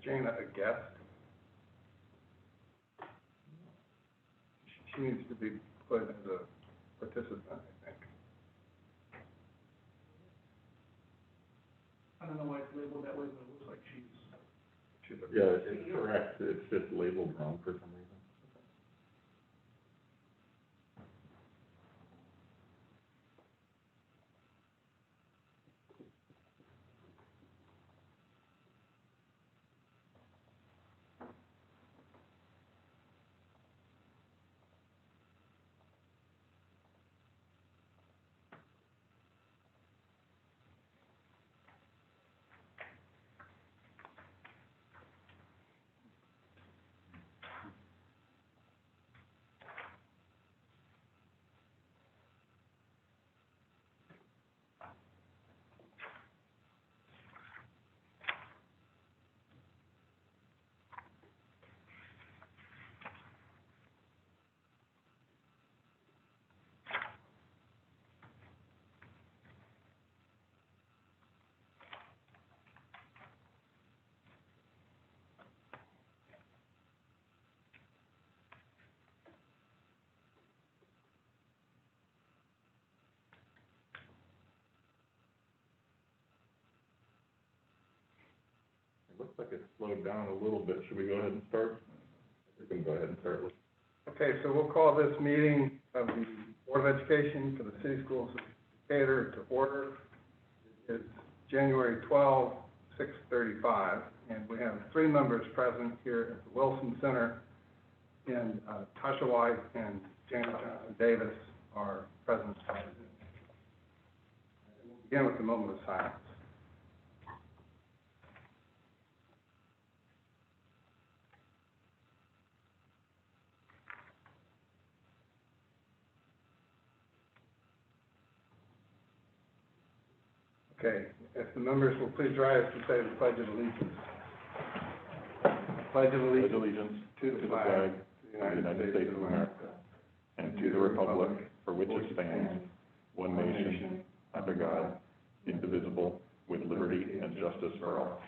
Jana a guest? She needs to be put as a participant, I think. I don't know why it's labeled that way, but it looks like she's. Yeah, it's correct. It's just labeled wrong for some reason. It looks like it's slowed down a little bit. Should we go ahead and start? We can go ahead and start. Okay, so we'll call this meeting of the Board of Education for the City Schools of Decatur to order. It's January 12, 6:35, and we have 3 members present here at the Wilson Center, and Tasha White and Janet Johnson Davis are present. We'll begin with a moment of silence. Okay, if the members will please rise to say the Pledge of Allegiance. Pledge of Allegiance to the flag of the United States of America and to the republic for which it stands, one nation, under God, indivisible, with liberty and justice for all.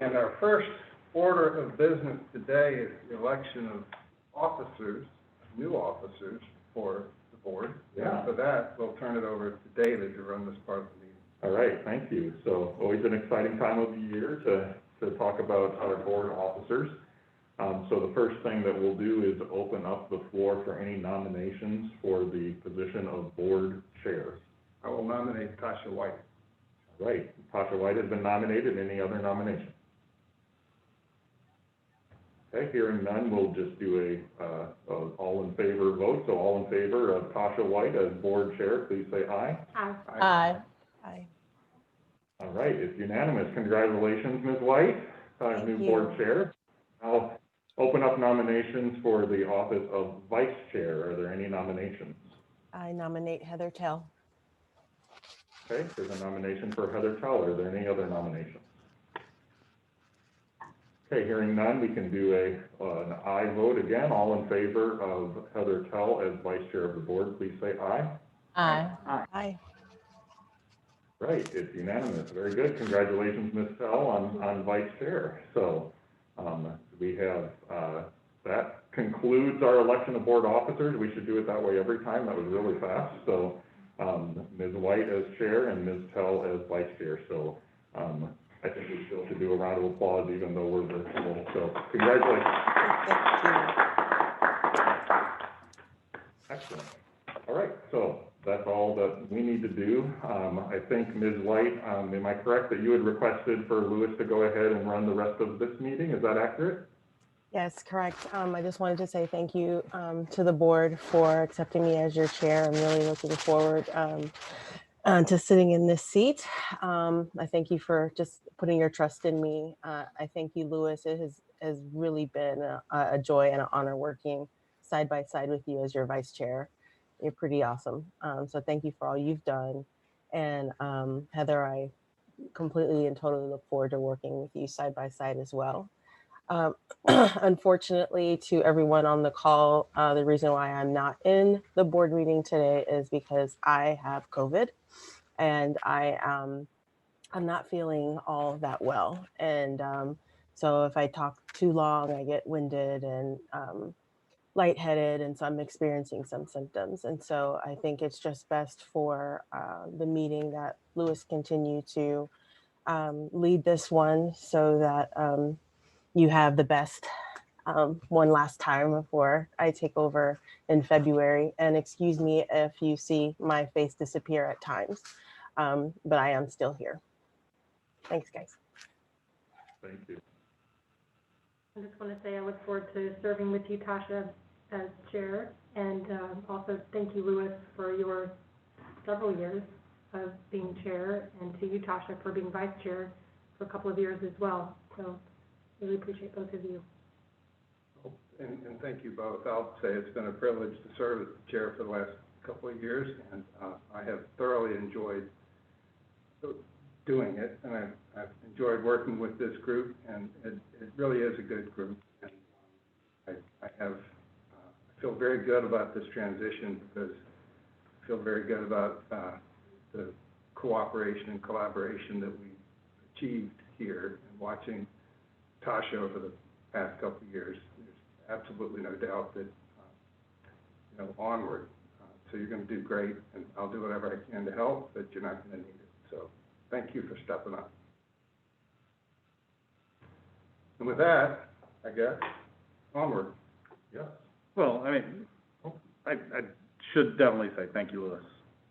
And our first order of business today is the election of officers, new officers for the board. Yeah. And for that, we'll turn it over to David to run this part of the meeting. All right, thank you. So always an exciting time of the year to talk about our board officers. So the first thing that we'll do is open up the floor for any nominations for the position of board chair. I will nominate Tasha White. Right, Patricia White has been nominated. Any other nominations? Okay, hearing none, we'll just do a all in favor vote. So all in favor of Tasha White as board chair, please say aye. Aye. Aye. Aye. All right, it's unanimous. Congratulations, Ms. White, new board chair. I'll open up nominations for the office of vice chair. Are there any nominations? I nominate Heather Tell. Okay, there's a nomination for Heather Tell. Are there any other nominations? Okay, hearing none, we can do an aye vote again. All in favor of Heather Tell as vice chair of the board, please say aye. Aye. Aye. Right, it's unanimous. Very good. Congratulations, Ms. Tell, on vice chair. So we have, that concludes our election of board officers. We should do it that way every time. That was really fast. So Ms. White as chair and Ms. Tell as vice chair. So I think we still should do a round of applause even though we're virtual. So congratulations. Excellent. All right, so that's all that we need to do. I think, Ms. White, am I correct that you had requested for Lewis to go ahead and run the rest of this meeting? Is that accurate? Yes, correct. I just wanted to say thank you to the board for accepting me as your chair. I'm really looking forward to sitting in this seat. I thank you for just putting your trust in me. I thank you, Lewis. It has really been a joy and an honor working side by side with you as your vice chair. You're pretty awesome. So thank you for all you've done. And Heather, I completely and totally look forward to working with you side by side as well. Unfortunately, to everyone on the call, the reason why I'm not in the board meeting today is because I have COVID, and I I'm not feeling all that well. And so if I talk too long, I get winded and lightheaded. And so I'm experiencing some symptoms. And so I think it's just best for the meeting that Lewis continue to lead this one so that you have the best one last time before I take over in February. And excuse me if you see my face disappear at times, but I am still here. Thanks, guys. Thank you. I just want to say I look forward to serving with you, Tasha, as chair, and also thank you, Lewis, for your several years of being chair, and to you, Tasha, for being vice chair for a couple of years as well. So really appreciate both of you. And thank you both. I'll say it's been a privilege to serve as the chair for the last couple of years, and I have thoroughly enjoyed doing it, and I've enjoyed working with this group, and it really is a good group. And I feel very good about this transition because I feel very good about the cooperation and collaboration that we've achieved here, and watching Tasha over the past couple of years. There's absolutely no doubt that, onward. So you're going to do great, and I'll do whatever I can to help, but you're not going to need it. So thank you for stepping up. And with that, I guess, onward. Yes. Well, I mean, I should definitely say thank you, Lewis,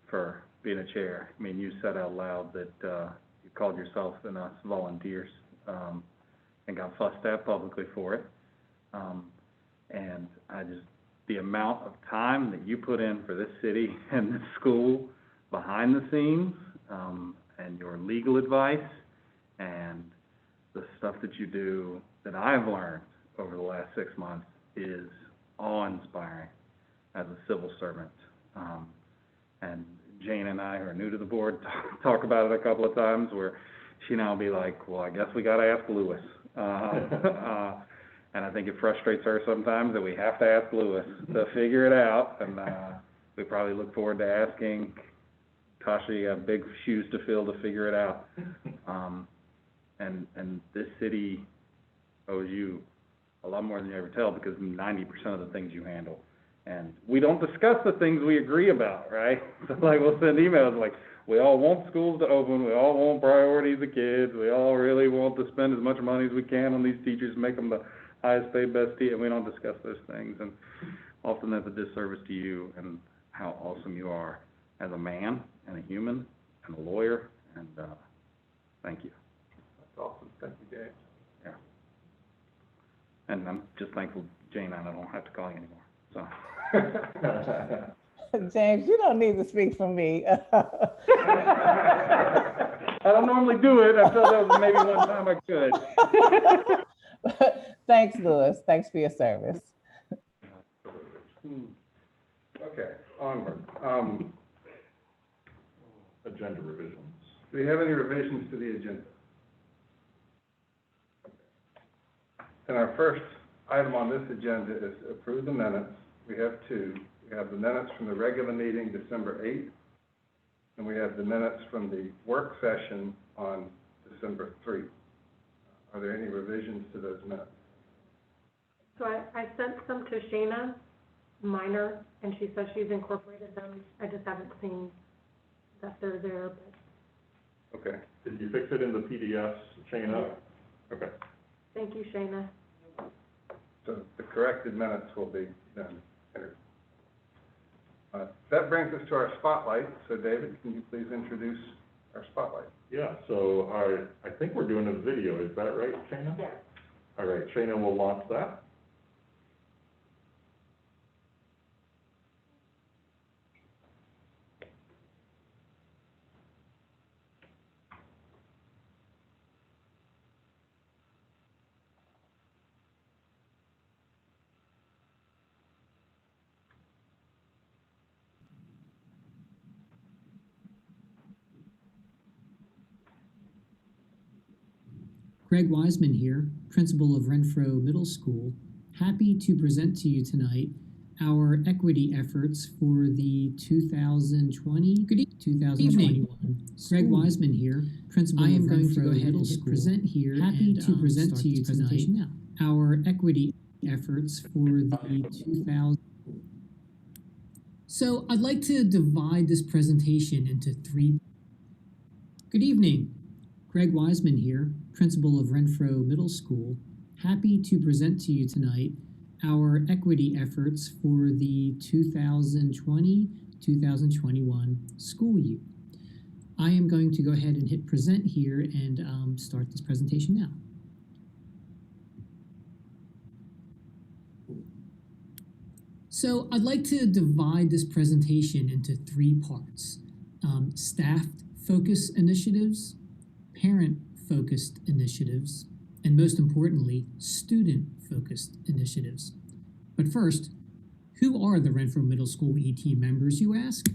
for being a chair. I mean, you said out loud that you called yourself and us volunteers, and got fussed at publicly for it. And the amount of time that you put in for this city and this school behind the scenes, and your legal advice and the stuff that you do that I've learned over the last 6 months is awe-inspiring as a civil servant. And Jane and I, who are new to the board, talk about it a couple of times where she now will be like, well, I guess we got to ask Lewis. And I think it frustrates her sometimes that we have to ask Lewis to figure it out. And we probably look forward to asking Tasha. You have big shoes to fill to figure it out. And this city owes you a lot more than you ever tell, because 90% of the things you handle. And we don't discuss the things we agree about, right? So like we'll send emails like, we all want schools to open, we all want priorities of kids, we all really want to spend as much money as we can on these teachers, make them the highest paid, best teacher, and we don't discuss those things. And often that's a disservice to you and how awesome you are as a man and a human and a lawyer, and thank you. That's awesome. Thank you, James. Yeah. And I'm just thankful, Jane, I don't have to call you anymore, so. James, you don't need to speak for me. I don't normally do it. I felt that was maybe one time I could. Thanks, Lewis. Thanks for your service. Okay, onward. Agenda revisions. Do we have any revisions to the agenda? And our first item on this agenda is approve the minutes. We have two. We have the minutes from the regular meeting, December 8th, and we have the minutes from the work session on December 3rd. Are there any revisions to those minutes? So I sent some to Shayna, minor, and she says she's incorporated them. I just haven't seen that they're there, but. Okay. Did you fix it in the PDFs, Shayna? Yes. Okay. Thank you, Shayna. So the corrected minutes will be then entered. That brings us to our spotlight. So David, can you please introduce our spotlight? Yeah, so I think we're doing a video, is that right, Shayna? Yes. All right, Shayna will launch that. Greg Wiseman here, principal of Renfro Middle School, happy to present to you tonight our equity efforts for the 2020-2021. Greg Wiseman here, principal of Renfro Middle School. Present here. Happy to present to you tonight now our equity efforts for the 2000. So I'd like to divide this presentation into three. Good evening. Greg Wiseman here, principal of Renfro Middle School. Happy to present to you tonight our equity efforts for the 2020-2021 school year. I am going to go ahead and hit present here and start this presentation now. So I'd like to divide this presentation into three parts: staff-focused initiatives, parent-focused initiatives, and most importantly, student-focused initiatives. But first, who are the Renfro Middle School ET members, you ask?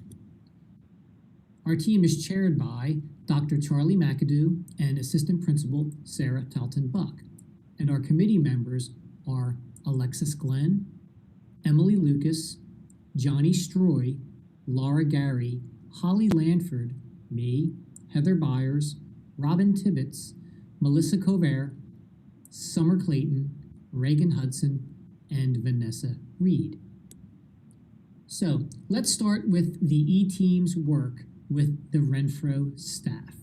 Our team is chaired by Dr. Charlie McAdoo and Assistant Principal Sarah Talton-Buck. And our committee members are Alexis Glenn, Emily Lucas, Johnny Stroy, Laura Gary, Holly Lanford, me, Heather Byers, Robin Tibbetts, Melissa Covert, Summer Clayton, Reagan Hudson, and Vanessa Reed. So let's start with the E-Team's work with the Renfro staff.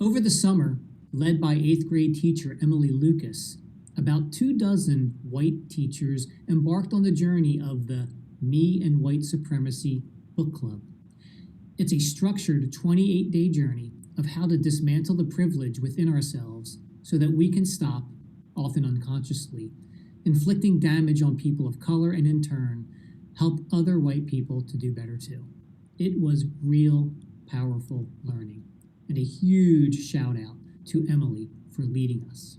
Over the summer, led by 8th grade teacher Emily Lucas, about 24 white teachers embarked on the journey of the Me and White Supremacy Book Club. It's a structured 28-day journey of how to dismantle the privilege within ourselves so that we can stop, often unconsciously, inflicting damage on people of color and in turn, help other white people to do better too. It was real, powerful learning, and a huge shout out to Emily for leading us.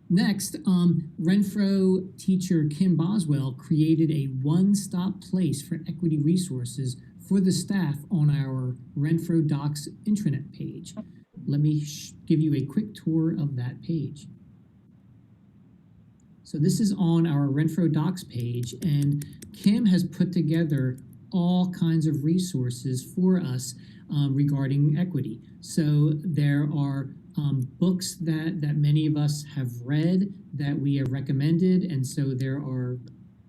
Next, Renfro teacher Kim Boswell created a one-stop place for equity resources for the staff on our Renfro Docs intranet page. Let me give you a quick tour of that page. So this is on our Renfro Docs page, and Kim has put together all kinds of resources for us regarding equity. So there are books that many of us have read that we have recommended, and so there are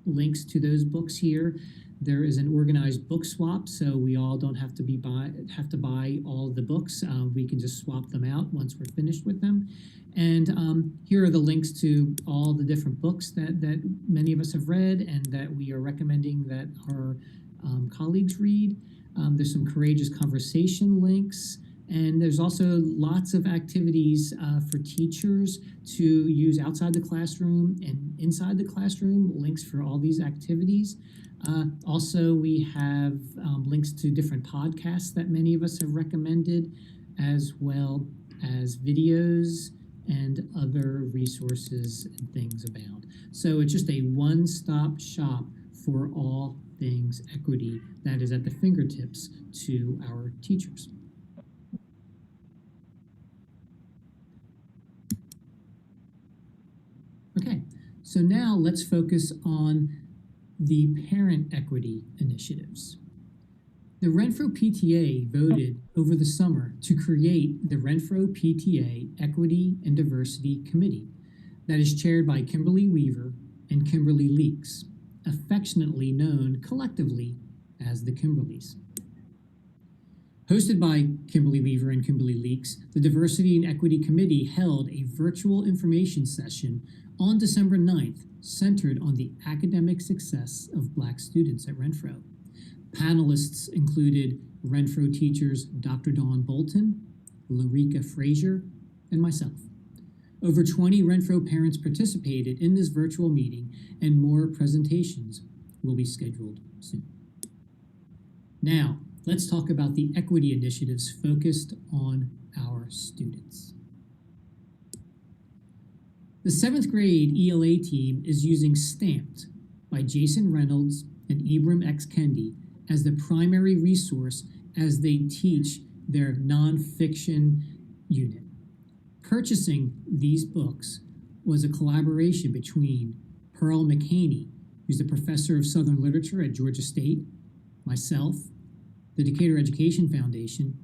links to those books here. There is an organized book swap, so we all don't have to buy all the books. We can just swap them out once we're finished with them. And here are the links to all the different books that many of us have read and that we are recommending that our colleagues read. There's some courageous conversation links. And there's also lots of activities for teachers to use outside the classroom and inside the classroom, links for all these activities. Also, we have links to different podcasts that many of us have recommended, as well as videos and other resources and things abound. So it's just a one-stop shop for all things equity that is at the fingertips to our teachers. Okay, so now let's focus on the parent equity initiatives. The Renfro PTA voted over the summer to create the Renfro PTA Equity and Diversity Committee that is chaired by Kimberly Weaver and Kimberly Leaks, affectionately known collectively as the Kimberlys. Hosted by Kimberly Weaver and Kimberly Leaks, the Diversity and Equity Committee held a virtual information session on December 9th, centered on the academic success of Black students at Renfro. Panelists included Renfro teachers Dr. Dawn Bolton, Larika Frazier, and myself. Over 20 Renfro parents participated in this virtual meeting, and more presentations will be scheduled soon. Now, let's talk about the equity initiatives focused on our students. The 7th grade ELA team is using Stamped by Jason Reynolds and Ibram X. Kendi as the primary resource as they teach their nonfiction unit. Purchasing these books was a collaboration between Pearl McHaney, who's the professor of Southern Literature at Georgia State, myself, the Decatur Education Foundation,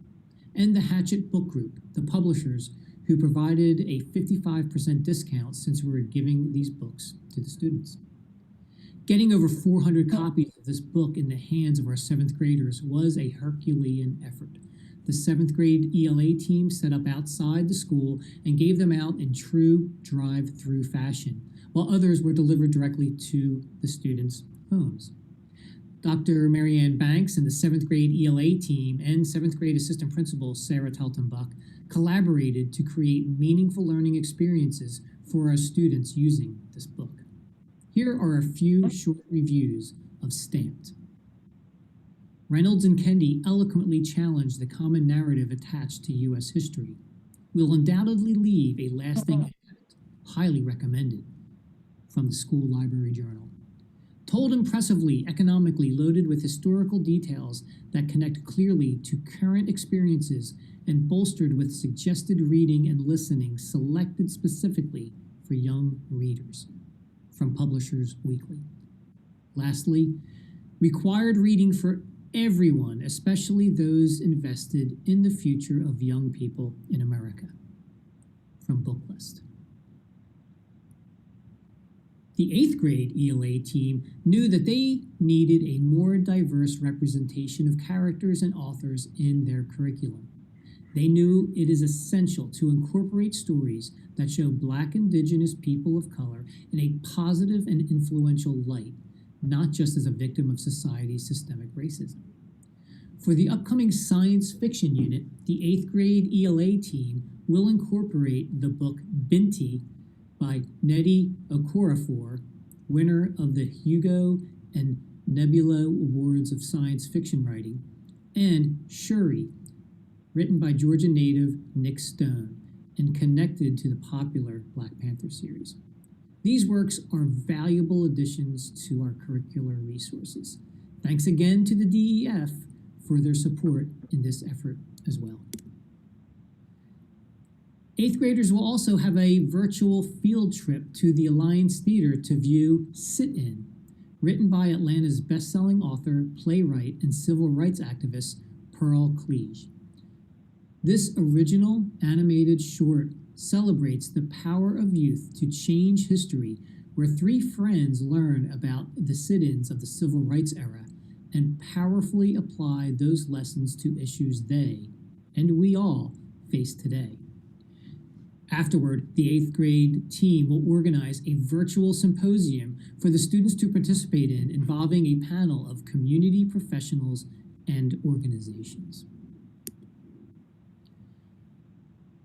and the Hatchet Book Group, the publishers who provided a 55% discount since we were giving these books to the students. Getting over 400 copies of this book in the hands of our 7th graders was a Herculean effort. The 7th grade ELA team set up outside the school and gave them out in true drive-through fashion, while others were delivered directly to the students' homes. Dr. Marianne Banks and the 7th grade ELA team and 7th grade assistant principal Sarah Telton-Buck collaborated to create meaningful learning experiences for our students using this book. Here are a few short reviews of Stamped. Reynolds and Kendi eloquently challenge the common narrative attached to U.S. history. Will undoubtedly leave a lasting impact. Highly recommended. From the School Library Journal. Told impressively, economically, loaded with historical details that connect clearly to current experiences and bolstered with suggested reading and listening selected specifically for young readers. From Publishers Weekly. Lastly, required reading for everyone, especially those invested in the future of young people in America. From Booklist. The 8th grade ELA team knew that they needed a more diverse representation of characters and authors in their curriculum. They knew it is essential to incorporate stories that show Black, Indigenous people of color in a positive and influential light, not just as a victim of society's systemic racism. For the upcoming science fiction unit, the 8th grade ELA team will incorporate the book Binti by Nnedi Okorafor, winner of the Hugo and Nebula Awards of Science Fiction Writing, and Shuri, written by Georgia native Nick Stone and connected to the popular Black Panther series. These works are valuable additions to our curricular resources. Thanks again to the DEF for their support in this effort as well. 8th graders will also have a virtual field trip to the Alliance Theater to view Sit-In, written by Atlanta's best-selling author, playwright, and civil rights activist Pearl Cleage. This original animated short celebrates the power of youth to change history, where 3 friends learn about the sit-ins of the civil rights era and powerfully apply those lessons to issues they, and we all, face today. Afterward, the 8th grade team will organize a virtual symposium for the students to participate in, involving a panel of community professionals and organizations.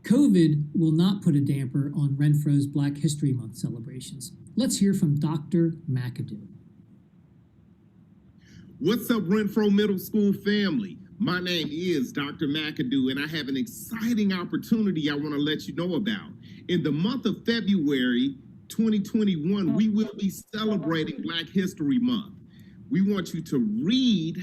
COVID will not put a damper on Renfro's Black History Month celebrations. Let's hear from Dr. McAdoo. What's up, Renfro Middle School family? My name is Dr. McAdoo, and I have an exciting opportunity I want to let you know about. In the month of February 2021, we will be celebrating Black History Month. We want you to read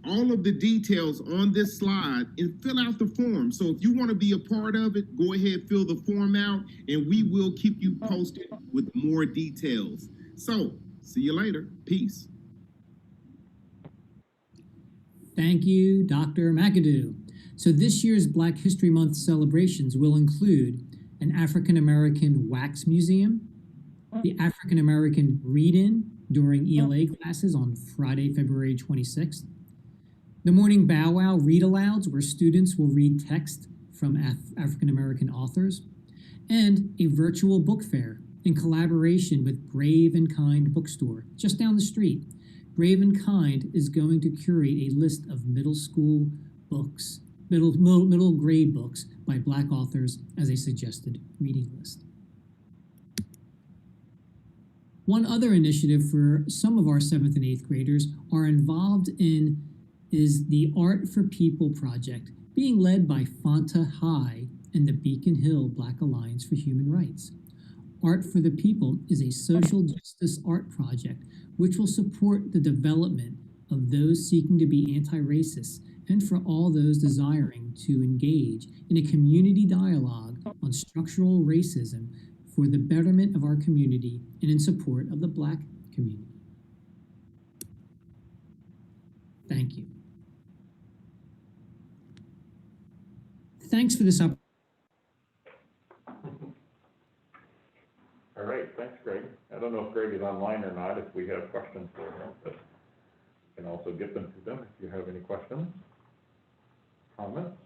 all of the details on this slide and fill out the form. So if you want to be a part of it, go ahead, fill the form out, and we will keep you posted with more details. So, see you later. Peace. Thank you, Dr. McAdoo. So this year's Black History Month celebrations will include an African American wax museum, the African American read-in during ELA classes on Friday, February 26th, the morning bow wow read-alouds where students will read text from African American authors, and a virtual book fair in collaboration with Brave and Kind Bookstore just down the street. Brave and Kind is going to curate a list of middle school books, middle grade books by Black authors as a suggested reading list. One other initiative for some of our 7th and 8th graders are involved in is the Art for People project, being led by Fanta High and the Beacon Hill Black Alliance for Human Rights. Art for the People is a social justice art project which will support the development of those seeking to be anti-racist and for all those desiring to engage in a community dialogue on structural racism for the betterment of our community and in support of the Black community. Thank you. Thanks for this opportunity. All right, thanks, Greg. I don't know if Greg is online or not, if we have questions for him, but you can also get them to them if you have any questions, comments.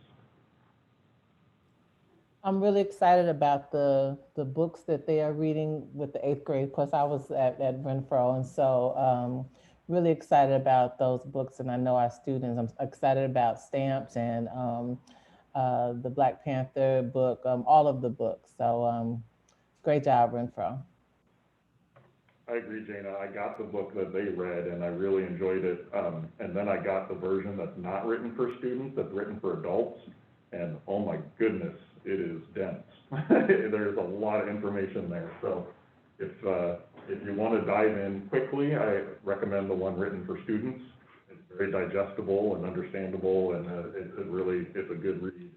I'm really excited about the books that they are reading with the 8th grade. Plus, I was at Renfro, and so really excited about those books. And I know our students. I'm excited about Stamps and the Black Panther book, all of the books. So great job, Renfro. I agree, Jana. I got the book that they read and I really enjoyed it. And then I got the version that's not written for students, that's written for adults. And oh my goodness, it is dense. There's a lot of information there. So if you want to dive in quickly, I recommend the one written for students. It's very digestible and understandable, and it's a good read.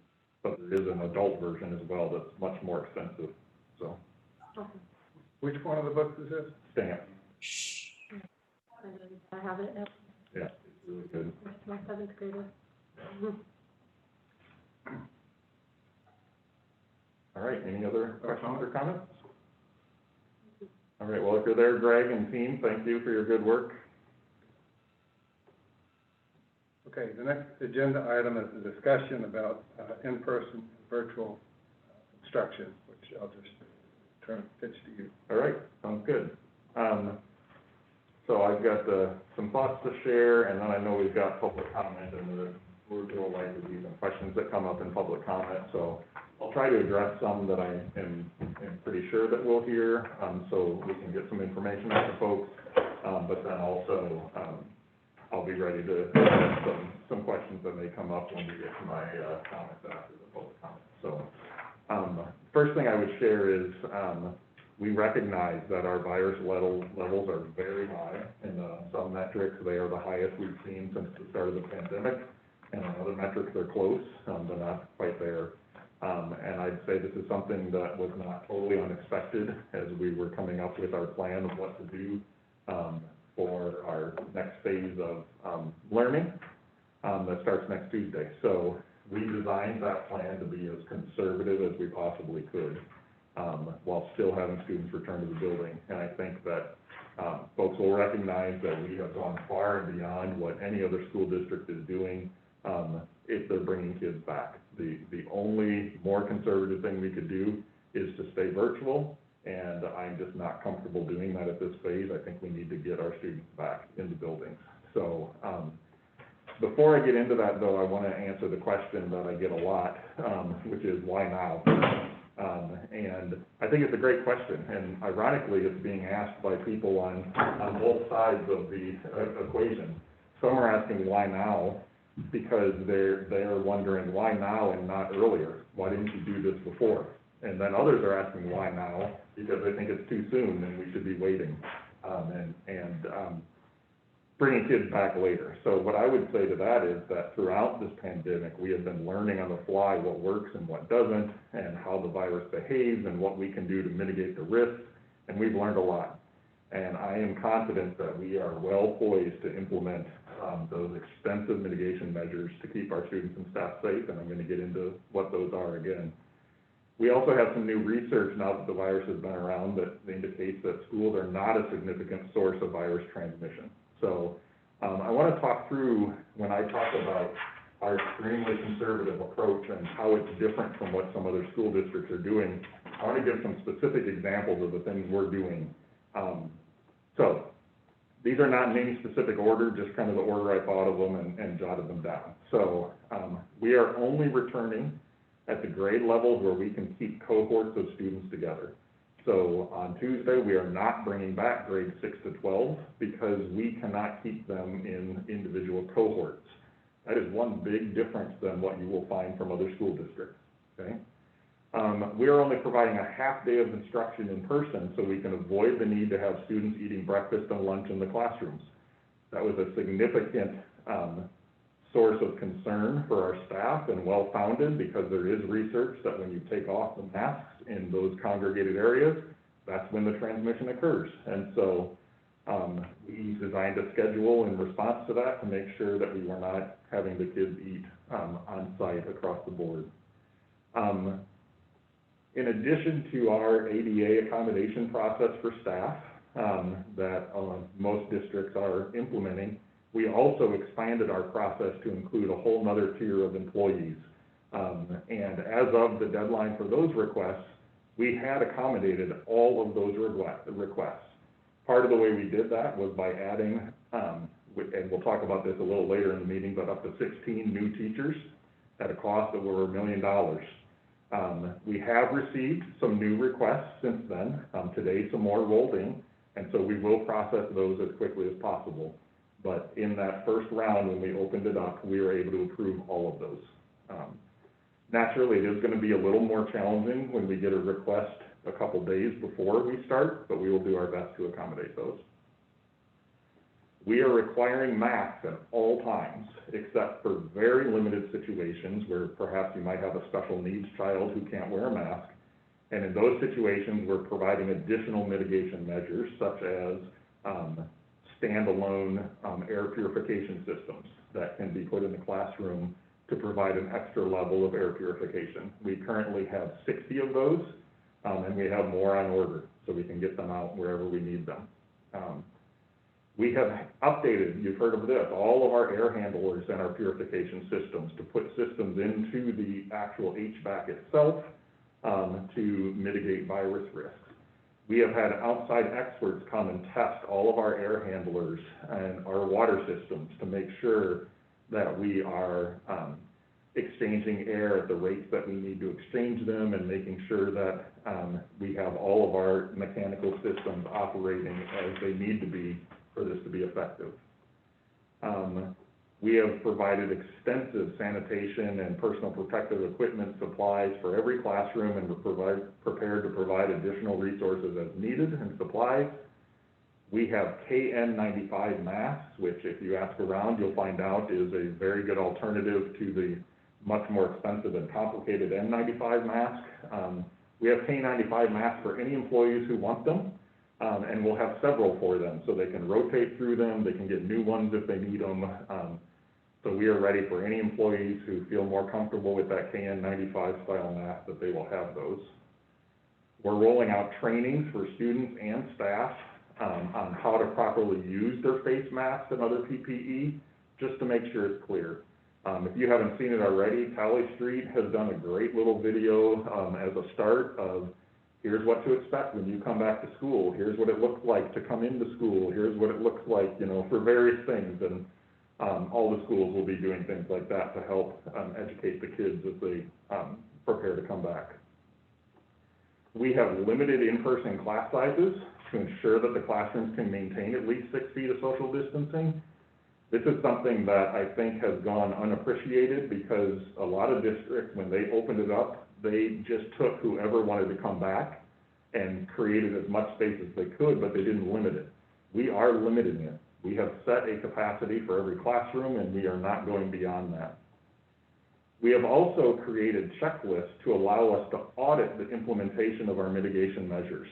But there is an adult version as well that's much more extensive. So. Which one of the books is this? Stamp. I have it. Yeah, it's really good. My 7th grader. All right, any other questions or comments? All right, well, if you're there, Greg and team, thank you for your good work. Okay, the next agenda item is a discussion about in-person, virtual instruction, which I'll just turn the pitch to you. All right, sounds good. So I've got some thoughts to share, and then I know we've got public comment, and we're going to like to be some questions that come up in public comment. So I'll try to address some that I am pretty sure that we'll hear, so we can get some information out to folks. But then also, I'll be ready to address some questions that may come up when we get to my comments after the public comment. So first thing I would share is we recognize that our virus levels are very high. In some metrics, they are the highest we've seen since the start of the pandemic. And on other metrics, they're close, but not quite there. And I'd say this is something that was not totally unexpected as we were coming up with our plan of what to do for our next phase of learning that starts next Tuesday. So we designed that plan to be as conservative as we possibly could while still having students return to the building. And I think that folks will recognize that we have gone far and beyond what any other school district is doing if they're bringing kids back. The only more conservative thing we could do is to stay virtual, and I'm just not comfortable doing that at this phase. I think we need to get our students back in the buildings. So before I get into that, though, I want to answer the question that I get a lot, which is why now? And I think it's a great question, and ironically, it's being asked by people on both sides of the equation. Some are asking why now, because they're wondering why now and not earlier? Why didn't you do this before? And then others are asking why now, because they think it's too soon and we should be waiting and bringing kids back later. So what I would say to that is that throughout this pandemic, we have been learning on the fly what works and what doesn't, and how the virus behaves and what we can do to mitigate the risks, and we've learned a lot. And I am confident that we are well poised to implement those extensive mitigation measures to keep our students and staff safe, and I'm going to get into what those are again. We also have some new research now that the virus has been around that indicates that schools are not a significant source of virus transmission. So I want to talk through, when I talk about our extremely conservative approach and how it's different from what some other school districts are doing, I want to give some specific examples of the things we're doing. So these are not in any specific order, just kind of the order I thought of them and jotted them down. So we are only returning at the grade levels where we can keep cohorts of students together. So on Tuesday, we are not bringing back grades 6 to 12 because we cannot keep them in individual cohorts. That is one big difference than what you will find from other school districts, okay? We are only providing a half day of instruction in person so we can avoid the need to have students eating breakfast and lunch in the classrooms. That was a significant source of concern for our staff and well-founded, because there is research that when you take off the masks in those congregated areas, that's when the transmission occurs. And so we designed a schedule in response to that to make sure that we were not having the kids eat on site across the board. In addition to our ADA accommodation process for staff that most districts are implementing, we also expanded our process to include a whole nother tier of employees. And as of the deadline for those requests, we had accommodated all of those requests. Part of the way we did that was by adding, and we'll talk about this a little later in the meeting, but up to 16 new teachers at a cost of over $1 million. We have received some new requests since then. Today, some more rolled in, and so we will process those as quickly as possible. But in that first round, when we opened it up, we were able to approve all of those. Naturally, it is going to be a little more challenging when we get a request a couple days before we start, but we will do our best to accommodate those. We are requiring masks at all times, except for very limited situations where perhaps you might have a special needs child who can't wear a mask. And in those situations, we're providing additional mitigation measures, such as standalone air purification systems that can be put in the classroom to provide an extra level of air purification. We currently have 60 of those, and we have more on order, so we can get them out wherever we need them. We have updated, you've heard of this, all of our air handlers and our purification systems to put systems into the actual HVAC itself to mitigate virus risks. We have had outside experts come and test all of our air handlers and our water systems to make sure that we are exchanging air at the rates that we need to exchange them, and making sure that we have all of our mechanical systems operating as they need to be for this to be effective. We have provided extensive sanitation and personal protective equipment supplies for every classroom, and we're prepared to provide additional resources as needed and supplies. We have KN95 masks, which if you ask around, you'll find out is a very good alternative to the much more expensive and complicated N95 mask. We have K95 masks for any employees who want them, and we'll have several for them, so they can rotate through them, they can get new ones if they need them. So we are ready for any employees who feel more comfortable with that KN95 style mask, that they will have those. We're rolling out trainings for students and staff on how to properly use their face masks and other PPE, just to make sure it's clear. If you haven't seen it already, Tally Street has done a great little video as a start of, here's what to expect when you come back to school, here's what it looks like to come into school, here's what it looks like, you know, for various things. And all the schools will be doing things like that to help educate the kids as they prepare to come back. We have limited in-person class sizes to ensure that the classrooms can maintain at least 6 feet of social distancing. This is something that I think has gone unappreciated, because a lot of districts, when they opened it up, they just took whoever wanted to come back and created as much space as they could, but they didn't limit it. We are limiting it. We have set a capacity for every classroom, and we are not going beyond that. We have also created checklists to allow us to audit the implementation of our mitigation measures.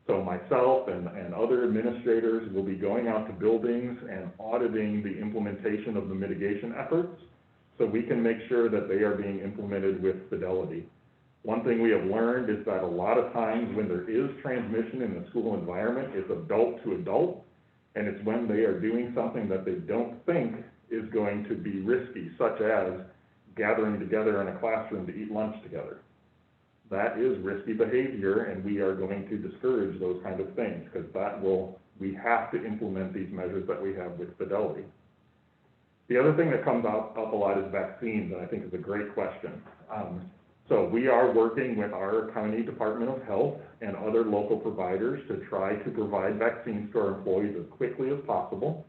So myself and other administrators will be going out to buildings and auditing the implementation of the mitigation efforts, so we can make sure that they are being implemented with fidelity. One thing we have learned is that a lot of times when there is transmission in the school environment, it's adult to adult, and it's when they are doing something that they don't think is going to be risky, such as gathering together in a classroom to eat lunch together. That is risky behavior, and we are going to discourage those kind of things, because we have to implement these measures that we have with fidelity. The other thing that comes up a lot is vaccines, and I think is a great question. So we are working with our county Department of Health and other local providers to try to provide vaccines to our employees as quickly as possible.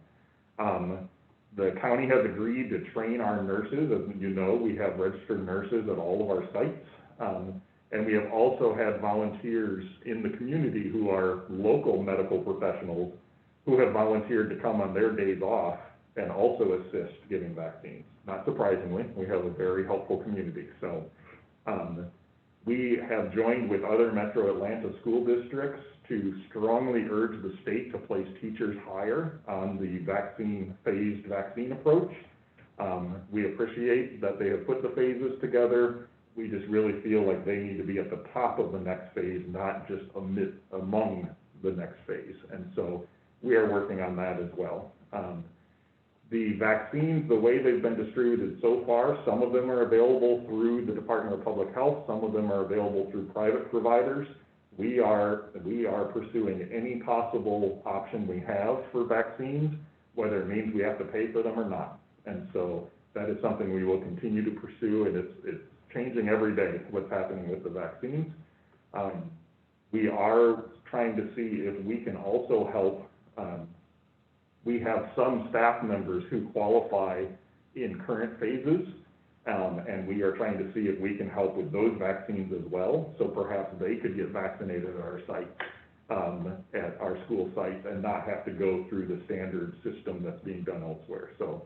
The county has agreed to train our nurses. As you know, we have registered nurses at all of our sites. And we have also had volunteers in the community who are local medical professionals who have volunteered to come on their days off and also assist giving vaccines. not surprisingly, we have a very helpful community. So we have joined with other Metro Atlanta school districts to strongly urge the state to place teachers higher on the phased vaccine approach. We appreciate that they have put the phases together. We just really feel like they need to be at the top of the next phase, not just among the next phase. And so we are working on that as well. The vaccines, the way they've been distributed so far, some of them are available through the Department of Public Health, some of them are available through private providers. We are pursuing any possible option we have for vaccines, whether it means we have to pay for them or not. And so that is something we will continue to pursue, and it's changing every day what's happening with the vaccines. We are trying to see if we can also help. We have some staff members who qualify in current phases, and we are trying to see if we can help with those vaccines as well. So perhaps they could get vaccinated at our site, at our school sites, and not have to go through the standard system that's being done elsewhere. So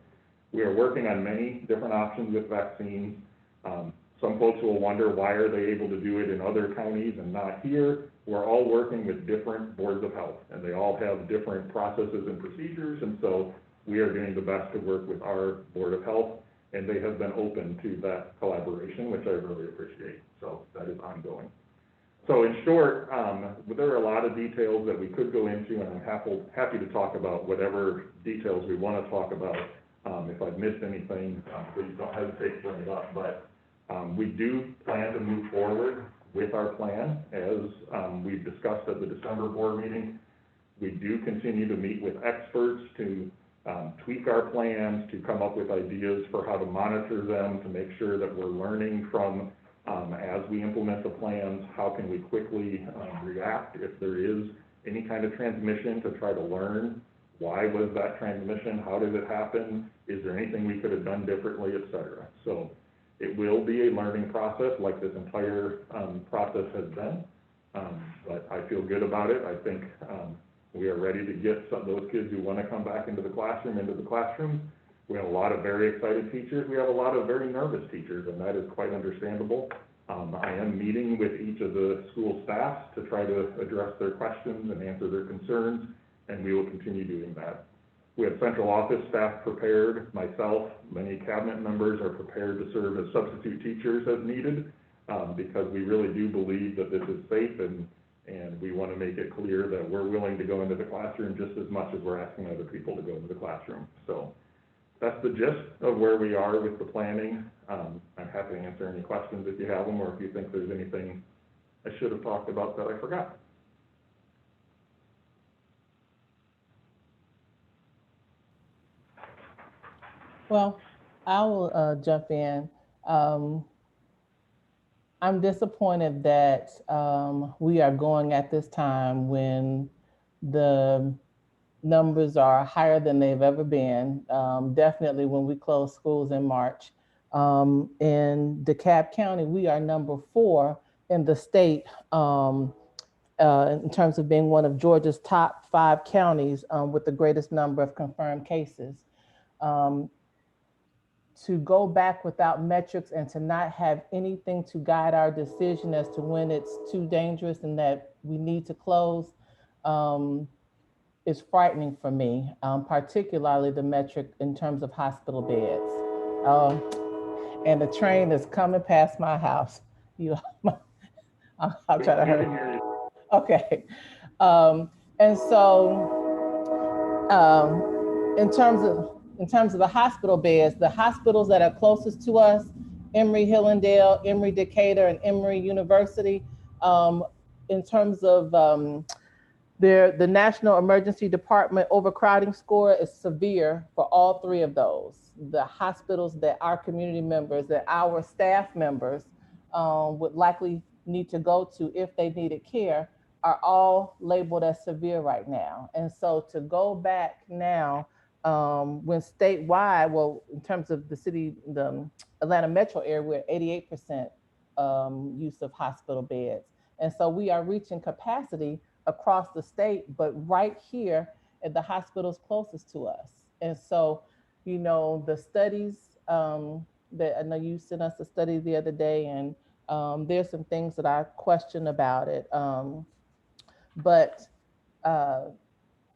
we are working on many different options with vaccines. Some folks will wonder, why are they able to do it in other counties and not here? We're all working with different boards of health, and they all have different processes and procedures, and so we are doing the best to work with our Board of Health, and they have been open to that collaboration, which I really appreciate. So that is ongoing. So in short, there are a lot of details that we could go into, and I'm happy to talk about whatever details we want to talk about. If I've missed anything, please don't hesitate to bring it up. But we do plan to move forward with our plan, as we've discussed at the December board meeting. We do continue to meet with experts to tweak our plans, to come up with ideas for how to monitor them, to make sure that we're learning from, as we implement the plans, how can we quickly react if there is any kind of transmission, to try to learn why was that transmission, how did it happen, is there anything we could have done differently, et cetera. So it will be a learning process, like this entire process has been, but I feel good about it. I think we are ready to get some of those kids who want to come back into the classroom. We have a lot of very excited teachers. We have a lot of very nervous teachers, and that is quite understandable. I am meeting with each of the school staffs to try to address their questions and answer their concerns, and we will continue doing that. We have central office staff prepared, myself, many cabinet members are prepared to serve as substitute teachers as needed, because we really do believe that this is safe, and we want to make it clear that we're willing to go into the classroom just as much as we're asking other people to go into the classroom. So that's the gist of where we are with the planning. I'm happy to answer any questions if you have them, or if you think there's anything I should have talked about that I forgot. Well, I will jump in. I'm disappointed that we are going at this time when the numbers are higher than they've ever been. Definitely when we closed schools in March. In DeKalb County, we are number 4 in the state in terms of being one of Georgia's top 5 counties with the greatest number of confirmed cases. To go back without metrics and to not have anything to guide our decision as to when it's too dangerous and that we need to close is frightening for me, particularly the metric in terms of hospital beds. And the train is coming past my house. I'll try to hurry. Okay. And so in terms of the hospital beds, the hospitals that are closest to us, Emory Hillendale, Emory Decatur, and Emory University, in terms of the National Emergency Department overcrowding score is severe for all 3 of those. The hospitals that our community members, that our staff members would likely need to go to if they needed care are all labeled as severe right now. And so to go back now, when statewide, well, in terms of the city, the Atlanta metro area, we're at 88% use of hospital beds. And so we are reaching capacity across the state, but right here at the hospitals closest to us. And so, you know, the studies that I know you sent us a study the other day, and there's some things that I question about it. But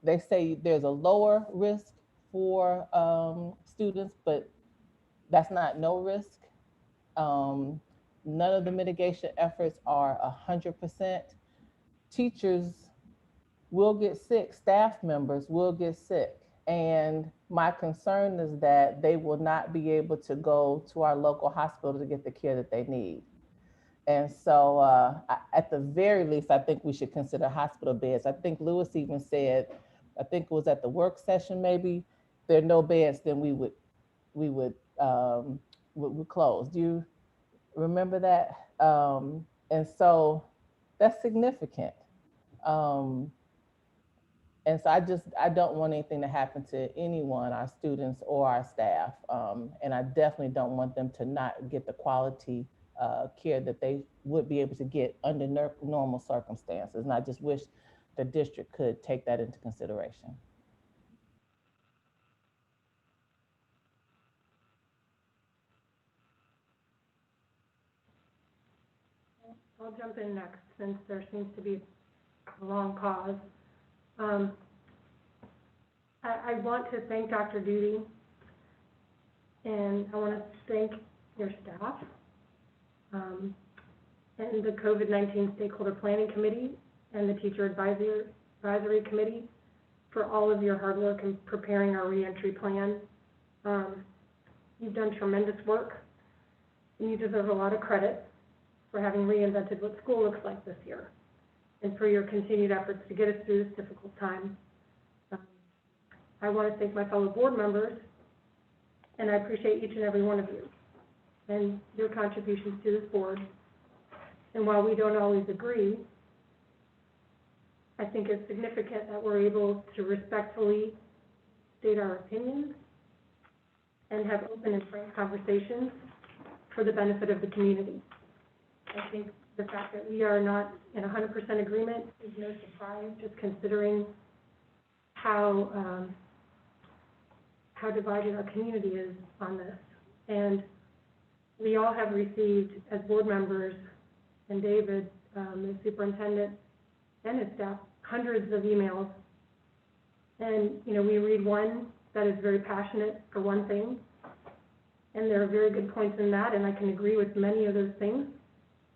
they say there's a lower risk for students, but that's not no risk. None of the mitigation efforts are 100%. Teachers will get sick, staff members will get sick. And my concern is that they will not be able to go to our local hospital to get the care that they need. And so at the very least, I think we should consider hospital beds. I think Lewis even said, I think it was at the work session maybe, there are no beds, then we would close. Do you remember that? And so that's significant. And so I don't want anything to happen to anyone, our students or our staff. And I definitely don't want them to not get the quality care that they would be able to get under normal circumstances. And I just wish the district could take that into consideration. I'll jump in next since there seems to be a long pause. I want to thank Dr. Duty, and I want to thank your staff and the COVID-19 Stakeholder Planning Committee and the Teacher Advisory Committee for all of your hard work in preparing our reentry plan. You've done tremendous work, and you deserve a lot of credit for having reinvented what school looks like this year, and for your continued efforts to get us through this difficult time. I want to thank my fellow board members, and I appreciate each and every one of you and your contributions to this board. And while we don't always agree, I think it's significant that we're able to respectfully state our opinions and have open and frank conversations for the benefit of the community. I think the fact that we are not in 100% agreement is no surprise, just considering how divided our community is on this. And we all have received, as board members, and David, the superintendent, and his staff, hundreds of emails. And, you know, we read one that is very passionate for one thing, and there are very good points in that, and I can agree with many of those things.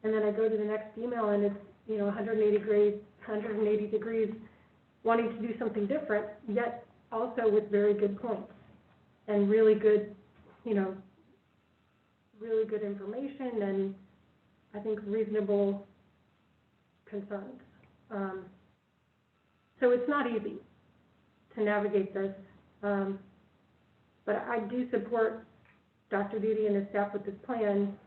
And then I go to the next email, and it's, you know, 180 degrees, wanting to do something different, yet also with very good points and really good, you know, really good information and I think reasonable concerns. So it's not easy to navigate this, but I do support Dr. Duty and his staff with this plan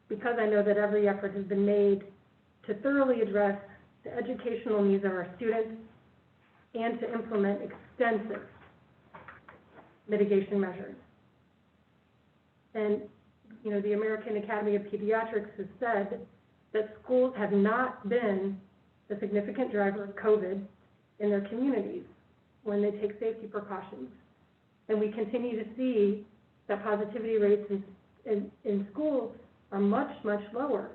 because I know that every effort has been made to thoroughly address the educational needs of our students and to implement extensive mitigation measures. And, you know, the American Academy of Pediatrics has said that schools have not been the significant driver of COVID in their communities when they take safety precautions. And we continue to see that positivity rates in schools are much, much lower,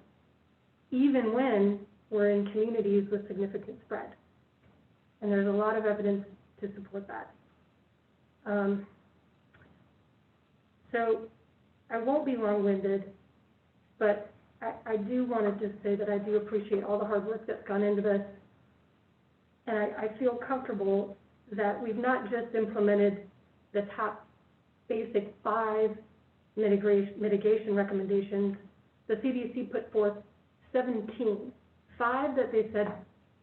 even when we're in communities with significant spread. And there's a lot of evidence to support that. So I won't be long-winded, but I do want to just say that I do appreciate all the hard work that's gone into this. And I feel comfortable that we've not just implemented the top basic 5 mitigation recommendations. The CDC put forth 17, 5 that they said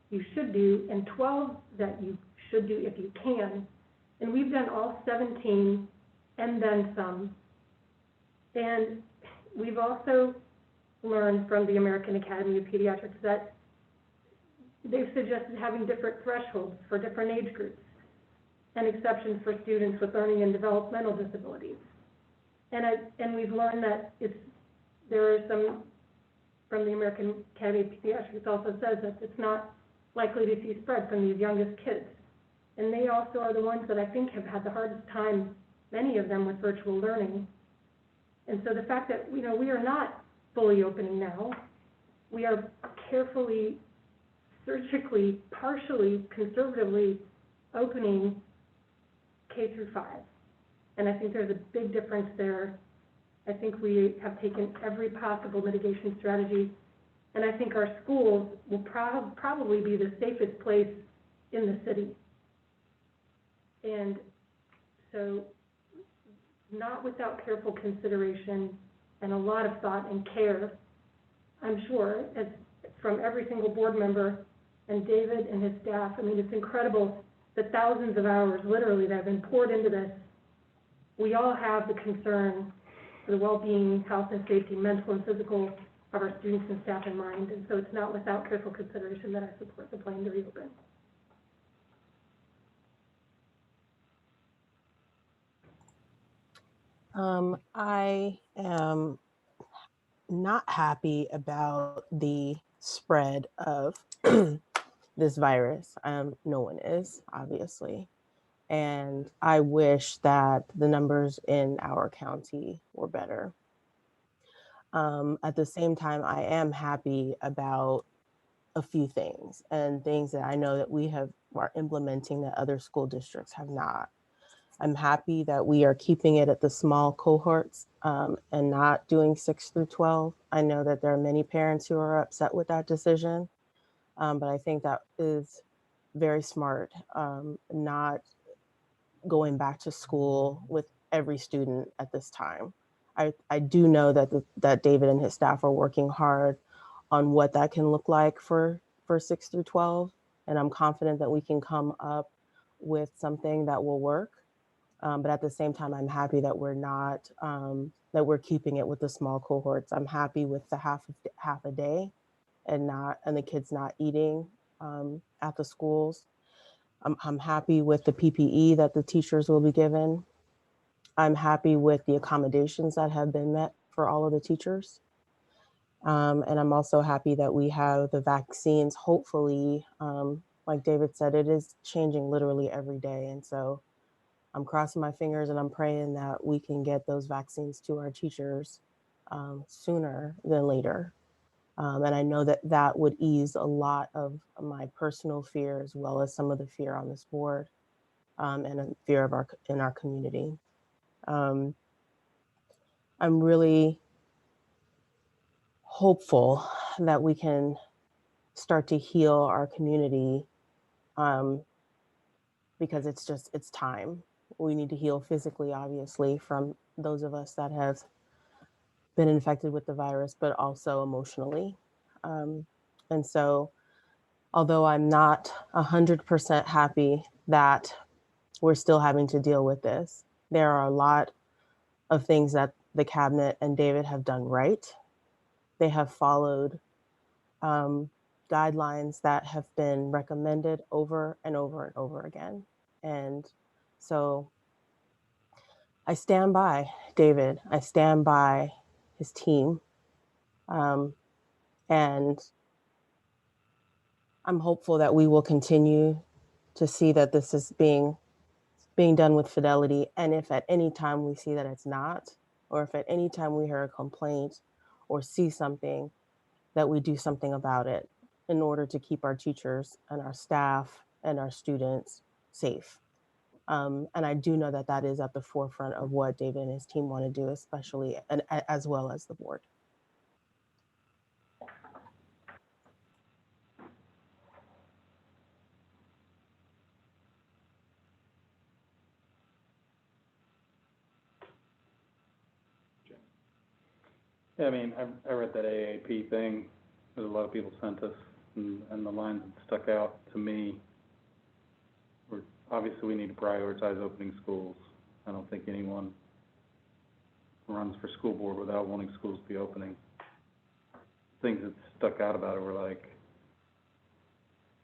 you should do, and 12 that you should do if you can. And we've done all 17 and then some. And we've also learned from the American Academy of Pediatrics that they've suggested having different thresholds for different age groups and exceptions for students with learning and developmental disabilities. And we've learned that there are some, from the American Academy of Pediatrics also says that it's not likely to see spread from these youngest kids. And they also are the ones that I think have had the hardest time, many of them, with virtual learning. And so the fact that, we are not fully opening now, we are carefully, surgically, partially, conservatively opening K through 5. And I think there's a big difference there. I think we have taken every possible mitigation strategy, and I think our schools will probably be the safest place in the city. And so, not without careful consideration and a lot of thought and care, I'm sure, as from every single board member and David and his staff. I mean, it's incredible the thousands of hours, literally, that have been poured into this. We all have the concern for the well-being, health and safety, mental and physical of our students and staff in mind. And so it's not without careful consideration that I support the plan to reopen. I am not happy about the spread of this virus. No one is, obviously. And I wish that the numbers in our county were better. At the same time, I am happy about a few things and things that I know that we are implementing that other school districts have not. I'm happy that we are keeping it at the small cohorts and not doing 6 through 12. I know that there are many parents who are upset with that decision, but I think that is very smart, not going back to school with every student at this time. I do know that David and his staff are working hard on what that can look like for 6 through 12, and I'm confident that we can come up with something that will work. But at the same time, I'm happy that we're not, that we're keeping it with the small cohorts. I'm happy with the half a day and the kids not eating at the schools. I'm happy with the PPE that the teachers will be given. I'm happy with the accommodations that have been met for all of the teachers. And I'm also happy that we have the vaccines. Hopefully, like David said, it is changing literally every day. And so I'm crossing my fingers and I'm praying that we can get those vaccines to our teachers sooner than later. And I know that that would ease a lot of my personal fear as well as some of the fear on this board and a fear of in our community. I'm really hopeful that we can start to heal our community because it's time. We need to heal physically, obviously, from those of us that have been infected with the virus, but also emotionally. And so, although I'm not 100% happy that we're still having to deal with this, there are a lot of things that the cabinet and David have done right. They have followed guidelines that have been recommended over and over and over again. And so I stand by David. I stand by his team. And I'm hopeful that we will continue to see that this is being done with fidelity. And if at any time we see that it's not, or if at any time we hear a complaint or see something, that we do something about it in order to keep our teachers and our staff and our students safe. And I do know that that is at the forefront of what David and his team want to do, especially and as well as the board. Yeah, I mean, I read that AAP thing that a lot of people sent us, and the lines that stuck out to me were, obviously we need to prioritize opening schools. I don't think anyone runs for school board without wanting schools to be opening. Things that stuck out about it were like,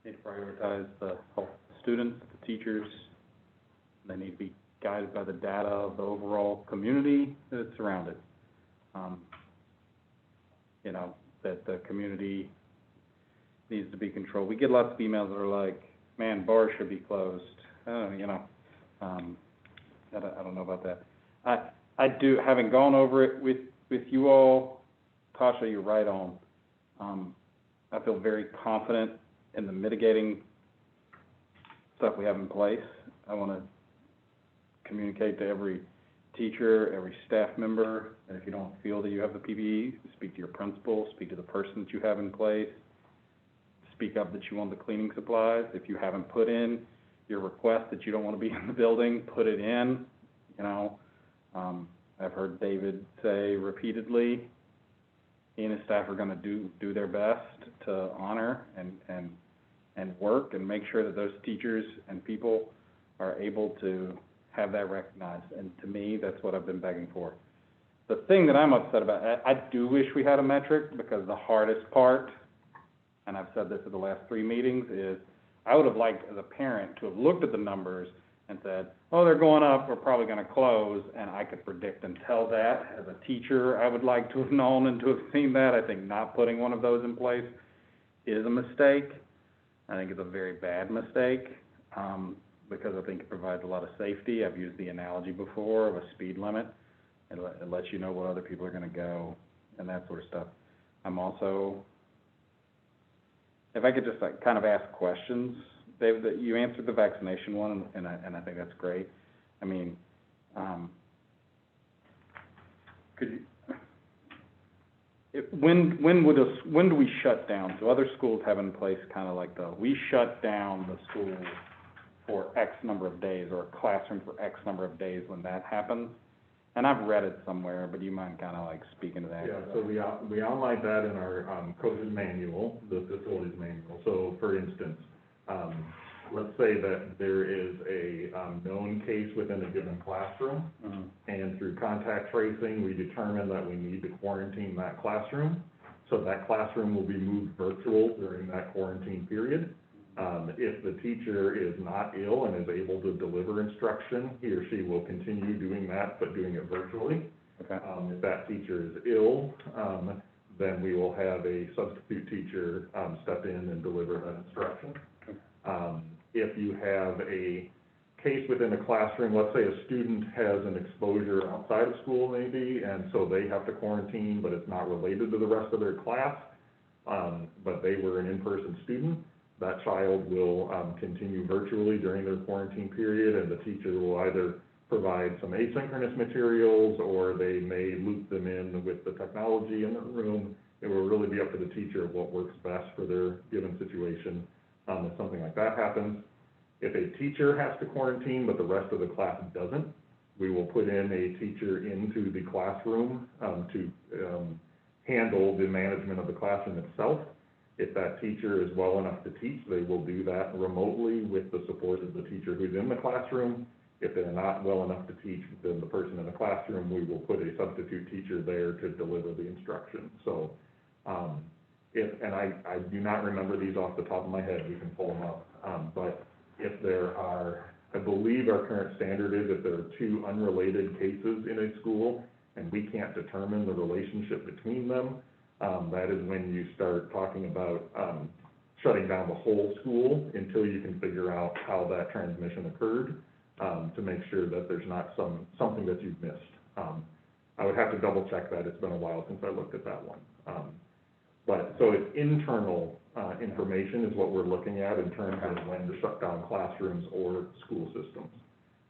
they need to prioritize the health of the students, the teachers. They need to be guided by the data of the overall community that it's surrounded. You know, that the community needs to be controlled. We get lots of emails that are like, man, bars should be closed. You know, I don't know about that. I do, having gone over it with you all, Tasha, you're right on. I feel very confident in the mitigating stuff we have in place. I want to communicate to every teacher, every staff member, and if you don't feel that you have the PPE, speak to your principal, speak to the person that you have in place, speak up that you want the cleaning supplies. If you haven't put in your request that you don't want to be in the building, put it in, you know. I've heard David say repeatedly, he and his staff are going to do their best to honor and work and make sure that those teachers and people are able to have that recognized. And to me, that's what I've been begging for. The thing that I'm upset about, I do wish we had a metric, because the hardest part, and I've said this at the last 3 meetings, is I would have liked as a parent to have looked at the numbers and said, oh, they're going up, we're probably going to close, and I could predict and tell that. As a teacher, I would like to have known and to have seen that. I think not putting one of those in place is a mistake. I think it's a very bad mistake, because I think it provides a lot of safety. I've used the analogy before of a speed limit. It lets you know where other people are going to go and that sort of stuff. I'm also, if I could just kind of ask questions. Dave, you answered the vaccination one, and I think that's great. I mean, could you, when do we shut down? So other schools have in place kind of like we shut down the school for X number of days, or a classroom for X number of days when that happens. And I've read it somewhere, but do you mind kind of like speaking to that? Yeah, so we outlined that in our COVID manual, the facilities manual. So for instance, let's say that there is a known case within a given classroom, and through contact tracing, we determine that we need to quarantine that classroom. So that classroom will be moved virtual during that quarantine period. If the teacher is not ill and is able to deliver instruction, he or she will continue doing that, but doing it virtually. Okay. If that teacher is ill, then we will have a substitute teacher step in and deliver that instruction. If you have a case within a classroom, let's say a student has an exposure outside of school maybe, and so they have to quarantine, but it's not related to the rest of their class, but they were an in-person student, that child will continue virtually during their quarantine period, and the teacher will either provide some asynchronous materials, or they may loop them in with the technology in the room. It will really be up to the teacher what works best for their given situation if something like that happens. If a teacher has to quarantine but the rest of the class doesn't, we will put in a teacher into the classroom to handle the management of the classroom itself. If that teacher is well enough to teach, they will do that remotely with the support of the teacher who's in the classroom. If they're not well enough to teach, then the person in the classroom, we will put a substitute teacher there to deliver the instruction. So, and I do not remember these off the top of my head, we can pull them up, but if there are, I believe our current standard is if there are 2 unrelated cases in a school and we can't determine the relationship between them, that is when you start talking about shutting down the whole school until you can figure out how that transmission occurred, to make sure that there's not something that you've missed. I would have to double check that. It's been a while since I looked at that one. But so it's internal information is what we're looking at in terms of when to shut down classrooms or school systems.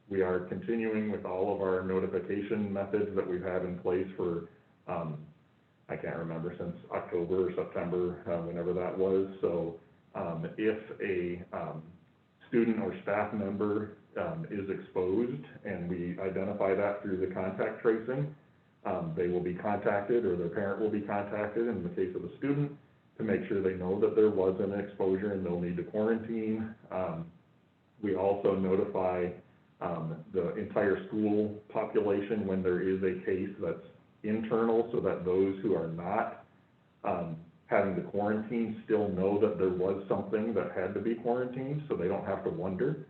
We are continuing with all of our notification methods that we've had in place for, I can't remember, since October or September, whenever that was. So if a student or staff member is exposed and we identify that through the contact tracing, they will be contacted, or their parent will be contacted in the case of a student, to make sure they know that there was an exposure and they'll need to quarantine. We also notify the entire school population when there is a case that's internal, so that those who are not having to quarantine still know that there was something that had to be quarantined, so they don't have to wonder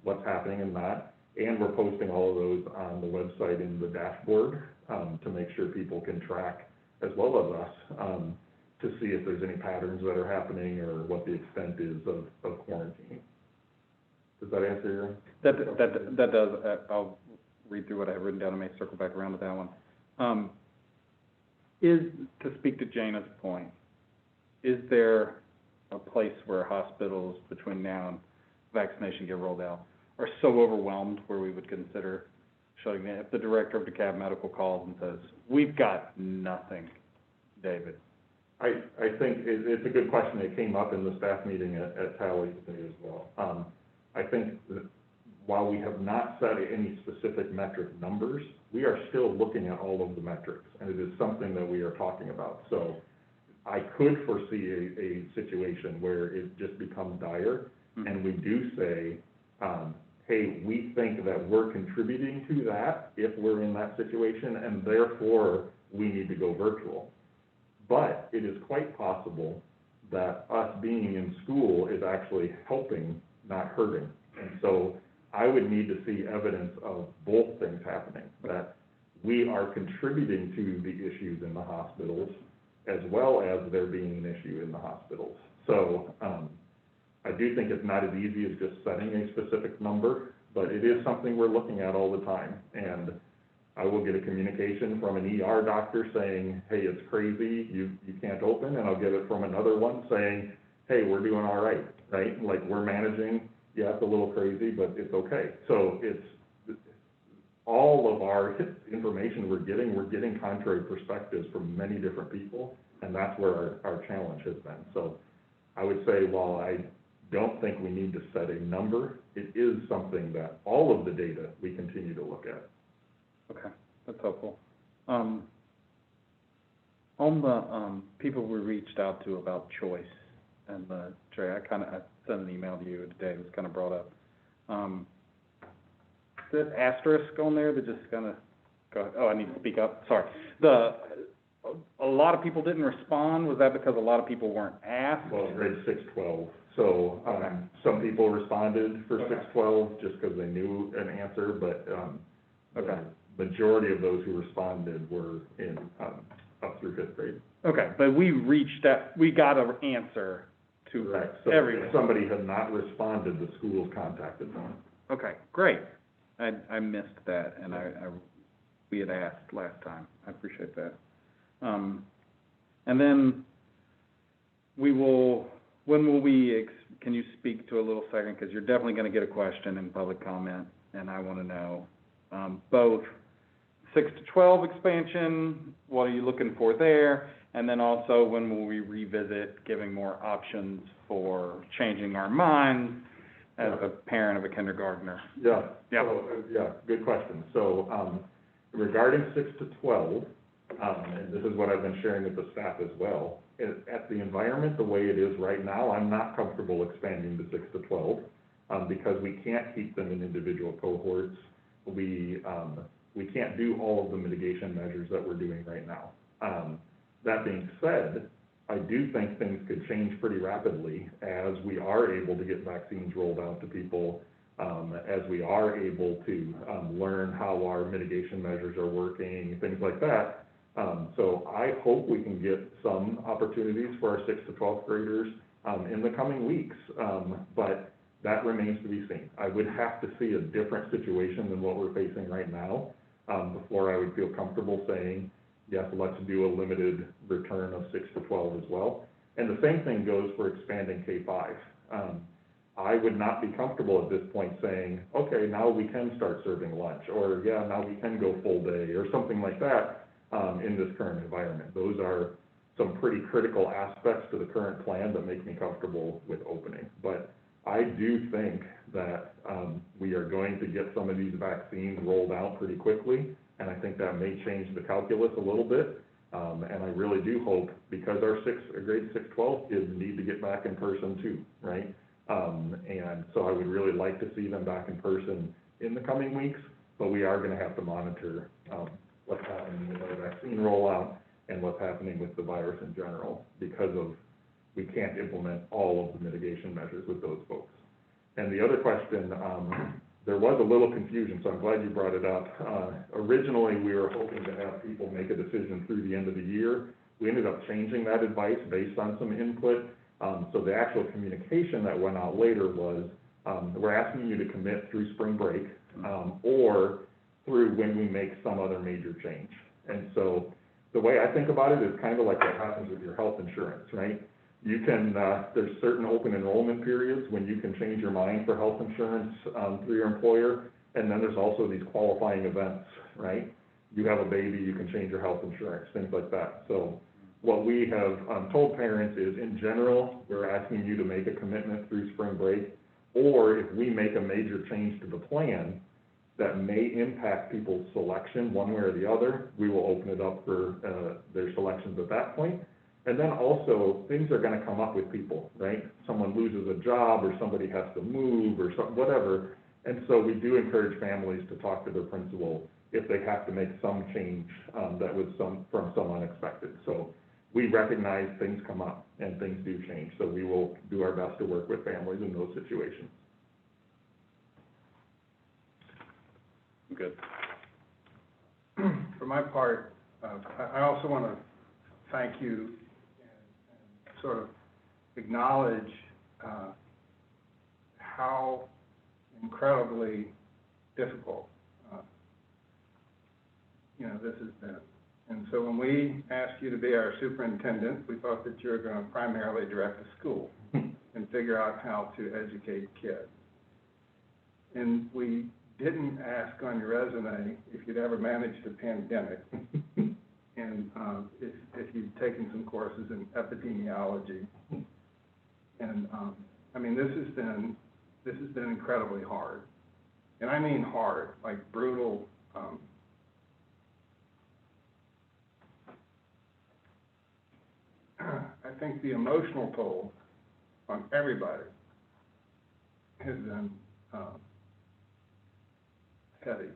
what's happening and not. And we're posting all of those on the website in the dashboard to make sure people can track, as well as us, to see if there's any patterns that are happening or what the extent is of quarantine. Does that answer your? That does. I'll read through what I have written down, I may circle back around to that one. To speak to Jana's point, is there a place where hospitals between now and vaccination get rolled out are so overwhelmed where we would consider shutting down? If the director of DeKalb Medical calls and says, we've got nothing, David. I think it's a good question. It came up in the staff meeting at Tally today as well. I think that while we have not set any specific metric numbers, we are still looking at all of the metrics, and it is something that we are talking about. So I could foresee a situation where it just becomes dire, and we do say, hey, we think that we're contributing to that if we're in that situation, and therefore we need to go virtual. But it is quite possible that us being in school is actually helping, not hurting. And so I would need to see evidence of both things happening, that we are contributing to the issues in the hospitals as well as there being an issue in the hospitals. So I do think it's not as easy as just setting a specific number, but it is something we're looking at all the time. And I will get a communication from an ER doctor saying, hey, it's crazy, you can't open, and I'll get it from another one saying, hey, we're doing all right, right? Like, we're managing, yeah, it's a little crazy, but it's okay. So it's all of our information we're getting contrary perspectives from many different people, and that's where our challenge has been. So I would say, while I don't think we need to set a number, it is something that all of the data we continue to look at. Okay, that's helpful. On the people we reached out to about choice and the Trey, I sent an email to you today. It was kind of brought up. The asterisk on there that just kind of go. Oh, I need to speak up. Sorry. A lot of people didn't respond. Was that because a lot of people weren't asked? Well, grade 6-12. So some people responded for 6-12 just because they knew an answer, but okay. The majority of those who responded were in up through 5th grade. Okay, but we got an answer to Correct. So everyone. if somebody had not responded, the schools contacted them. Okay, great. I missed that, and we had asked last time. I appreciate that. And then can you speak to a little second, because you're definitely going to get a question in public comment, and I want to know both 6-12 expansion, what are you looking for there? And then also, when will we revisit giving more options for changing our minds as a parent of a kindergartner? Yeah. Yeah. So, good question. So regarding 6-12, and this is what I've been sharing with the staff as well, at the environment the way it is right now, I'm not comfortable expanding to 6-12 because we can't keep them in individual cohorts. We can't do all of the mitigation measures that we're doing right now. That being said, I do think things could change pretty rapidly as we are able to get vaccines rolled out to people, as we are able to learn how our mitigation measures are working, things like that. So I hope we can get some opportunities for our 6 to 12th graders in the coming weeks, but that remains to be seen. I would have to see a different situation than what we're facing right now before I would feel comfortable saying, yes, let's do a limited return of 6 to 12 as well. And the same thing goes for expanding K-5. I would not be comfortable at this point saying, okay, now we can start serving lunch, or yeah, now we can go full day, or something like that in this current environment. Those are some pretty critical aspects to the current plan that make me comfortable with opening. But I do think that we are going to get some of these vaccines rolled out pretty quickly, and I think that may change the calculus a little bit. And I really do hope, because our grade 6-12 kids need to get back in person too, right? And so I would really like to see them back in person in the coming weeks, but we are going to have to monitor what's happening with our vaccine rollout and what's happening with the virus in general, because we can't implement all of the mitigation measures with those folks. And the other question, there was a little confusion, so I'm glad you brought it up. Originally, we were hoping to have people make a decision through the end of the year. We ended up changing that advice based on some input. So the actual communication that went out later was, we're asking you to commit through spring break, or through when we make some other major change. And so the way I think about it is kind of like what happens with your health insurance, right? You can, there's certain open enrollment periods when you can change your mind for health insurance through your employer, and then there's also these qualifying events, right? You have a baby, you can change your health insurance, things like that. So what we have told parents is, in general, we're asking you to make a commitment through spring break, or if we make a major change to the plan that may impact people's selection one way or the other, we will open it up for their selections at that point. And then also, things are gonna come up with people, right? Someone loses a job, or somebody has to move, or whatever. And so we do encourage families to talk to their principal if they have to make some change that was from some unexpected. So we recognize things come up and things do change, so we will do our best to work with families in those situations. Good. For my part, I also want to thank you and sort of acknowledge how incredibly difficult, this has been. And so when we asked you to be our superintendent, we thought that you were going to primarily direct the school and figure out how to educate kids. And we didn't ask on your resume if you'd ever managed a pandemic and if you'd taken some courses in epidemiology. And I mean, this has been incredibly hard. And I mean hard, like brutal. I think the emotional toll on everybody has been heavy.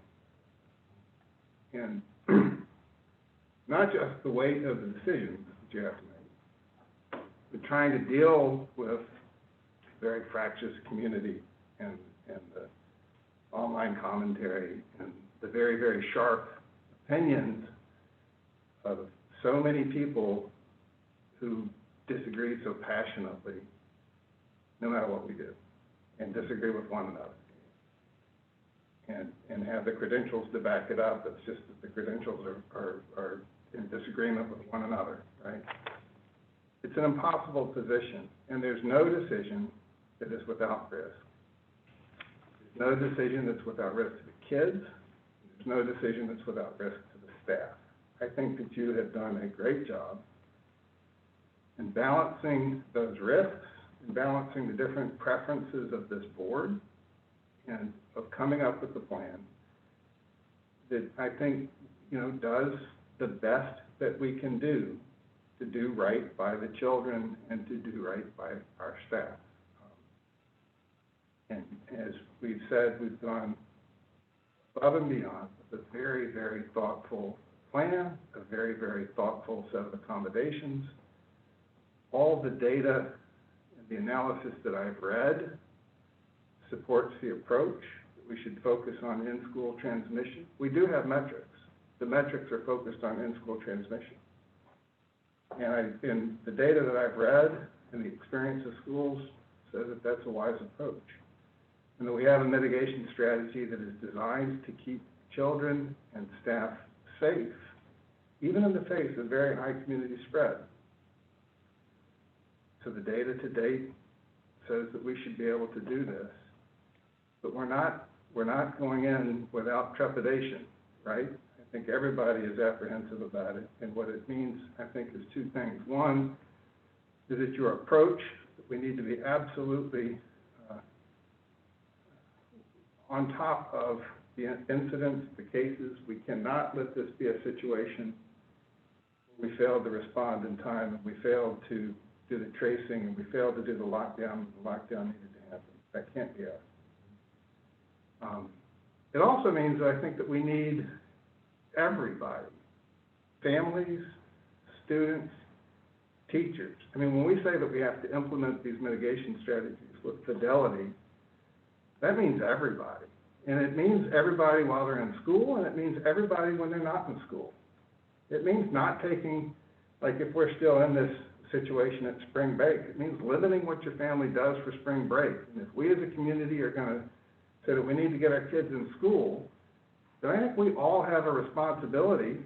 And not just the weight of the decisions that you have to make, but trying to deal with a very fractious community and the online commentary and the very, very sharp opinions of so many people who disagree so passionately, no matter what we do, and disagree with one another. And have the credentials to back it up. It's just that the credentials are in disagreement with one another, right? It's an impossible position, and there's no decision that is without risk. There's no decision that's without risk to the kids. There's no decision that's without risk to the staff. I think that you have done a great job in balancing those risks and balancing the different preferences of this board and of coming up with a plan that I think, does the best that we can do to do right by the children and to do right by our staff. And as we've said, we've gone above and beyond with a very, very thoughtful plan, a very, very thoughtful set of accommodations. All the data and the analysis that I've read supports the approach that we should focus on in-school transmission. We do have metrics. The metrics are focused on in-school transmission. And the data that I've read and the experience of schools says that that's a wise approach. And that we have a mitigation strategy that is designed to keep children and staff safe, even in the face of very high community spread. So the data to date says that we should be able to do this, but we're not going in without trepidation, right? I think everybody is apprehensive about it, and what it means, I think, is two things. One is that your approach, that we need to be absolutely on top of the incidents, the cases. We cannot let this be a situation where we failed to respond in time, and we failed to do the tracing, and we failed to do the lockdown. The lockdown needed to happen. That can't be us. It also means that I think that we need everybody, families, students, teachers. I mean, when we say that we have to implement these mitigation strategies with fidelity, that means everybody. And it means everybody while they're in school, and it means everybody when they're not in school. It means not taking, like if we're still in this situation at spring break, it means limiting what your family does for spring break. And if we as a community are going to say that we need to get our kids in school, then I think we all have a responsibility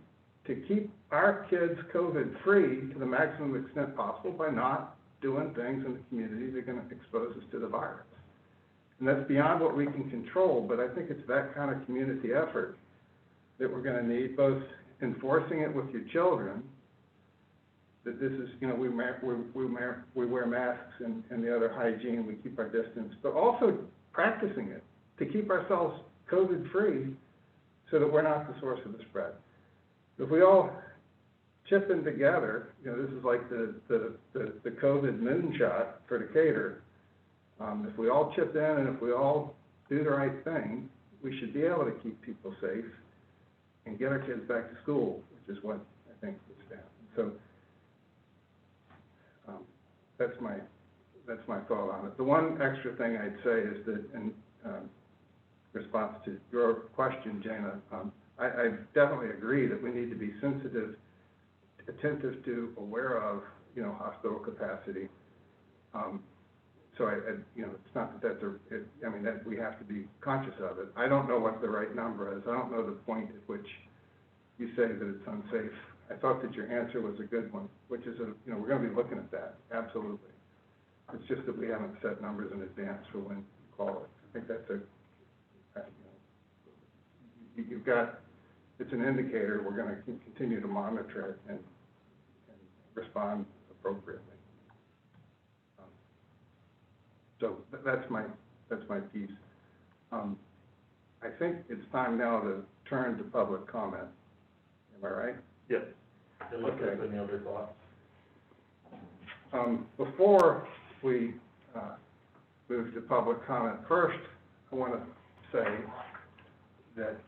to keep our kids COVID-free to the maximum extent possible by not doing things in the community that are going to expose us to the virus. And that's beyond what we can control, but I think it's that kind of community effort that we're going to need, both enforcing it with your children, that this is, you know, we wear masks and the other hygiene, we keep our distance, but also practicing it to keep ourselves COVID-free so that we're not the source of the spread. If we all chip in together, you know, this is like the COVID moonshot for Decatur. If we all chip in and if we all do the right thing, we should be able to keep people safe and get our kids back to school, which is what I think is down. So that's my thought on it. The one extra thing I'd say is that in response to your question, Jana, I definitely agree that we need to be sensitive, attentive to, aware of, you know, hospital capacity. So you know, it's not that I mean, that we have to be conscious of it. I don't know what the right number is. I don't know the point at which you say that it's unsafe. I thought that your answer was a good one, which is, you know, we're going to be looking at that, absolutely. It's just that we haven't set numbers in advance for when you call it. I think that's you know, you've got, it's an indicator. We're going to continue to monitor it and respond appropriately. So that's my piece. I think it's time now to turn to public comment. Am I right? Yes. Okay. Any other thoughts? Before we move to public comment, first I want to say that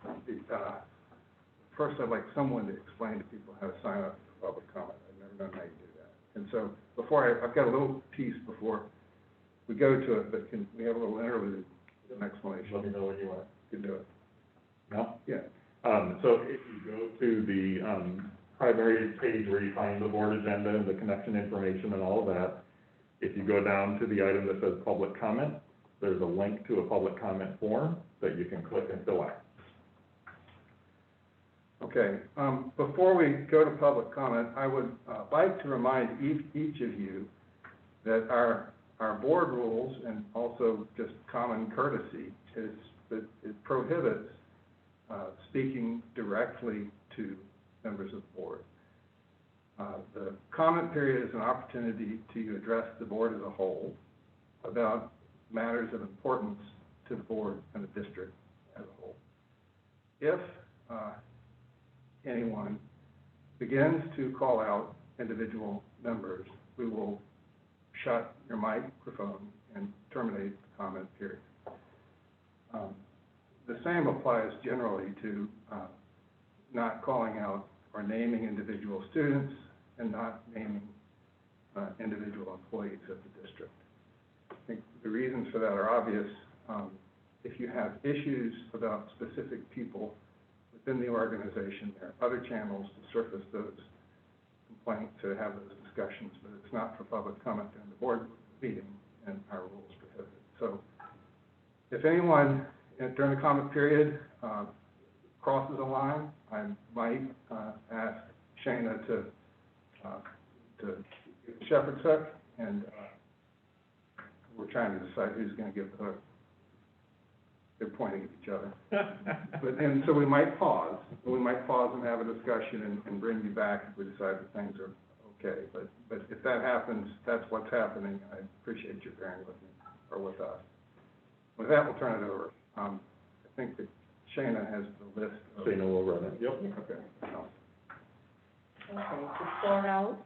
first I'd like someone to explain to people how to sign up for public comment. I've never known how you do that. And so before I've got a little piece before we go to it, but can we have a little interlude, an explanation? Let me know when you want. You can do it. No? Yeah. So if you go to the primary page where you find the board agenda and the connection information and all of that, if you go down to the item that says public comment, there's a link to a public comment form that you can click and fill out. Okay. Before we go to public comment, I would like to remind each of you that our board rules and also just common courtesy is that it prohibits speaking directly to members of the board. The comment period is an opportunity to address the board as a whole about matters of importance to the board and the district as a whole. If anyone begins to call out individual members, we will shut your microphone and terminate the comment period. The same applies generally to not calling out or naming individual students and not naming individual employees of the district. I think the reasons for that are obvious. If you have issues about specific people within the organization, there are other channels to surface those complaints, to have those discussions, but it's not for public comment during the board meeting, and our rules prohibit it. So if anyone during the comment period crosses a line, I might ask Shana to give the shepherd's hook, and we're trying to decide who's going to give the hook. They're pointing at each other. And so we might pause. And have a discussion and bring you back if we decide that things are okay. But if that happens, that's what's happening. I appreciate you bearing with me or with us. With that, we'll turn it over. I think that Shana has the list. Shana will run it. Yep. Okay. No. Okay, to start out,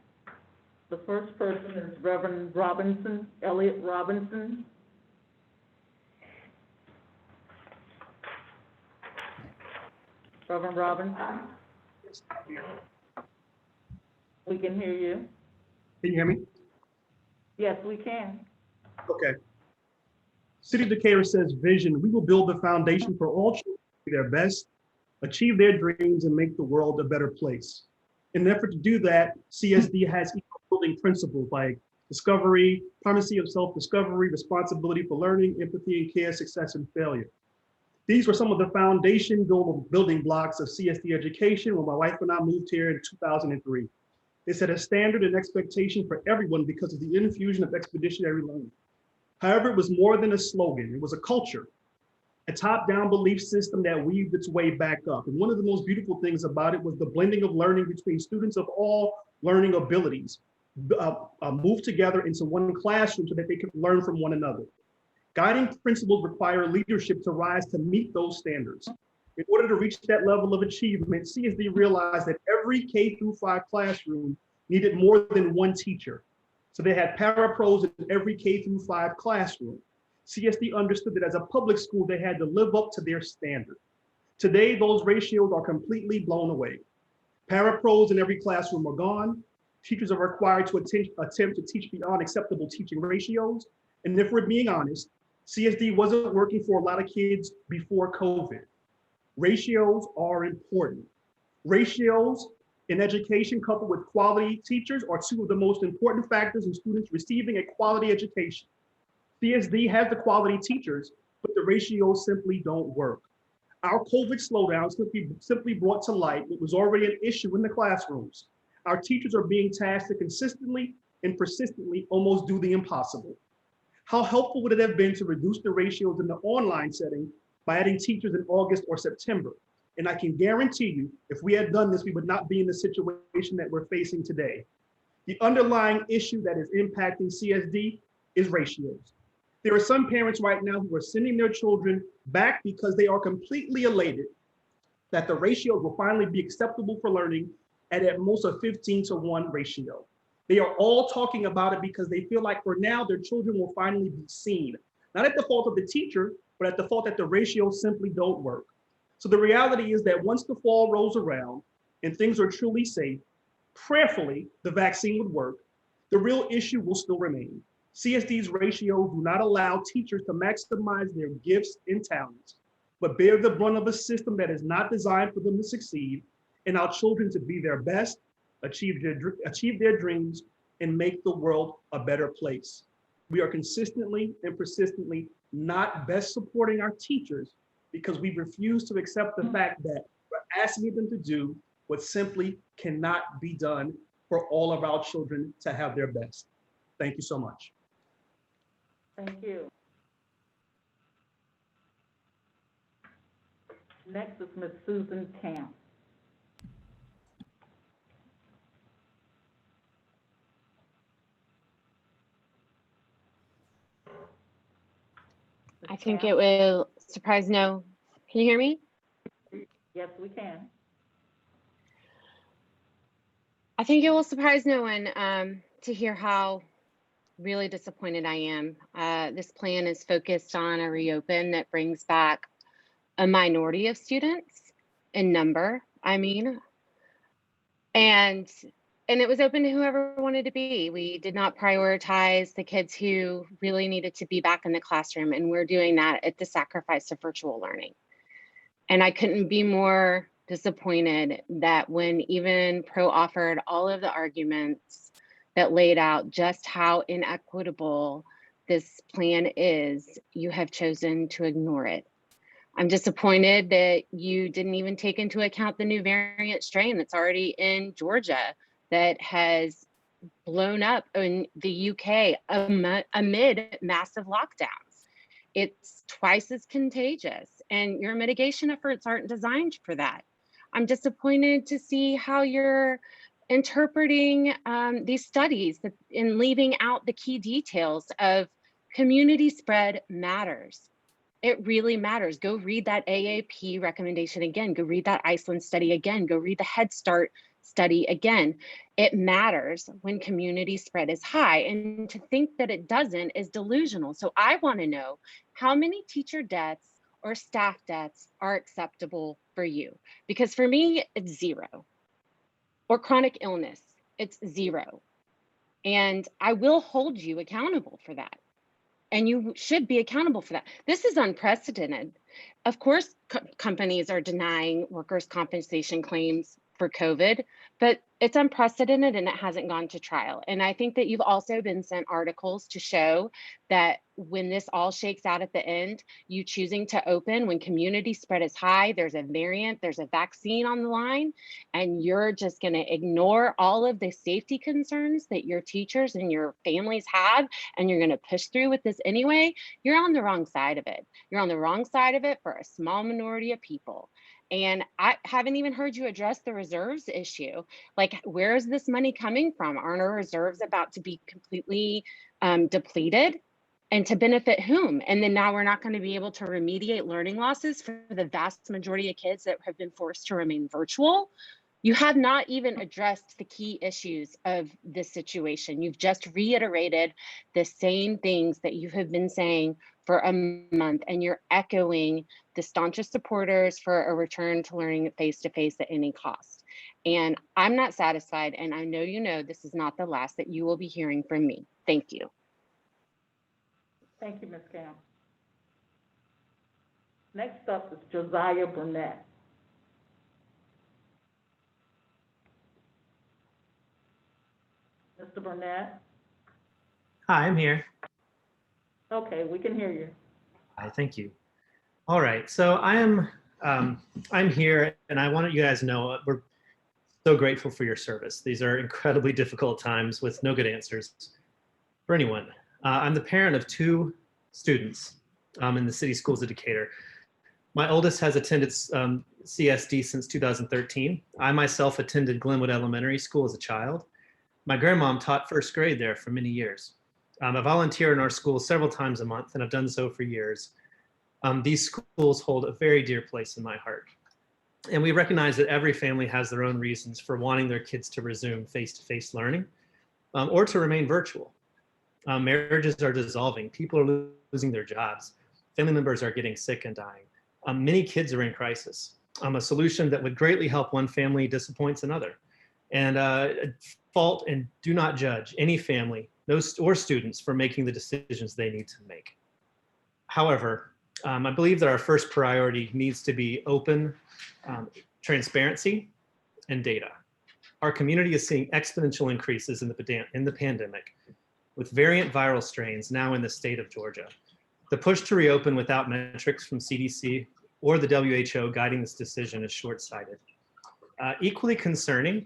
the first person is Reverend Robinson, Elliot Robinson. Reverend Robinson? We can hear you. Can you hear me? Yes, we can. Okay. City of Decatur says vision, we will build the foundation for all children to do their best, achieve their dreams, and make the world a better place. In an effort to do that, CSD has building principles like discovery, primacy of self-discovery, responsibility for learning, empathy and care, success and failure. These were some of the foundation building blocks of CSD education when my wife and I moved here in 2003. They set a standard and expectation for everyone because of the infusion of expeditionary learning. However, it was more than a slogan. It was a culture, a top-down belief system that weaved its way back up. And one of the most beautiful things about it was the blending of learning between students of all learning abilities, moved together into one classroom so that they could learn from one another. Guiding principles require leadership to rise to meet those standards. In order to reach that level of achievement, CSD realized that every K-5 classroom needed more than one teacher. So they had parapros in every K-5 classroom. CSD understood that as a public school, they had to live up to their standard. Today, those ratios are completely blown away. Parapros in every classroom are gone. Teachers are required to attempt to teach beyond acceptable teaching ratios. And if we're being honest, CSD wasn't working for a lot of kids before COVID. Ratios are important. Ratios in education coupled with quality teachers are two of the most important factors in students receiving a quality education. CSD has the quality teachers, but the ratios simply don't work. Our COVID slowdown simply brought to light what was already an issue in the classrooms. Our teachers are being tasked to consistently and persistently almost do the impossible. How helpful would it have been to reduce the ratios in the online setting by adding teachers in August or September? And I can guarantee you, if we had done this, we would not be in the situation that we're facing today. The underlying issue that is impacting CSD is ratios. There are some parents right now who are sending their children back because they are completely elated that the ratios will finally be acceptable for learning at most a 15-to-1 ratio. They are all talking about it because they feel like for now their children will finally be seen, not at the fault of the teacher, but at the fault that the ratios simply don't work. So the reality is that once the fall rolls around and things are truly safe, prayerfully the vaccine would work, the real issue will still remain. CSD's ratios do not allow teachers to maximize their gifts and talents, but bear the brunt of a system that is not designed for them to succeed and our children to be their best, achieve their dreams, and make the world a better place. We are consistently and persistently not best supporting our teachers because we refuse to accept the fact that we're asking them to do what simply cannot be done for all of our children to have their best. Thank you so much. Thank you. Next is Ms. Susan Camp. I think it will surprise no. Can you hear me? Yes, we can. I think it will surprise no one to hear how really disappointed I am. This plan is focused on a reopen that brings back a minority of students in number, and it was open to whoever wanted to be. We did not prioritize the kids who really needed to be back in the classroom, and we're doing that at the sacrifice of virtual learning. And I couldn't be more disappointed that when even Pro offered all of the arguments that laid out just how inequitable this plan is, you have chosen to ignore it. I'm disappointed that you didn't even take into account the new variant strain that's already in Georgia that has blown up in the UK amid massive lockdowns. It's twice as contagious, and your mitigation efforts aren't designed for that. I'm disappointed to see how you're interpreting these studies and leaving out the key details of community spread matters. It really matters. Go read that AAP recommendation again. Go read that Iceland study again. Go read the Head Start study again. It matters when community spread is high, and to think that it doesn't is delusional. So I want to know how many teacher deaths or staff deaths are acceptable for you? Because for me, it's 0. Or chronic illness, it's 0. And I will hold you accountable for that. And you should be accountable for that. This is unprecedented. Of course, companies are denying workers' compensation claims for COVID, but it's unprecedented and it hasn't gone to trial. And I think that you've also been sent articles to show that when this all shakes out at the end, you choosing to open when community spread is high, there's a variant, there's a vaccine on the line, and you're just going to ignore all of the safety concerns that your teachers and your families have, and you're going to push through with this anyway, you're on the wrong side of it. You're on the wrong side of it for a small minority of people. And I haven't even heard you address the reserves issue. Like, where is this money coming from? Aren't our reserves about to be completely depleted? And to benefit whom? And then now we're not going to be able to remediate learning losses for the vast majority of kids that have been forced to remain virtual. You have not even addressed the key issues of this situation. You've just reiterated the same things that you have been saying for a month, and you're echoing the staunchest supporters for a return to learning face-to-face at any cost. And I'm not satisfied, and I know you know this is not the last that you will be hearing from me. Thank you. Thank you, Ms. Camp. Next up is Josiah Burnett. Mr. Burnett? Hi, I'm here. Okay, we can hear you. Hi, thank you. All right, so I'm here, and I want you guys to know we're so grateful for your service. These are incredibly difficult times with no good answers for anyone. I'm the parent of 2 students in the city schools of Decatur. My oldest has attended CSD since 2013. I myself attended Glenwood Elementary School as a child. My grandmom taught 1st grade there for many years. I volunteer in our school several times a month, and I've done so for years. These schools hold a very dear place in my heart. And we recognize that every family has their own reasons for wanting their kids to resume face-to-face learning or to remain virtual. Marriages are dissolving. People are losing their jobs. Family members are getting sick and dying. Many kids are in crisis. A solution that would greatly help one family disappoints another. And fault and do not judge any family or students for making the decisions they need to make. However, I believe that our first priority needs to be open transparency and data. Our community is seeing exponential increases in the pandemic, with variant viral strains now in the state of Georgia. The push to reopen without metrics from CDC or the WHO guiding this decision is short-sighted. Equally concerning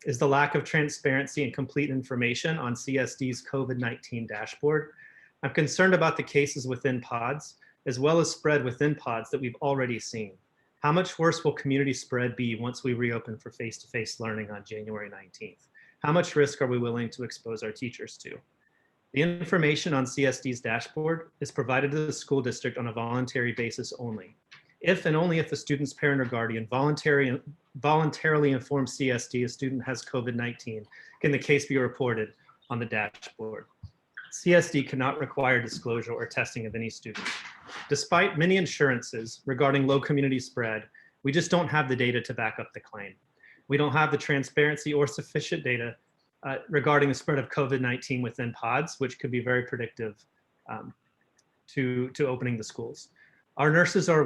is the lack of transparency and complete information on CSD's COVID-19 dashboard. I'm concerned about the cases within pods, as well as spread within pods that we've already seen. How much worse will community spread be once we reopen for face-to-face learning on January 19th? How much risk are we willing to expose our teachers to? The information on CSD's dashboard is provided to the school district on a voluntary basis only. If and only if the student's parent or guardian voluntarily informs CSD a student has COVID-19, can the case be reported on the dashboard. CSD cannot require disclosure or testing of any student. Despite many assurances regarding low community spread, we just don't have the data to back up the claim. We don't have the transparency or sufficient data regarding the spread of COVID-19 within pods, which could be very predictive to opening the schools. Our nurses are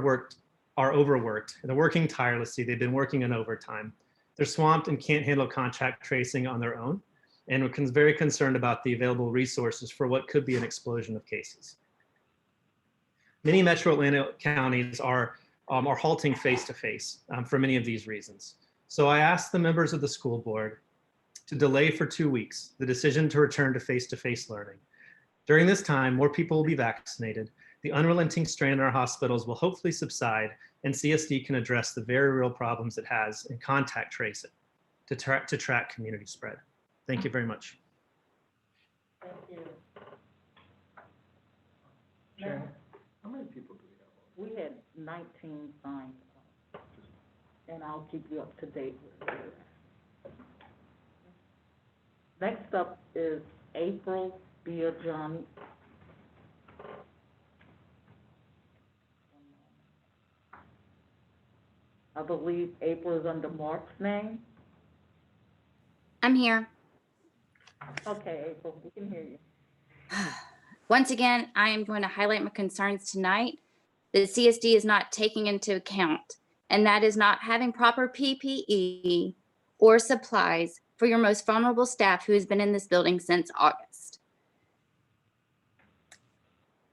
overworked. They're working tirelessly. They've been working in overtime. They're swamped and can't handle contact tracing on their own. And we're very concerned about the available resources for what could be an explosion of cases. Many metro Atlanta counties are halting face-to-face for many of these reasons. So I asked the members of the school board to delay for 2 weeks the decision to return to face-to-face learning. During this time, more people will be vaccinated. The unrelenting strain in our hospitals will hopefully subside, and CSD can address the very real problems it has in contact tracing to track community spread. Thank you very much. Thank you. Shannon, how many people do we have? We had 19 signed up, and I'll keep you up to date with it. Next up is April Biagiani. I believe April is under Mark's name. I'm here. Okay, April, we can hear you. Once again, I am going to highlight my concerns tonight. The CSD is not taking into account and that is not having proper PPE or supplies for your most vulnerable staff who has been in this building since August.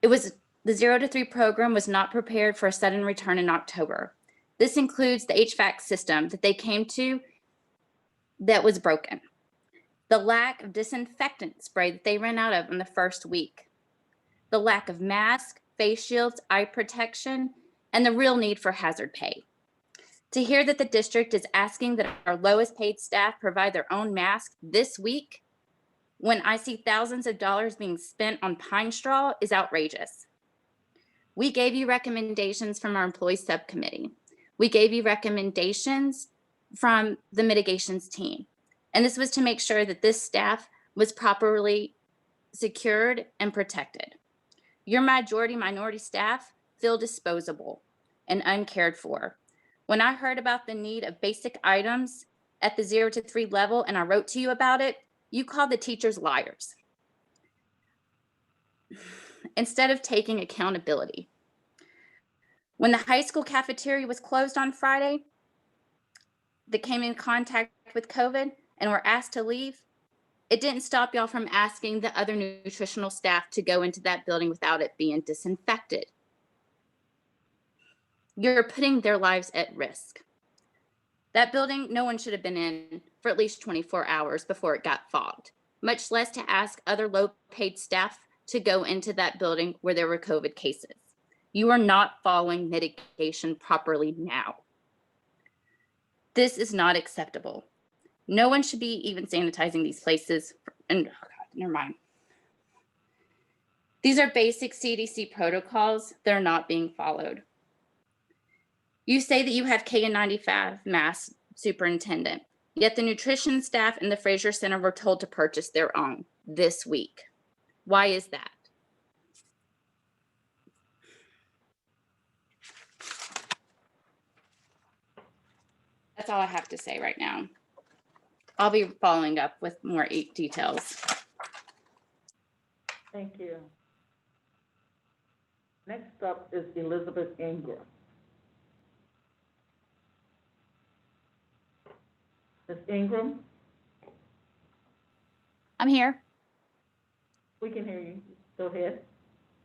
The 0 to 3 program was not prepared for a sudden return in October. This includes the HVAC system that they came to that was broken, the lack of disinfectant spray that they ran out of in the first week, the lack of masks, face shields, eye protection, and the real need for hazard pay. To hear that the district is asking that our lowest paid staff provide their own masks this week, when I see thousands of dollars being spent on pine straw, is outrageous. We gave you recommendations from our employee subcommittee. We gave you recommendations from the mitigations team. And this was to make sure that this staff was properly secured and protected. Your majority minority staff feel disposable and uncared for. When I heard about the need of basic items at the 0 to 3 level and I wrote to you about it, you called the teachers liars instead of taking accountability. When the high school cafeteria was closed on Friday, that came in contact with COVID and were asked to leave, it didn't stop y'all from asking the other nutritional staff to go into that building without it being disinfected. You're putting their lives at risk. That building, no one should have been in for at least 24 hours before it got fogged, much less to ask other low-paid staff to go into that building where there were COVID cases. You are not following mitigation properly now. This is not acceptable. No one should be even sanitizing these places. And oh God, never mind. These are basic CDC protocols that are not being followed. You say that you have KN95 masks, superintendent, yet the nutrition staff in the Fraser Center were told to purchase their own this week. Why is that? That's all I have to say right now. I'll be following up with more details. Thank you. Next up is Elizabeth Ingram. Ms. Ingram, I'm here. we can hear you. Go ahead.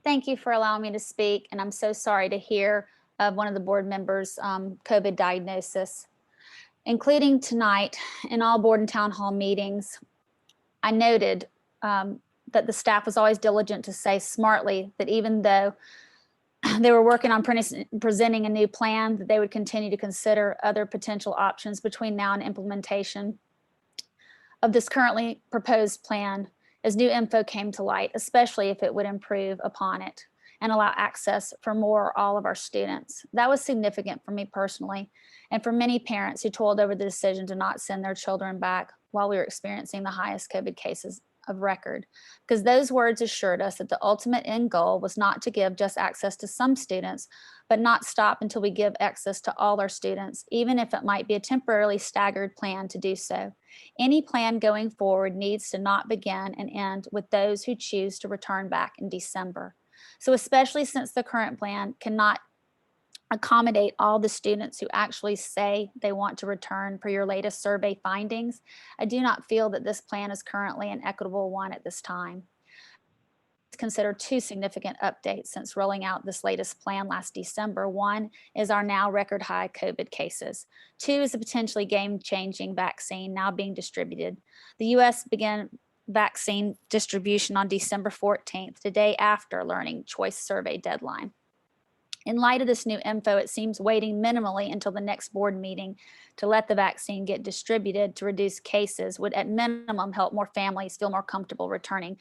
Thank you for allowing me to speak, and I'm so sorry to hear of one of the board members' COVID diagnosis. Including tonight in all board and town hall meetings, I noted that the staff was always diligent to say smartly that even though they were working on presenting a new plan, that they would continue to consider other potential options between now and implementation of this currently proposed plan as new info came to light, especially if it would improve upon it and allow access for more or all of our students. That was significant for me personally and for many parents who toiled over the decision to not send their children back while we were experiencing the highest COVID cases of record, because those words assured us that the ultimate end goal was not to give just access to some students, but not stop until we give access to all our students, even if it might be a temporarily staggered plan to do so. Any plan going forward needs to not begin and end with those who choose to return back in December. So especially since the current plan cannot accommodate all the students who actually say they want to return per your latest survey findings, I do not feel that this plan is currently an equitable one at this time. Consider two significant updates since rolling out this latest plan last December. One is our now record high COVID cases. Two is a potentially game-changing vaccine now being distributed. The U.S. began vaccine distribution on December 14th, the day after learning choice survey deadline. In light of this new info, it seems waiting minimally until the next board meeting to let the vaccine get distributed to reduce cases would at minimum help more families feel more comfortable returning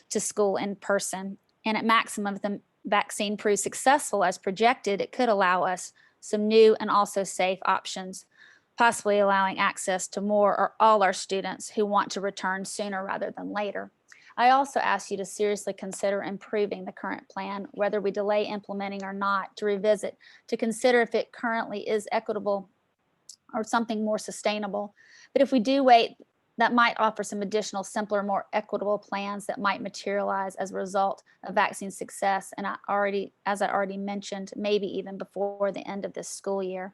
to school in person. And at maximum, if the vaccine proves successful as projected, it could allow us some new and also safe options, possibly allowing access to more or all our students who want to return sooner rather than later. I also ask you to seriously consider improving the current plan, whether we delay implementing or not, to revisit, to consider if it currently is equitable or something more sustainable. But if we do wait that might offer some additional simpler, more equitable plans that might materialize as a result of vaccine success. And as I already mentioned, maybe even before the end of this school year.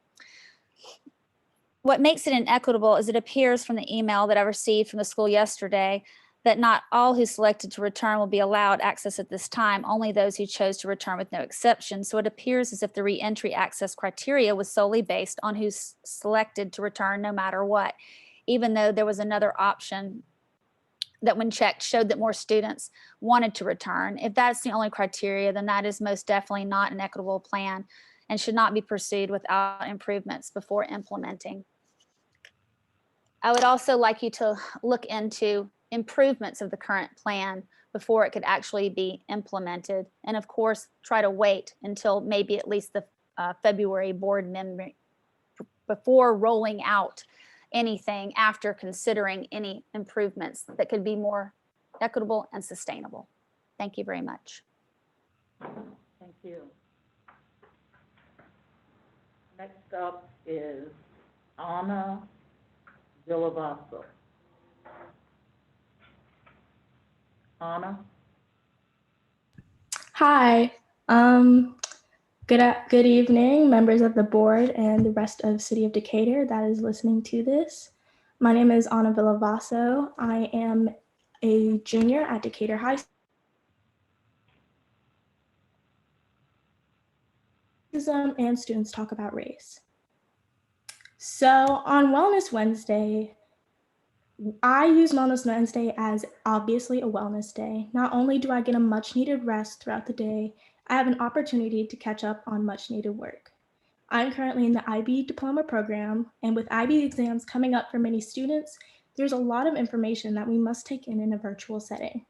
What makes it inequitable is it appears from the email that I received from the school yesterday that not all who selected to return will be allowed access at this time, only those who chose to return with no exception. So it appears as if the reentry access criteria was solely based on who selected to return no matter what, even though there was another option that when checked showed that more students wanted to return. If that's the only criteria, then that is most definitely not an equitable plan and should not be pursued without improvements before implementing. I would also like you to look into improvements of the current plan before it could actually be implemented. And of course, try to wait until maybe at least the February board meeting before rolling out anything after considering any improvements that could be more equitable and sustainable. Thank you very much. Thank you. Next up is Anna Villavaso. Anna? Hi. Good evening, members of the board and the rest of City of Decatur that is listening to this. My name is Anna Villavaso. I am a junior at Decatur High School, and students talk about race. So on Wellness Wednesday, I use Wellness Wednesday as obviously a wellness day. Not only do I get a much needed rest throughout the day, I have an opportunity to catch up on much needed work. I'm currently in the IB diploma program, and with IB exams coming up for many students, there's a lot of information that we must take in a virtual setting.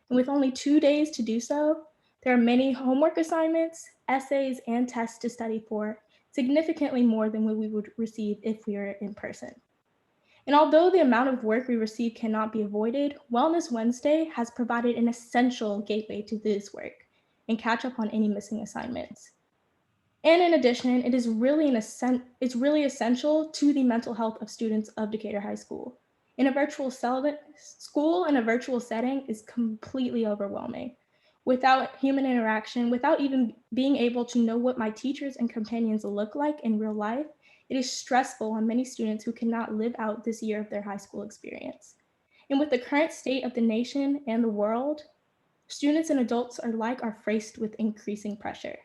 And with only 2 days to do so, there are many homework assignments, essays, and tests to study for, significantly more than what we would receive if we were in person. And although the amount of work we receive cannot be avoided, Wellness Wednesday has provided an essential gateway to this work and catch up on any missing assignments. And in addition, it's really essential to the mental health of students of Decatur High School. In a virtual school in a virtual setting is completely overwhelming. Without human interaction, without even being able to know what my teachers and companions look like in real life, it is stressful on many students who cannot live out this year of their high school experience. And with the current state of the nation and the world, students and adults alike are faced with increasing pressure.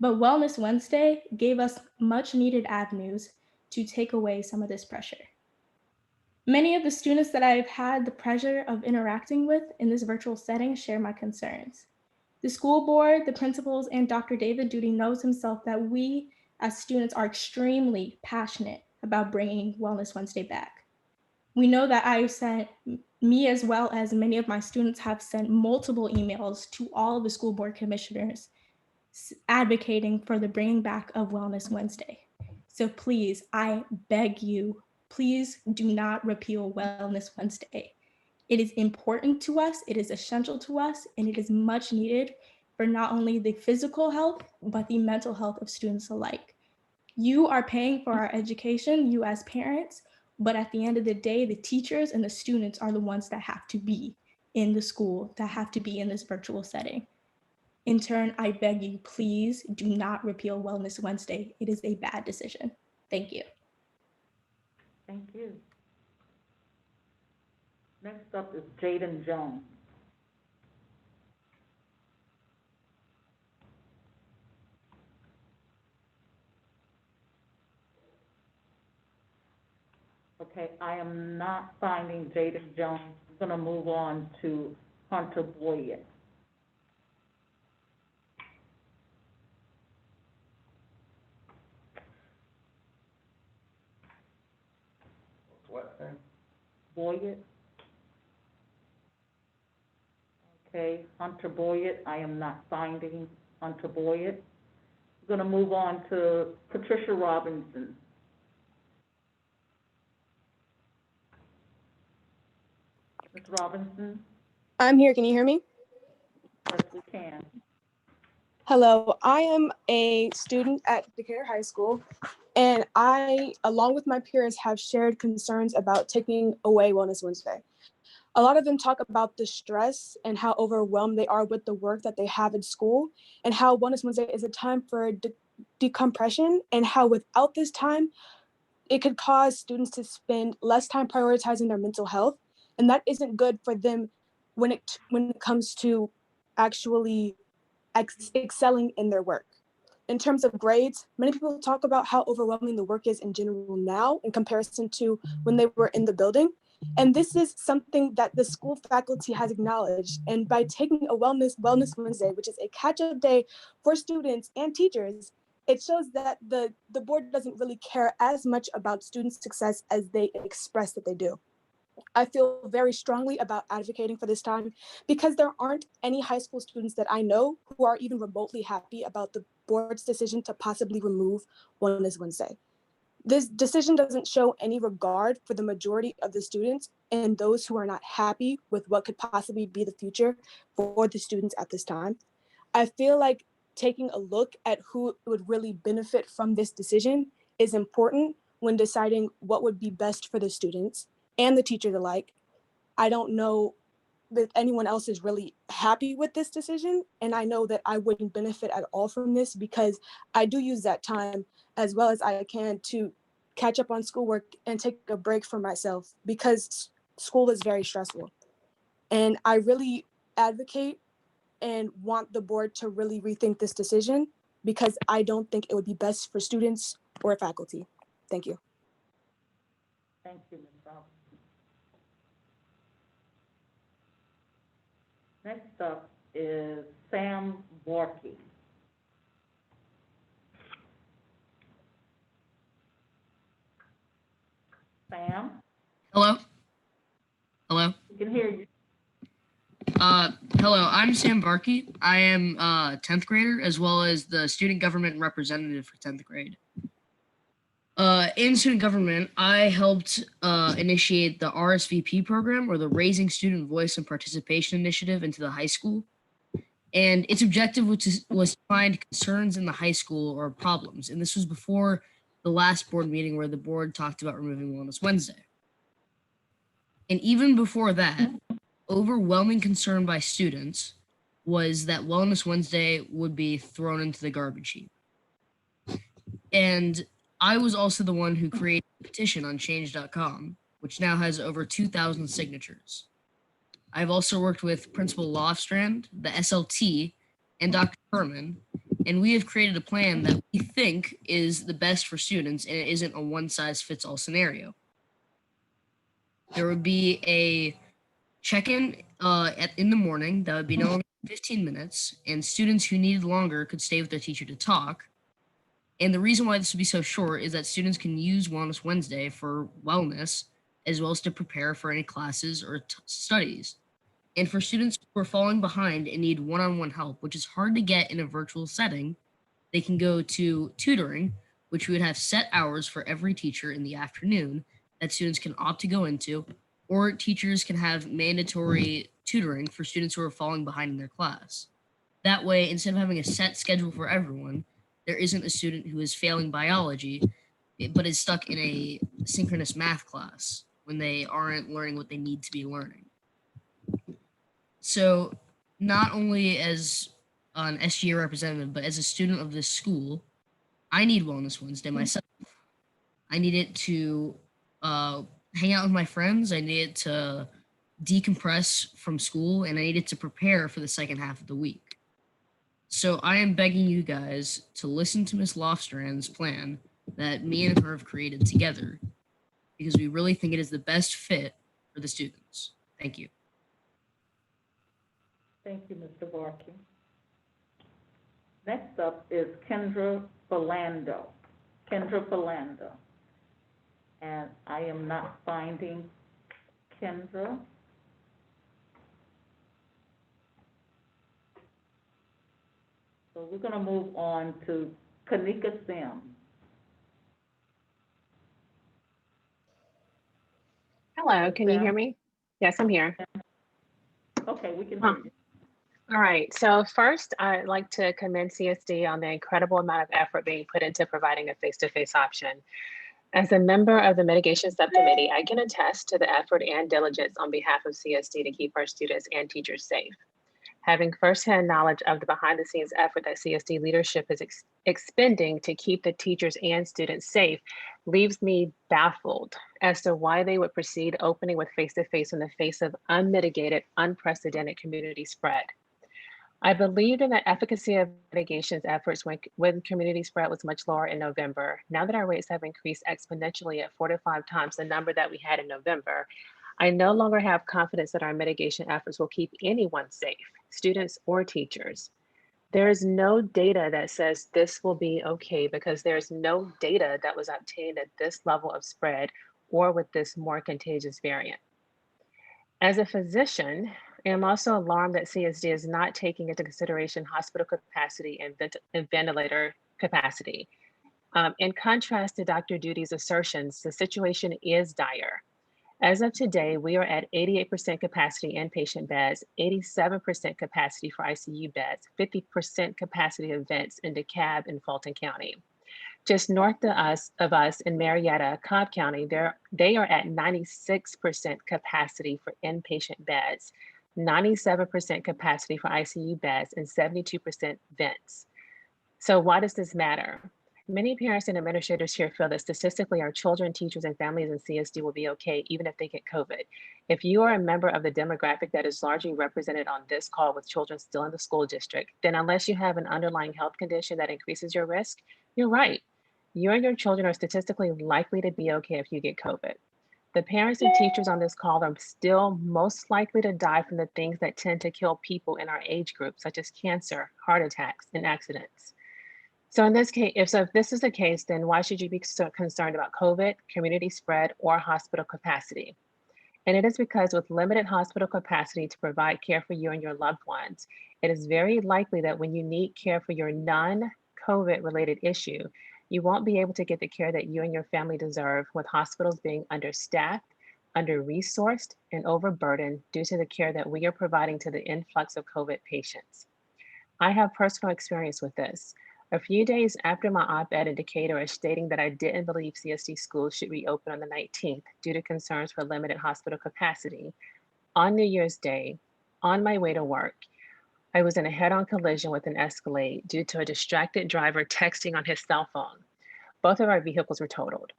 But Wellness Wednesday gave us much needed avenues to take away some of this pressure. Many of the students that I've had the pleasure of interacting with in this virtual setting share my concerns. The school board, the principals, and Dr. David Duty knows himself that we as students are extremely passionate about bringing Wellness Wednesday back. We know that me as well as many of my students have sent multiple emails to all of the school board commissioners advocating for the bringing back of Wellness Wednesday. So please, I beg you, please do not repeal Wellness Wednesday. It is important to us, it is essential to us, and it is much needed for not only the physical health, but the mental health of students alike. You are paying for our education, you as parents, but at the end of the day, the teachers and the students are the ones that have to be in the school, that have to be in this virtual setting. In turn, I beg you, please do not repeal Wellness Wednesday. It is a bad decision. Thank you. Thank you. Next up is Jaden Jones. Okay, I am not finding Jaden Jones. I'm going to move on to Hunter Boyd. What name? Boyd. Okay, Hunter Boyd. I am not finding Hunter Boyd. We're going to move on to Patricia Robinson. Ms. Robinson? I'm here. Can you hear me? Yes, we can. Hello, I am a student at Decatur High School, and I, along with my peers, have shared concerns about taking away Wellness Wednesday. A lot of them talk about the stress and how overwhelmed they are with the work that they have in school, and how Wellness Wednesday is a time for decompression, and how without this time, it could cause students to spend less time prioritizing their mental health, and that isn't good for them when it comes to actually excelling in their work. In terms of grades, many people talk about how overwhelming the work is in general now in comparison to when they were in the building. And this is something that the school faculty has acknowledged. And by taking a Wellness Wednesday, which is a catch-up day for students and teachers, it shows that the board doesn't really care as much about student success as they express that they do. I feel very strongly about advocating for this time because there aren't any high school students that I know who are even remotely happy about the board's decision to possibly remove Wellness Wednesday. This decision doesn't show any regard for the majority of the students and those who are not happy with what could possibly be the future for the students at this time. I feel like taking a look at who would really benefit from this decision is important when deciding what would be best for the students and the teachers alike. I don't know that anyone else is really happy with this decision, and I know that I wouldn't benefit at all from this because I do use that time as well as I can to catch up on schoolwork and take a break for myself because school is very stressful. And I really advocate and want the board to really rethink this decision because I don't think it would be best for students or faculty. Thank you. Thank you, Ms. Robinson. Next up is Sam Borkey. Sam? Hello? Hello? We can hear you. Hello, I'm Sam Barkey. I am a 10th grader as well as the student government representative for 10th grade. In student government, I helped initiate the RSVP program, or the Raising Student Voice and Participation Initiative, into the high school. And its objective was to find concerns in the high school or problems. And this was before the last board meeting where the board talked about removing Wellness Wednesday. And even before that, overwhelming concern by students was that Wellness Wednesday would be thrown into the garbage heap. And I was also the one who created a petition on change.com, which now has over 2,000 signatures. I've also worked with Principal Lofstrand, the SLT, and Dr. Furman, and we have created a plan that we think is the best for students, and it isn't a one-size-fits-all scenario. There would be a check-in in the morning that would be no longer than 15 minutes, and students who needed longer could stay with their teacher to talk. And the reason why this would be so short is that students can use Wellness Wednesday for wellness, as well as to prepare for any classes or studies. And for students who are falling behind and need one-on-one help, which is hard to get in a virtual setting, they can go to tutoring, which we would have set hours for every teacher in the afternoon that students can opt to go into, or teachers can have mandatory tutoring for students who are falling behind in their class. That way, instead of having a set schedule for everyone, there isn't a student who is failing biology, but is stuck in a synchronous math class when they aren't learning what they need to be learning. So not only as an SGA representative, but as a student of this school, I need Wellness Wednesday myself. I need it to hang out with my friends. I need it to decompress from school, and I need it to prepare for the second half of the week. So I am begging you guys to listen to Ms. Lofstrand's plan that me and her have created together, because we really think it is the best fit for the students. Thank you. Thank you, Mr. Barkey. Next up is Kendra Philando. Kendra Philando. And I am not finding Kendra. So we're going to move on to Kanika Sims. Hello, can you hear me? Yes, I'm here. Okay, we can hear you. All right, so first, I'd like to commend CSD on the incredible amount of effort being put into providing a face-to-face option. As a member of the mitigation subcommittee, I can attest to the effort and diligence on behalf of CSD to keep our students and teachers safe. Having firsthand knowledge of the behind-the-scenes effort that CSD leadership is expending to keep the teachers and students safe leaves me baffled as to why they would proceed opening with face-to-face in the face of unmitigated, unprecedented community spread. I believed in the efficacy of mitigation's efforts when community spread was much lower in November. Now that our rates have increased exponentially at 4 to 5 times the number that we had in November, I no longer have confidence that our mitigation efforts will keep anyone safe, students or teachers. There is no data that says this will be okay because there's no data that was obtained at this level of spread or with this more contagious variant. As a physician, I am also alarmed that CSD is not taking into consideration hospital capacity and ventilator capacity. In contrast to Dr. Duty's assertions, the situation is dire. As of today, we are at 88% capacity inpatient beds, 87% capacity for ICU beds, 50% capacity of vents in DeKalb and Fulton County. Just north of us in Marietta, Cobb County, they are at 96% capacity for inpatient beds, 97% capacity for ICU beds, and 72% vents. So why does this matter? Many parents and administrators here feel that statistically our children, teachers, and families in CSD will be okay even if they get COVID. If you are a member of the demographic that is largely represented on this call with children still in the school district, then unless you have an underlying health condition that increases your risk, you're right. You and your children are statistically likely to be okay if you get COVID. The parents and teachers on this call are still most likely to die from the things that tend to kill people in our age group, such as cancer, heart attacks, and accidents. So in this case, if this is the case, then why should you be so concerned about COVID, community spread, or hospital capacity? And it is because with limited hospital capacity to provide care for you and your loved ones, it is very likely that when you need care for your non-COVID related issue, you won't be able to get the care that you and your family deserve, with hospitals being understaffed, under-resourced, and overburdened due to the care that we are providing to the influx of COVID patients. I have personal experience with this. A few days after my op-ed in Decatur stating that I didn't believe CSD schools should reopen on the 19th due to concerns for limited hospital capacity, on New Year's Day, on my way to work, I was in a head-on collision with an Escalade due to a distracted driver texting on his cell phone. Both of our vehicles were totaled.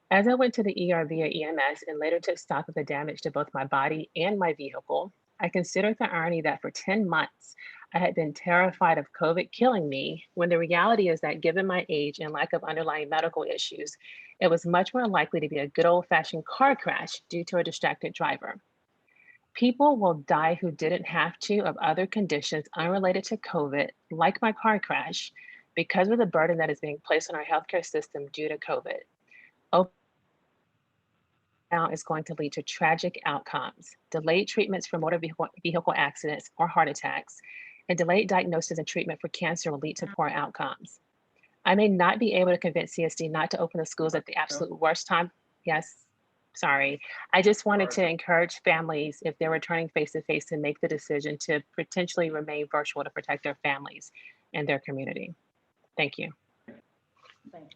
As I went to the ER via EMS and later took stock of the damage to both my body and my vehicle, I considered the irony that for 10 months, I had been terrified of COVID killing me, when the reality is that given my age and lack of underlying medical issues, it was much more likely to be a good old-fashioned car crash due to a distracted driver. People will die who didn't have to of other conditions unrelated to COVID, like my car crash, because of the burden that is being placed on our healthcare system due to COVID. Now is going to lead to tragic outcomes, delayed treatments for motor vehicle accidents or heart attacks, and delayed diagnosis and treatment for cancer will lead to poor outcomes. I may not be able to convince CSD not to open the schools at the absolute worst time. Yes, sorry. I just wanted to encourage families, if they're returning face-to-face, to make the decision to potentially remain virtual to protect their families and their community. Thank you. Thanks.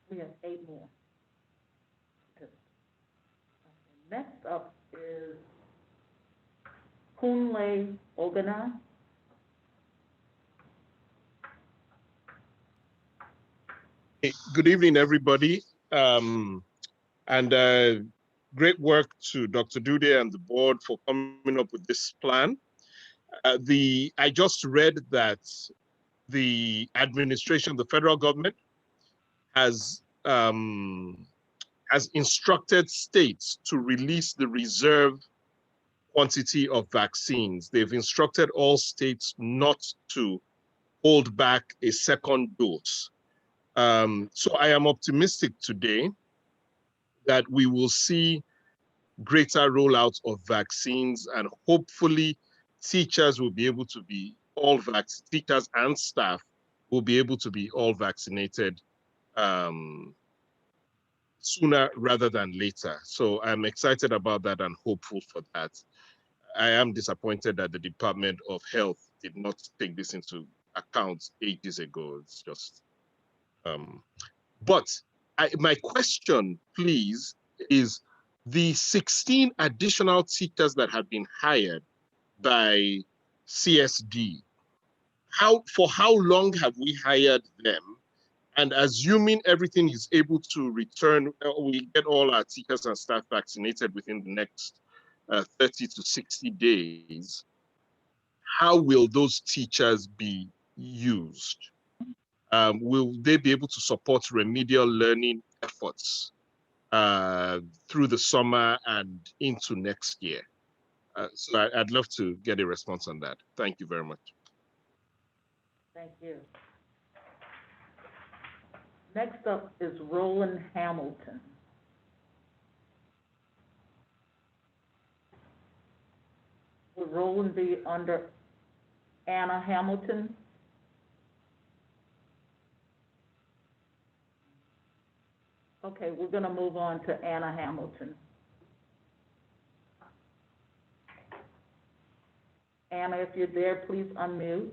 We have 8 more. Next up is Kunle Ogana. Good evening, everybody. Great work to Dr. Dude and the board for coming up with this plan. I just read that the administration, the federal government, has instructed states to release the reserve quantity of vaccines. They've instructed all states not to hold back a second dose. So I am optimistic today that we will see greater rollout of vaccines, and hopefully teachers will be able to be teachers and staff will be able to be all vaccinated sooner rather than later. So I'm excited about that and hopeful for that. I am disappointed that the Department of Health did not take this into account ages ago. It's just, but my question, please, is the 16 additional teachers that have been hired by CSD, for how long have we hired them? And assuming everything is able to return, we get all our teachers and staff vaccinated within the next 30 to 60 days, how will those teachers be used? Will they be able to support remedial learning efforts through the summer and into next year? So I'd love to get a response on that. Thank you very much. Thank you. Next up is Roland Hamilton. Would Roland be under Anna Hamilton? Okay, we're gonna move on to Anna Hamilton. Anna, if you're there, please unmute.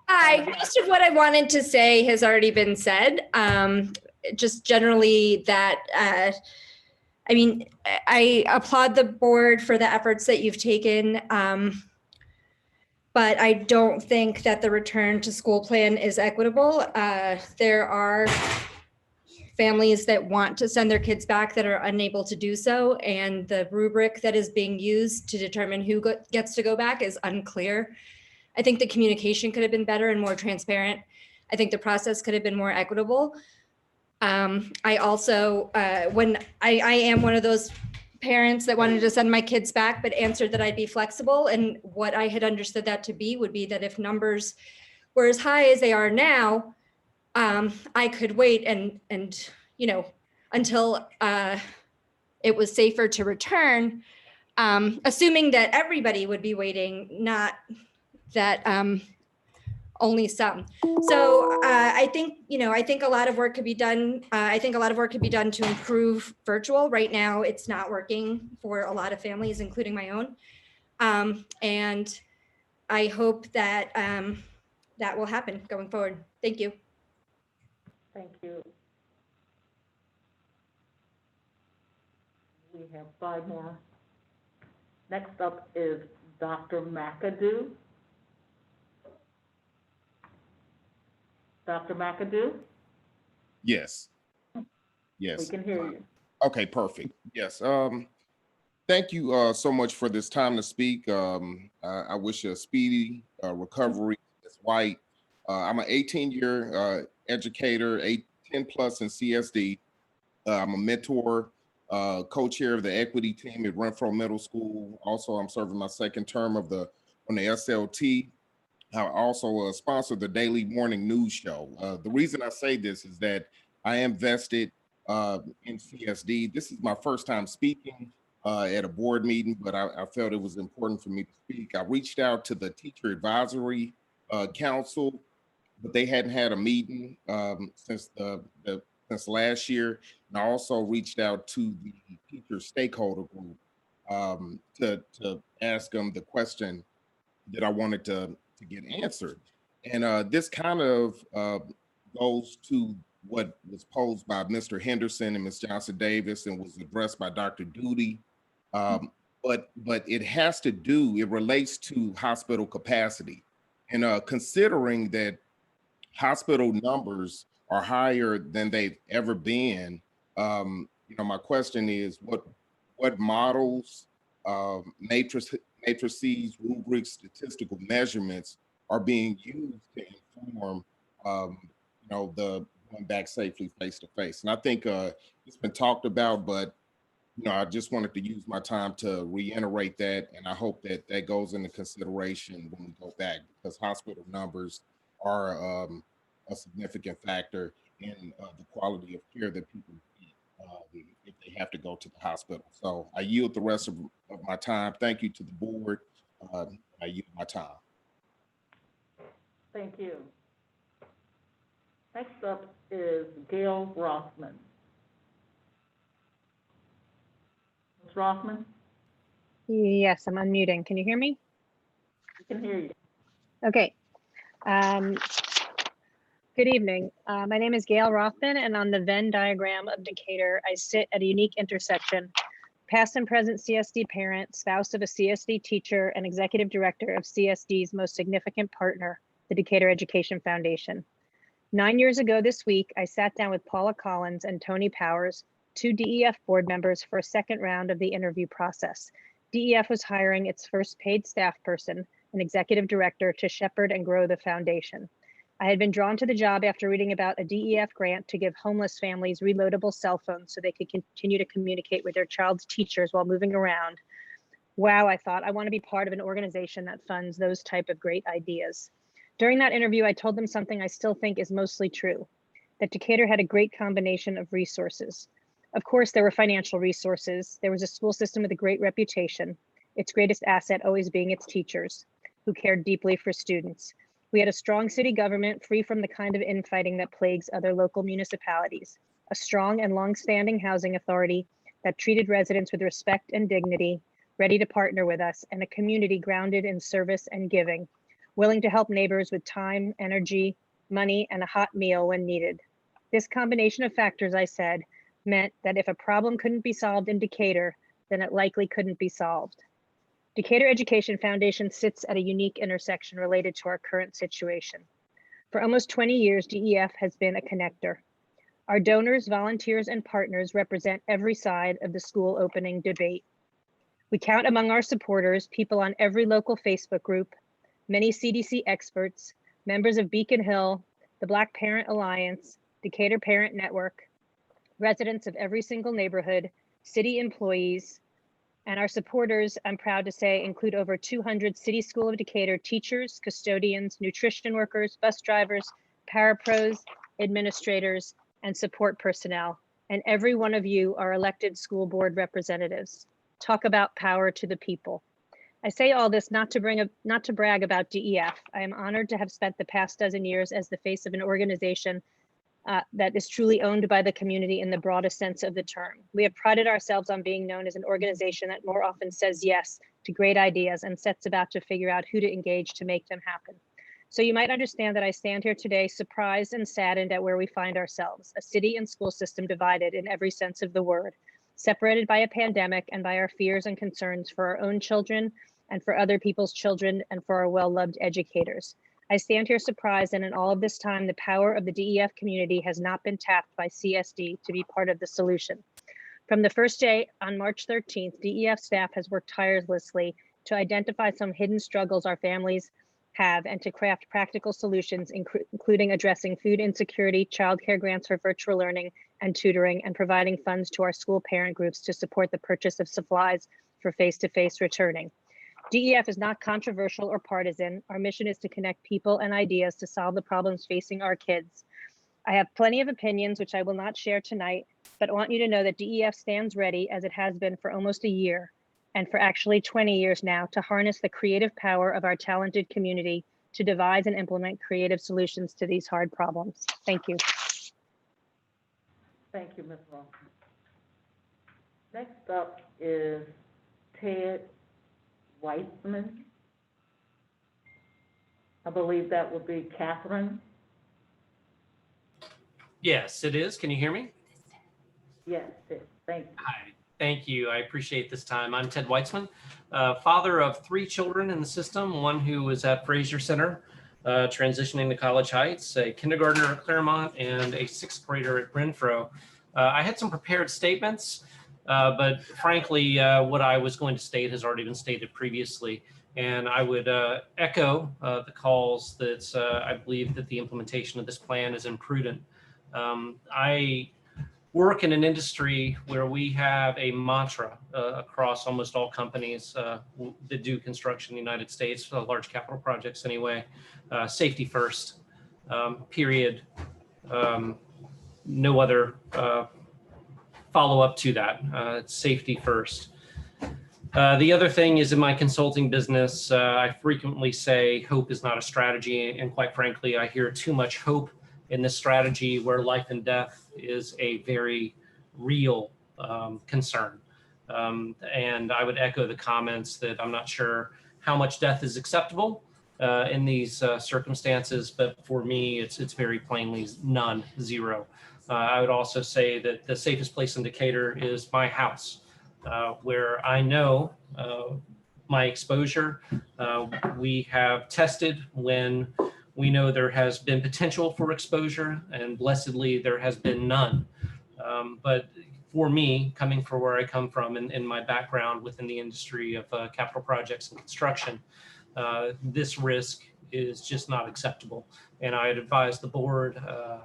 Hi, most of what I wanted to say has already been said. Just generally that, I mean, I applaud the board for the efforts that you've taken. But I don't think that the return to school plan is equitable. There are families that want to send their kids back that are unable to do so. And the rubric that is being used to determine who gets to go back is unclear. I think the communication could have been better and more transparent. I think the process could have been more equitable. I also, when I am one of those parents that wanted to send my kids back, but answered that I'd be flexible. And what I had understood that to be would be that if numbers were as high as they are now, I could wait and you know, until it was safer to return, assuming that everybody would be waiting, not that only some. So I think, you know, I think a lot of work could be done. I think a lot of work could be done to improve virtual. Right now, it's not working for a lot of families, including my own. And I hope that that will happen going forward. Thank you. Thank you. We have 5 more. Next up is Dr. McAdoo. Dr. McAdoo? Yes. Yes. We can hear you. Okay, perfect. Yes. Thank you so much for this time to speak. I wish you a speedy recovery. Ms. White. I'm an 18-year educator, 10 plus in CSD. I'm a mentor, co-chair of the equity team at Renfro Middle School. Also, I'm serving my 2nd term on the SLT. I also sponsor the daily morning news show. The reason I say this is that I am vested in CSD. This is my first time speaking at a board meeting, but I felt it was important for me to speak. I reached out to the Teacher Advisory Council, but they hadn't had a meeting since last year. And I also reached out to the teacher stakeholder group to ask them the question that I wanted to get answered. And this kind of goes to what was posed by Mr. Henderson and Ms. Johnson Davis and was addressed by Dr. Doody. But it has to do, it relates to hospital capacity. And considering that hospital numbers are higher than they've ever been, you know, my question is what models, matrices, rubrics, statistical measurements are being used to inform, you know, the going back safely face to face. And I think it's been talked about, but you know, I just wanted to use my time to reiterate that, and I hope that that goes into consideration when we go back, because hospital numbers are a significant factor in the quality of care that people get if they have to go to the hospital. So I yield the rest of my time. Thank you to the board I use my time. Thank you. Next up is Gail Rothman. Ms. Rothman, Yes, I'm unmuting. Can you hear me? we can hear you. Okay. Good evening. My name is Gail Rothman, and on the Venn diagram of Decatur, I sit at a unique intersection. Past and present CSD parent, spouse of a CSD teacher, and executive director of CSD's most significant partner, the Decatur Education Foundation. 9 years ago this week, I sat down with Paula Collins and Tony Powers, 2 DEF board members, for a second round of the interview process. DEF was hiring its first paid staff person, an executive director, to shepherd and grow the foundation. I had been drawn to the job after reading about a DEF grant to give homeless families reloadable cell phones so they could continue to communicate with their child's teachers while moving around. Wow, I thought, I want to be part of an organization that funds those type of great ideas. During that interview, I told them something I still think is mostly true, that Decatur had a great combination of resources. Of course, there were financial resources. There was a school system with a great reputation, its greatest asset always being its teachers, who cared deeply for students. We had a strong city government free from the kind of infighting that plagues other local municipalities, a strong and long-standing housing authority that treated residents with respect and dignity, ready to partner with us, and a community grounded in service and giving, willing to help neighbors with time, energy, money, and a hot meal when needed. This combination of factors, I said, meant that if a problem couldn't be solved in Decatur, then it likely couldn't be solved. Decatur Education Foundation sits at a unique intersection related to our current situation. For almost 20 years, DEF has been a connector. Our donors, volunteers, and partners represent every side of the school opening debate. We count among our supporters people on every local Facebook group, many CDC experts, members of Beacon Hill, the Black Parent Alliance, Decatur Parent Network, residents of every single neighborhood, city employees, and our supporters, I'm proud to say, include over 200 City School of Decatur teachers, custodians, nutrition workers, bus drivers, parapros, administrators, and support personnel. And every one of you are elected school board representatives. Talk about power to the people. I say all this not to brag about DEF. I am honored to have spent the past dozen years as the face of an organization that is truly owned by the community in the broadest sense of the term. We have prided ourselves on being known as an organization that more often says yes to great ideas and sets about to figure out who to engage to make them happen. So you might understand that I stand here today surprised and saddened at where we find ourselves, a city and school system divided in every sense of the word, separated by a pandemic and by our fears and concerns for our own children and for other people's children and for our well-loved educators. I stand here surprised, and in all of this time, the power of the DEF community has not been tapped by CSD to be part of the solution. From the first day on March 13th, DEF staff has worked tirelessly to identify some hidden struggles our families have and to craft practical solutions, including addressing food insecurity, childcare grants for virtual learning and tutoring, and providing funds to our school parent groups to support the purchase of supplies for face-to-face returning. DEF is not controversial or partisan. Our mission is to connect people and ideas to solve the problems facing our kids. I have plenty of opinions, which I will not share tonight, but I want you to know that DEF stands ready, as it has been for almost a year, and for actually 20 years now, to harness the creative power of our talented community to devise and implement creative solutions to these hard problems. Thank you. Thank you, Ms. Ross. Next up is Ted Weissman. I believe that would be Catherine. Yes, it is. Can you hear me? Yes, thank you. Hi, thank you. I appreciate this time. I'm Ted Weitzman, father of 3 children in the system, one who was at Fraser Center, transitioning to College Heights, a kindergartner at Claremont, and a 6th grader at Renfro. I had some prepared statements, but frankly, what I was going to state has already been stated previously. And I would echo the calls that I believe that the implementation of this plan is imprudent. I work in an industry where we have a mantra across almost all companies that do construction in the United States, large capital projects anyway, safety first, period. No other follow up to that. It's safety first. The other thing is in my consulting business, I frequently say hope is not a strategy. And quite frankly, I hear too much hope in this strategy where life and death is a very real concern. And I would echo the comments that I'm not sure how much death is acceptable in these circumstances, but for me, it's very plainly none, zero. I would also say that the safest place in Decatur is my house. Where I know my exposure. We have tested when we know there has been potential for exposure, and blessedly there has been none. But for me, coming from where I come from in my background within the industry of capital projects and construction, this risk is just not acceptable. And I'd advise the board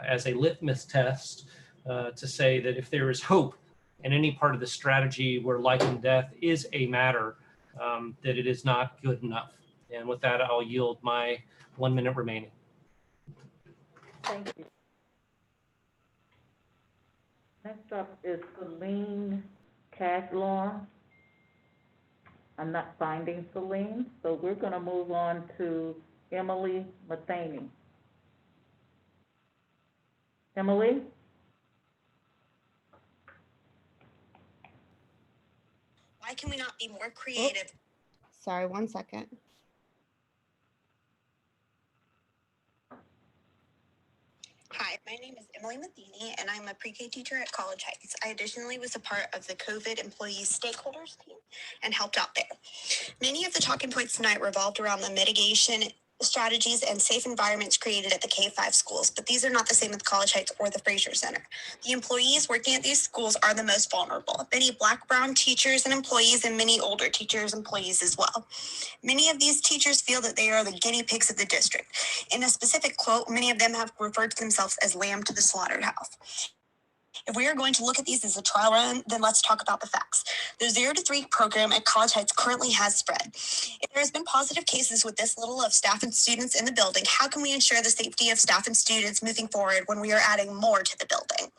as a litmus test to say that if there is hope in any part of the strategy where life and death is a matter, that it is not good enough. And with that, I'll yield my 1 minute remaining. Thank you. Next up is Celine Caslor. I'm not finding Celine, so we're going to move on to Emily Matheny. Emily? Why can we not be more creative? Oh, sorry, 1 second. Hi, my name is Emily Matheny, and I'm a pre-K teacher at College Heights. I additionally was a part of the COVID employee stakeholders team and helped out there. Many of the talking points tonight revolved around the mitigation strategies and safe environments created at the K-5 schools, but these are not the same with College Heights or the Fraser Center. The employees working at these schools are the most vulnerable. Many Black, brown teachers and employees, and many older teachers, employees as well. Many of these teachers feel that they are the guinea pigs of the district. In a specific quote, many of them have referred to themselves as lamb to the slaughtered house. If we are going to look at these as a trial run, then let's talk about the facts. The 0 to 3 program at College Heights currently has spread. If there has been positive cases with this little of staff and students in the building, how can we ensure the safety of staff and students moving forward when we are adding more to the building?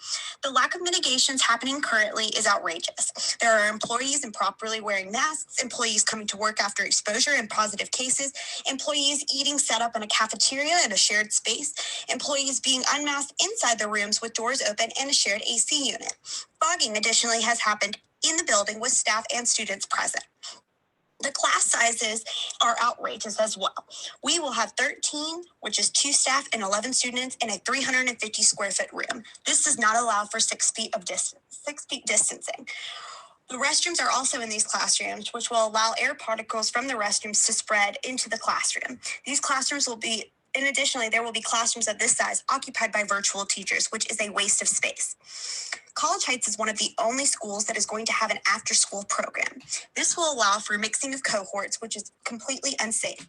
The lack of mitigations happening currently is outrageous. There are employees improperly wearing masks, employees coming to work after exposure and positive cases, employees eating set up in a cafeteria in a shared space, employees being unmasked inside the rooms with doors open and a shared AC unit. Fogging additionally has happened in the building with staff and students present. The class sizes are outrageous as well. We will have 13, which is 2 staff and 11 students in a 350 square foot room. This does not allow for 6 feet of distance, 6 feet distancing. The restrooms are also in these classrooms, which will allow air particles from the restrooms to spread into the classroom. These classrooms will be, and additionally, there will be classrooms of this size occupied by virtual teachers, which is a waste of space. College Heights is one of the only schools that is going to have an after-school program. This will allow for mixing of cohorts, which is completely unsafe.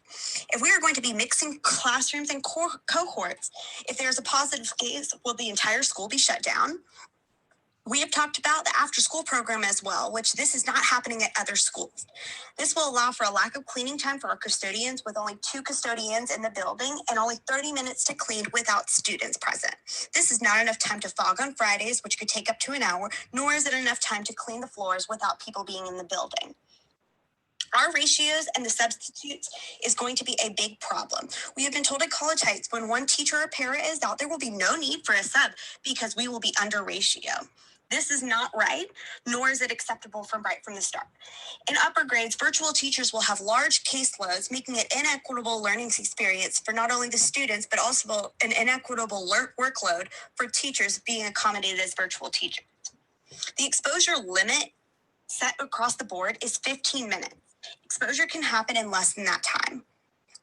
If we are going to be mixing classrooms and cohorts, if there's a positive case, will the entire school be shut down? We have talked about the after-school program as well, which this is not happening at other schools. This will allow for a lack of cleaning time for our custodians with only 2 custodians in the building and only 30 minutes to clean without students present. This is not enough time to fog on Fridays, which could take up to an hour, nor is it enough time to clean the floors without people being in the building. Our ratios and the substitutes is going to be a big problem. We have been told at College Heights when one teacher or para is out, there will be no need for a sub because we will be under ratio. This is not right, nor is it acceptable from right from the start. In upper grades, virtual teachers will have large caseloads, making it inequitable learning experience for not only the students, but also an inequitable workload for teachers being accommodated as virtual teachers. The exposure limit set across the board is 15 minutes. Exposure can happen in less than that time.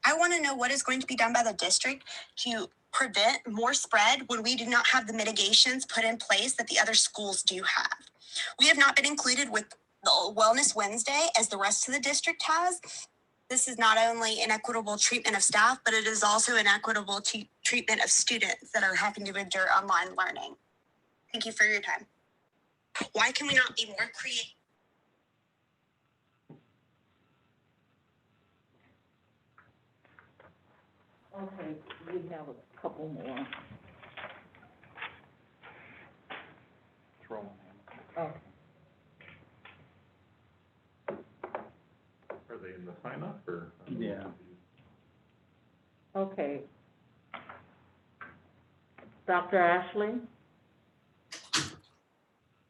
I want to know what is going to be done by the district to prevent more spread when we do not have the mitigations put in place that the other schools do have. We have not been included with the Wellness Wednesday as the rest of the district has. This is not only inequitable treatment of staff, but it is also inequitable treatment of students that are having to endure online learning. Thank you for your time. Why can we not be more creative? Okay, we have a couple more. Throw them in. Okay. sign up, or? Yeah. Okay. Dr. Ashley?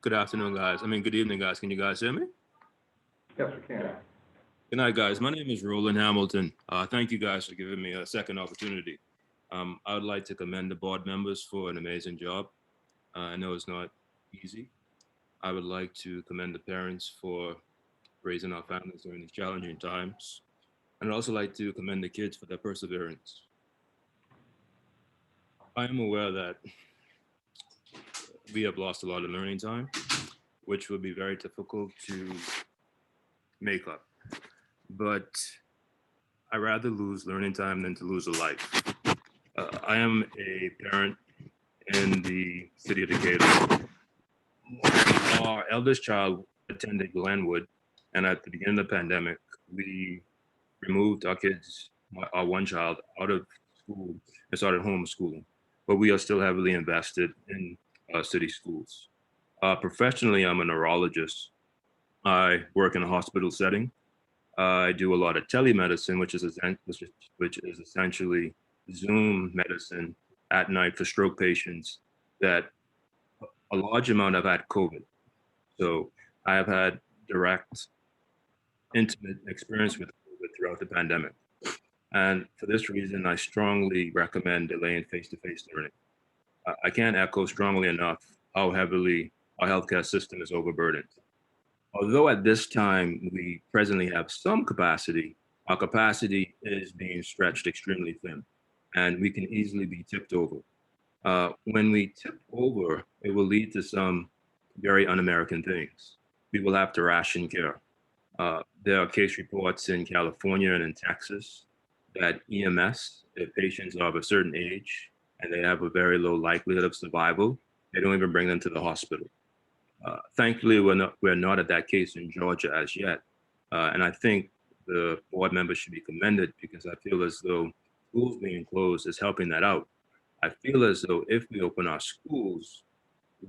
Good afternoon, guys. Good evening, guys. Can you guys hear me? Yes, we can. Good night, guys. My name is Roland Hamilton. Thank you guys for giving me a second opportunity. I would like to commend the board members for an amazing job. I know it's not easy. I would like to commend the parents for raising our families during these challenging times. And I'd also like to commend the kids for their perseverance. I am aware that we have lost a lot of learning time, which will be very difficult to make up. But I'd rather lose learning time than to lose a life. I am a parent in the city of Decatur. Our eldest child attended Glenwood, and at the beginning of the pandemic, we removed our one child, out of school and started homeschooling. But we are still heavily invested in city schools. Professionally, I'm a neurologist. I work in a hospital setting. I do a lot of telemedicine, which is essentially Zoom medicine at night for stroke patients that a large amount have had COVID. So I have had direct, intimate experience with COVID throughout the pandemic. And for this reason, I strongly recommend delaying face-to-face learning. I can't echo strongly enough how heavily our healthcare system is overburdened. Although at this time we presently have some capacity, our capacity is being stretched extremely thin, and we can easily be tipped over. When we tip over, it will lead to some very un-American things. We will have to ration care. There are case reports in California and in Texas that EMS, if patients are of a certain age and they have a very low likelihood of survival, they don't even bring them to the hospital. Thankfully, we're not at that case in Georgia as yet. And I think the board members should be commended because I feel as though schools being closed is helping that out. I feel as though if we open our schools,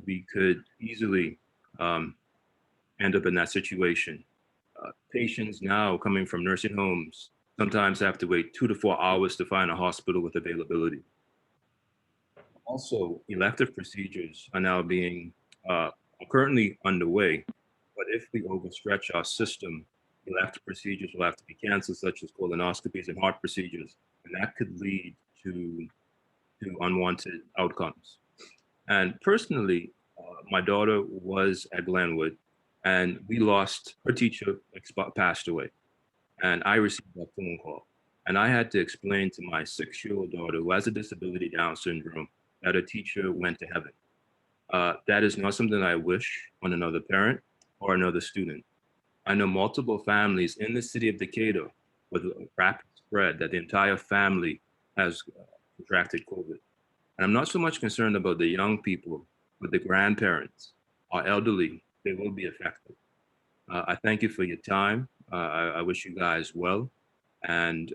we could easily end up in that situation. Patients now coming from nursing homes sometimes have to wait 2 to 4 hours to find a hospital with availability. Also, elective procedures are now being currently underway, but if we overstretch our system, elective procedures will have to be canceled, such as colonoscopies and heart procedures, and that could lead to unwanted outcomes. And personally, my daughter was at Glenwood, and we lost her teacher, passed away, and I received that phone call, and I had to explain to my 6-year-old daughter who has a disability, Down syndrome, that her teacher went to heaven. That is not something I wish on another parent or another student. I know multiple families in the city of Decatur with a rapid spread that the entire family has contracted COVID. And I'm not so much concerned about the young people, but the grandparents, our elderly, they will be affected. I thank you for your time. I wish you guys well. And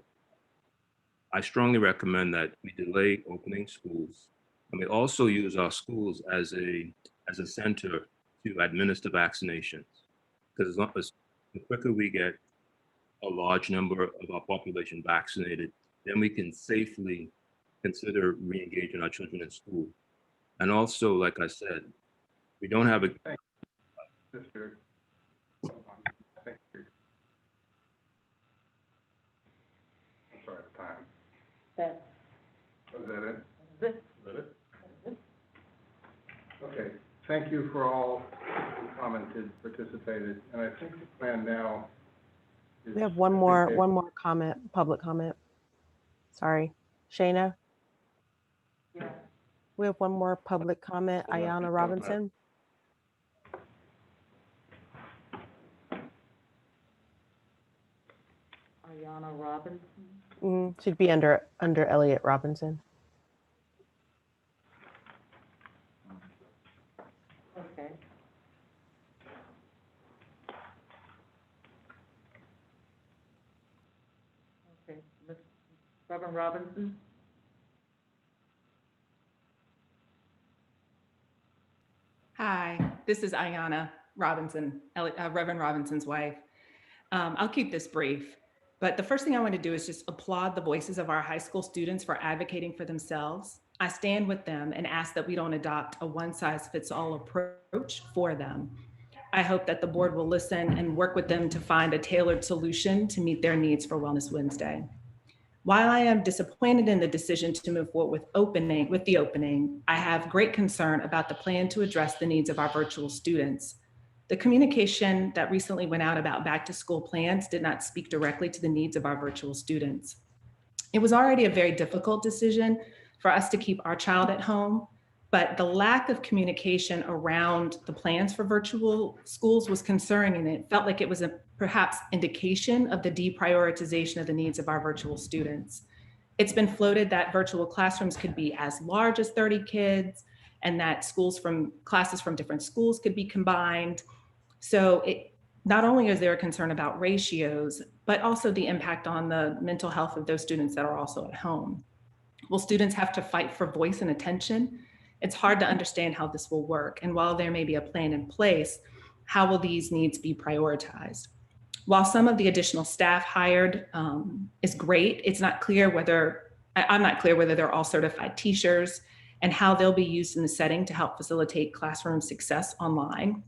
I strongly recommend that we delay opening schools. And we also use our schools as a center to administer vaccinations. Because the quicker we get a large number of our population vaccinated, then we can safely consider re-engaging our children in school. And also, like I said, we don't have a... Sister. Thank you. I'm sorry, the time. Was that it? This. Was that it? Okay, thank you for all who commented, participated, and I think the plan now is... We have one more comment, public comment. Sorry, Shayna? Yeah. We have one more public comment, Ayana Robinson. Ayana Robinson. Should be under Elliot Robinson. Okay. Okay, Ms. Reverend Robinson. Hi, this is Ayana Robinson, Reverend Robinson's wife. I'll keep this brief. But the first thing I want to do is just applaud the voices of our high school students for advocating for themselves. I stand with them and ask that we don't adopt a one-size-fits-all approach for them. I hope that the board will listen and work with them to find a tailored solution to meet their needs for Wellness Wednesday. While I am disappointed in the decision to move forward with the opening, I have great concern about the plan to address the needs of our virtual students. The communication that recently went out about back to school plans did not speak directly to the needs of our virtual students. It was already a very difficult decision for us to keep our child at home, but the lack of communication around the plans for virtual schools was concerning, and it felt like it was a perhaps indication of the deprioritization of the needs of our virtual students. It's been floated that virtual classrooms could be as large as 30 kids and that classes from different schools could be combined. So not only is there a concern about ratios, but also the impact on the mental health of those students that are also at home. Will students have to fight for voice and attention? It's hard to understand how this will work. And while there may be a plan in place, how will these needs be prioritized? While some of the additional staff hired is great, I'm not clear whether they're all certified teachers and how they'll be used in the setting to help facilitate classroom success online.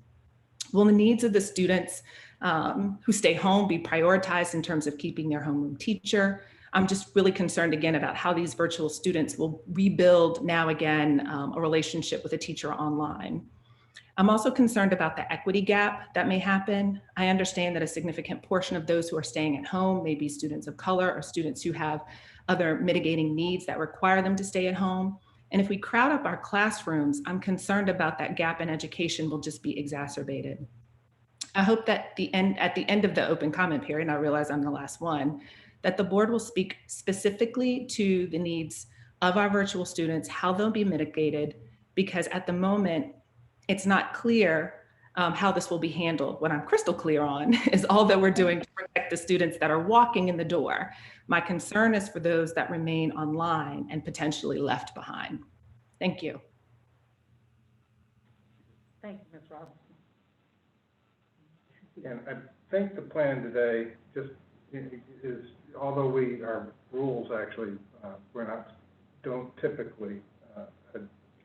Will the needs of the students who stay home be prioritized in terms of keeping their homeroom teacher? I'm just really concerned again about how these virtual students will rebuild now again a relationship with a teacher online. I'm also concerned about the equity gap that may happen. I understand that a significant portion of those who are staying at home may be students of color or students who have other mitigating needs that require them to stay at home. And if we crowd up our classrooms, I'm concerned about that gap in education will just be exacerbated. I hope that at the end of the open comment period, and I realize I'm the last one, that the board will speak specifically to the needs of our virtual students, how they'll be mitigated, because at the moment, it's not clear how this will be handled. What I'm crystal clear on is all that we're doing to protect the students that are walking in the door. My concern is for those that remain online and potentially left behind. Thank you. Thank you, Ms. Robinson. And I think the plan today is, although our rules actually, don't typically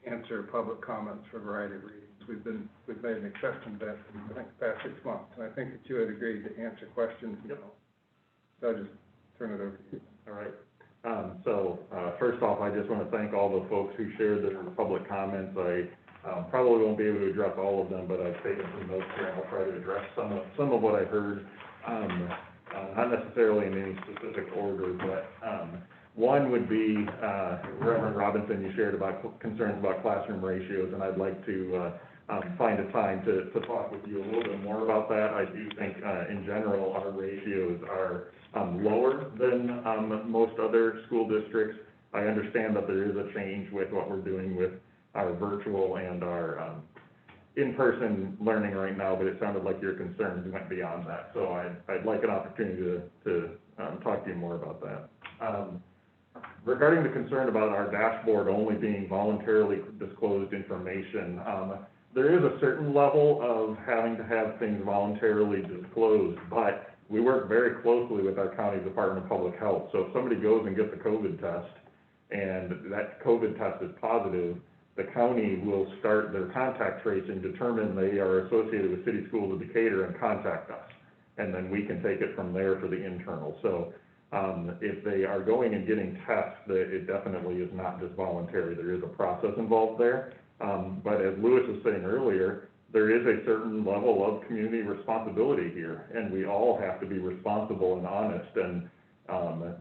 answer public comments for a variety of reasons. We've made an exception to that for, I think, the past 6 months, and I think that you had agreed to answer questions. So I'll just turn it over to you. All right. First off, I just want to thank all the folks who shared their public comments. I probably won't be able to address all of them, but I've taken some notes here, and I'll try to address some of what I heard. Not necessarily in any specific order, but one would be, Reverend Robinson, you shared about concerns about classroom ratios, and I'd like to find a time to talk with you a little bit more about that. I do think, in general, our ratios are lower than most other school districts. I understand that there is a change with what we're doing with our virtual and our in-person learning right now, but it sounded like your concerns went beyond that. So I'd like an opportunity to talk to you more about that. Regarding the concern about our dashboard only being voluntarily disclosed information, there is a certain level of having to have things voluntarily disclosed, but we work very closely with our county Department of Public Health. So if somebody goes and gets a COVID test and that COVID test is positive, the county will start their contact tracing, determine they are associated with City Schools of Decatur, and contact us. And then we can take it from there for the internal. So if they are going and getting tests, it definitely is not just voluntary. There is a process involved there. But as Lewis was saying earlier, there is a certain level of community responsibility here, and we all have to be responsible and honest. And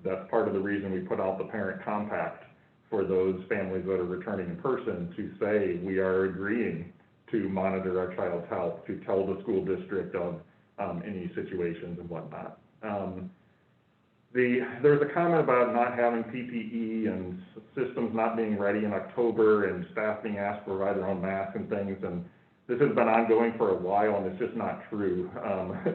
that's part of the reason we put out the parent compact for those families that are returning in person, to say we are agreeing to monitor our child's health, to tell the school district of any situations and whatnot. There's a comment about not having PPE and systems not being ready in October and staff being asked to provide their own masks and things, and this has been ongoing for a while, and it's just not true.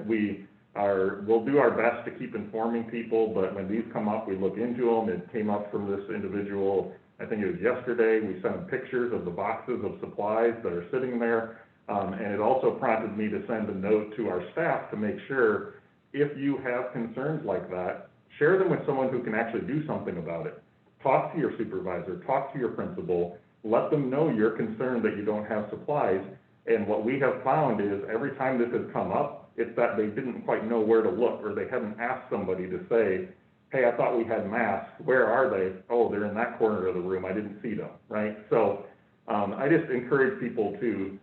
We'll do our best to keep informing people, but when these come up, we look into them. It came up from this individual, I think it was yesterday. We sent him pictures of the boxes of supplies that are sitting there, and it also prompted me to send a note to our staff to make sure if you have concerns like that, share them with someone who can actually do something about it. Talk to your supervisor, talk to your principal, let them know you're concerned that you don't have supplies. And what we have found is every time this has come up, it's that they didn't quite know where to look, or they hadn't asked somebody to say, hey, I thought we had masks, where are they? Oh, they're in that corner of the room, I didn't see them, right? So I just encourage people to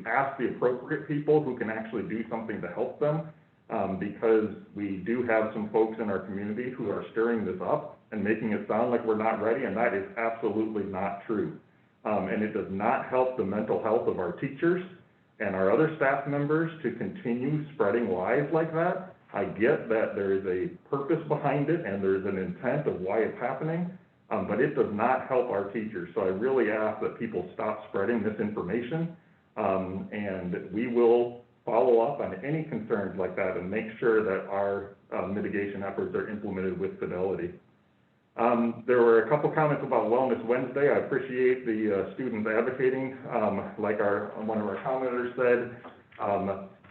ask the appropriate people who can actually do something to help them, because we do have some folks in our community who are stirring this up and making it sound like we're not ready, and that is absolutely not true. And it does not help the mental health of our teachers and our other staff members to continue spreading lies like that. I get that there is a purpose behind it and there's an intent of why it's happening, but it does not help our teachers. So I really ask that people stop spreading this information, and we will follow up on any concerns like that and make sure that our mitigation efforts are implemented with fidelity. There were a couple comments about Wellness Wednesday. I appreciate the students advocating, like one of our commenters said.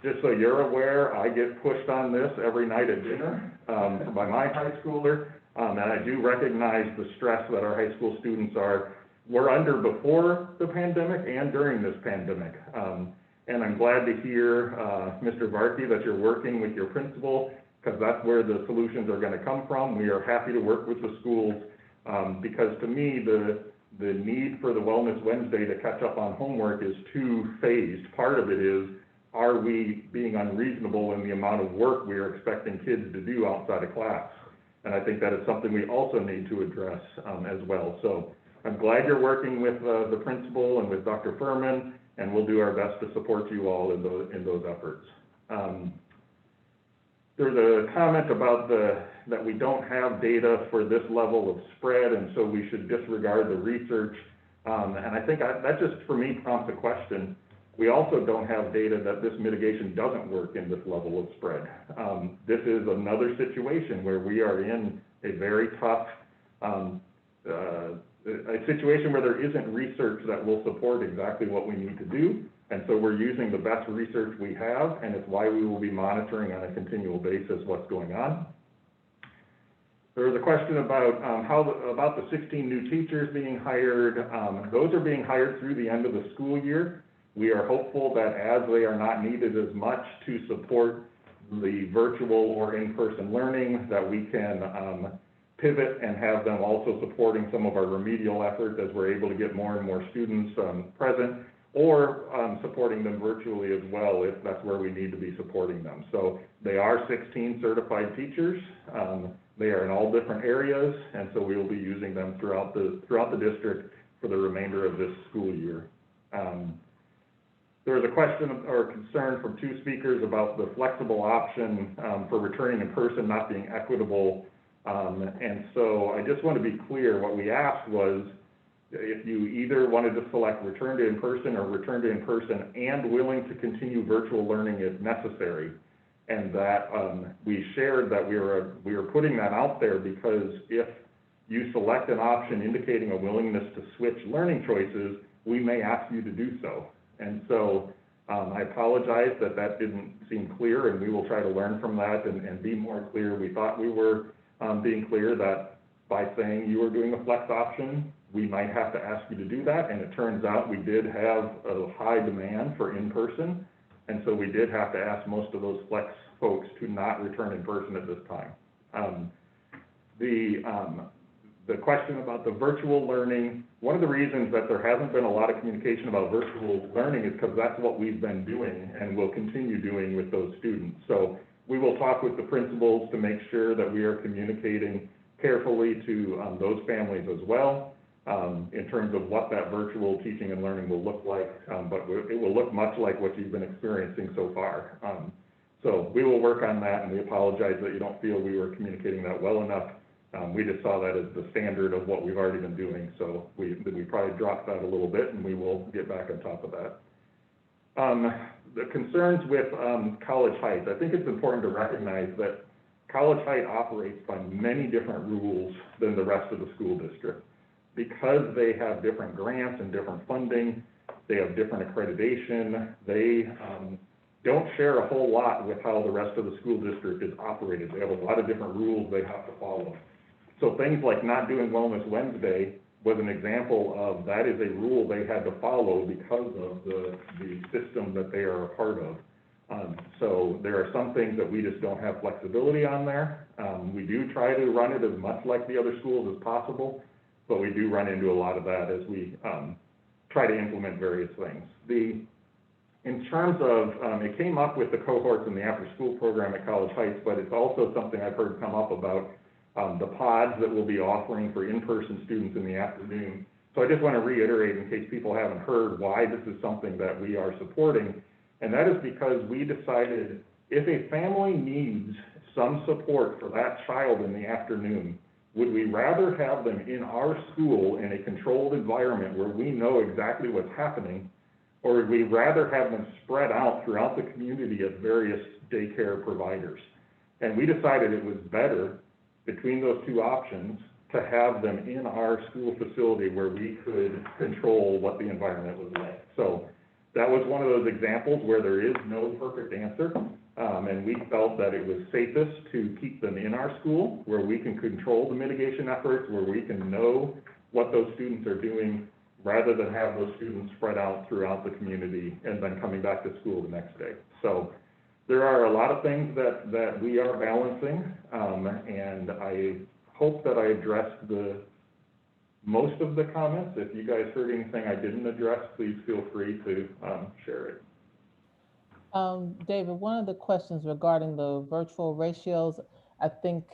Just so you're aware, I get pushed on this every night at dinner by my high schooler, and I do recognize the stress that our high school students were under before the pandemic and during this pandemic. And I'm glad to hear, Mr. Varkey, that you're working with your principal, because that's where the solutions are going to come from. We are happy to work with the schools, because to me, the need for the Wellness Wednesday to catch up on homework is two-phased. Part of it is, are we being unreasonable in the amount of work we are expecting kids to do outside of class? And I think that is something we also need to address as well. So I'm glad you're working with the principal and with Dr. Furman, and we'll do our best to support you all in those efforts. There's a comment about that we don't have data for this level of spread, and so we should disregard the research. And I think that just, for me, prompts a question. We also don't have data that this mitigation doesn't work in this level of spread. This is another situation where we are in a very tough, a situation where there isn't research that will support exactly what we need to do. And so we're using the best research we have, and it's why we will be monitoring on a continual basis what's going on. There was a question about about the 16 new teachers being hired. Those are being hired through the end of the school year. We are hopeful that as they are not needed as much to support the virtual or in-person learning, that we can pivot and have them also supporting some of our remedial efforts as we're able to get more and more students present, or supporting them virtually as well if that's where we need to be supporting them. So they are 16 certified teachers. They are in all different areas, and so we will be using them throughout the district for the remainder of this school year. There was a question or concern from two speakers about the flexible option for returning in person not being equitable. And so I just want to be clear, what we asked was if you either wanted to select return to in-person or return to in-person and willing to continue virtual learning if necessary. And that we shared that we were putting that out there because if you select an option indicating a willingness to switch learning choices, we may ask you to do so. And so I apologize that didn't seem clear, and we will try to learn from that and be more clear. We thought we were being clear that by saying you were doing a flex option, we might have to ask you to do that. And it turns out we did have a high demand for in-person. And so we did have to ask most of those flex folks to not return in person at this time. The question about the virtual learning, one of the reasons that there hasn't been a lot of communication about virtual learning is because that's what we've been doing and will continue doing with those students. So we will talk with the principals to make sure that we are communicating carefully to those families as well in terms of what that virtual teaching and learning will look like, but it will look much like what you've been experiencing so far. So we will work on that, and we apologize that you don't feel we were communicating that well enough. We just saw that as the standard of what we've already been doing, so we probably dropped that a little bit, and we will get back on top of that. The concerns with College Heights, I think it's important to recognize that College Heights operates by many different rules than the rest of the school district. Because they have different grants and different funding, they have different accreditation, they don't share a whole lot with how the rest of the school district is operated. They have a lot of different rules they have to follow. So things like not doing Wellness Wednesday was an example of that is a rule they had to follow because of the system that they are a part of. So there are some things that we just don't have flexibility on there. We do try to run it as much like the other schools as possible, but we do run into a lot of that as we try to implement various things. In terms of, it came up with the cohorts in the after-school program at College Heights, but it's also something I've heard come up about the pods that we'll be offering for in-person students in the afternoon. So I just want to reiterate in case people haven't heard why this is something that we are supporting. And that is because we decided if a family needs some support for that child in the afternoon, would we rather have them in our school in a controlled environment where we know exactly what's happening, or would we rather have them spread out throughout the community at various daycare providers? And we decided it was better between those two options to have them in our school facility where we could control what the environment was like. So that was one of those examples where there is no perfect answer. And we felt that it was safest to keep them in our school where we can control the mitigation efforts, where we can know what those students are doing, rather than have those students spread out throughout the community and then coming back to school the next day. So there are a lot of things that we are balancing, and I hope that I addressed most of the comments. If you guys heard anything I didn't address, please feel free to share it. David, one of the questions regarding the virtual ratios, I think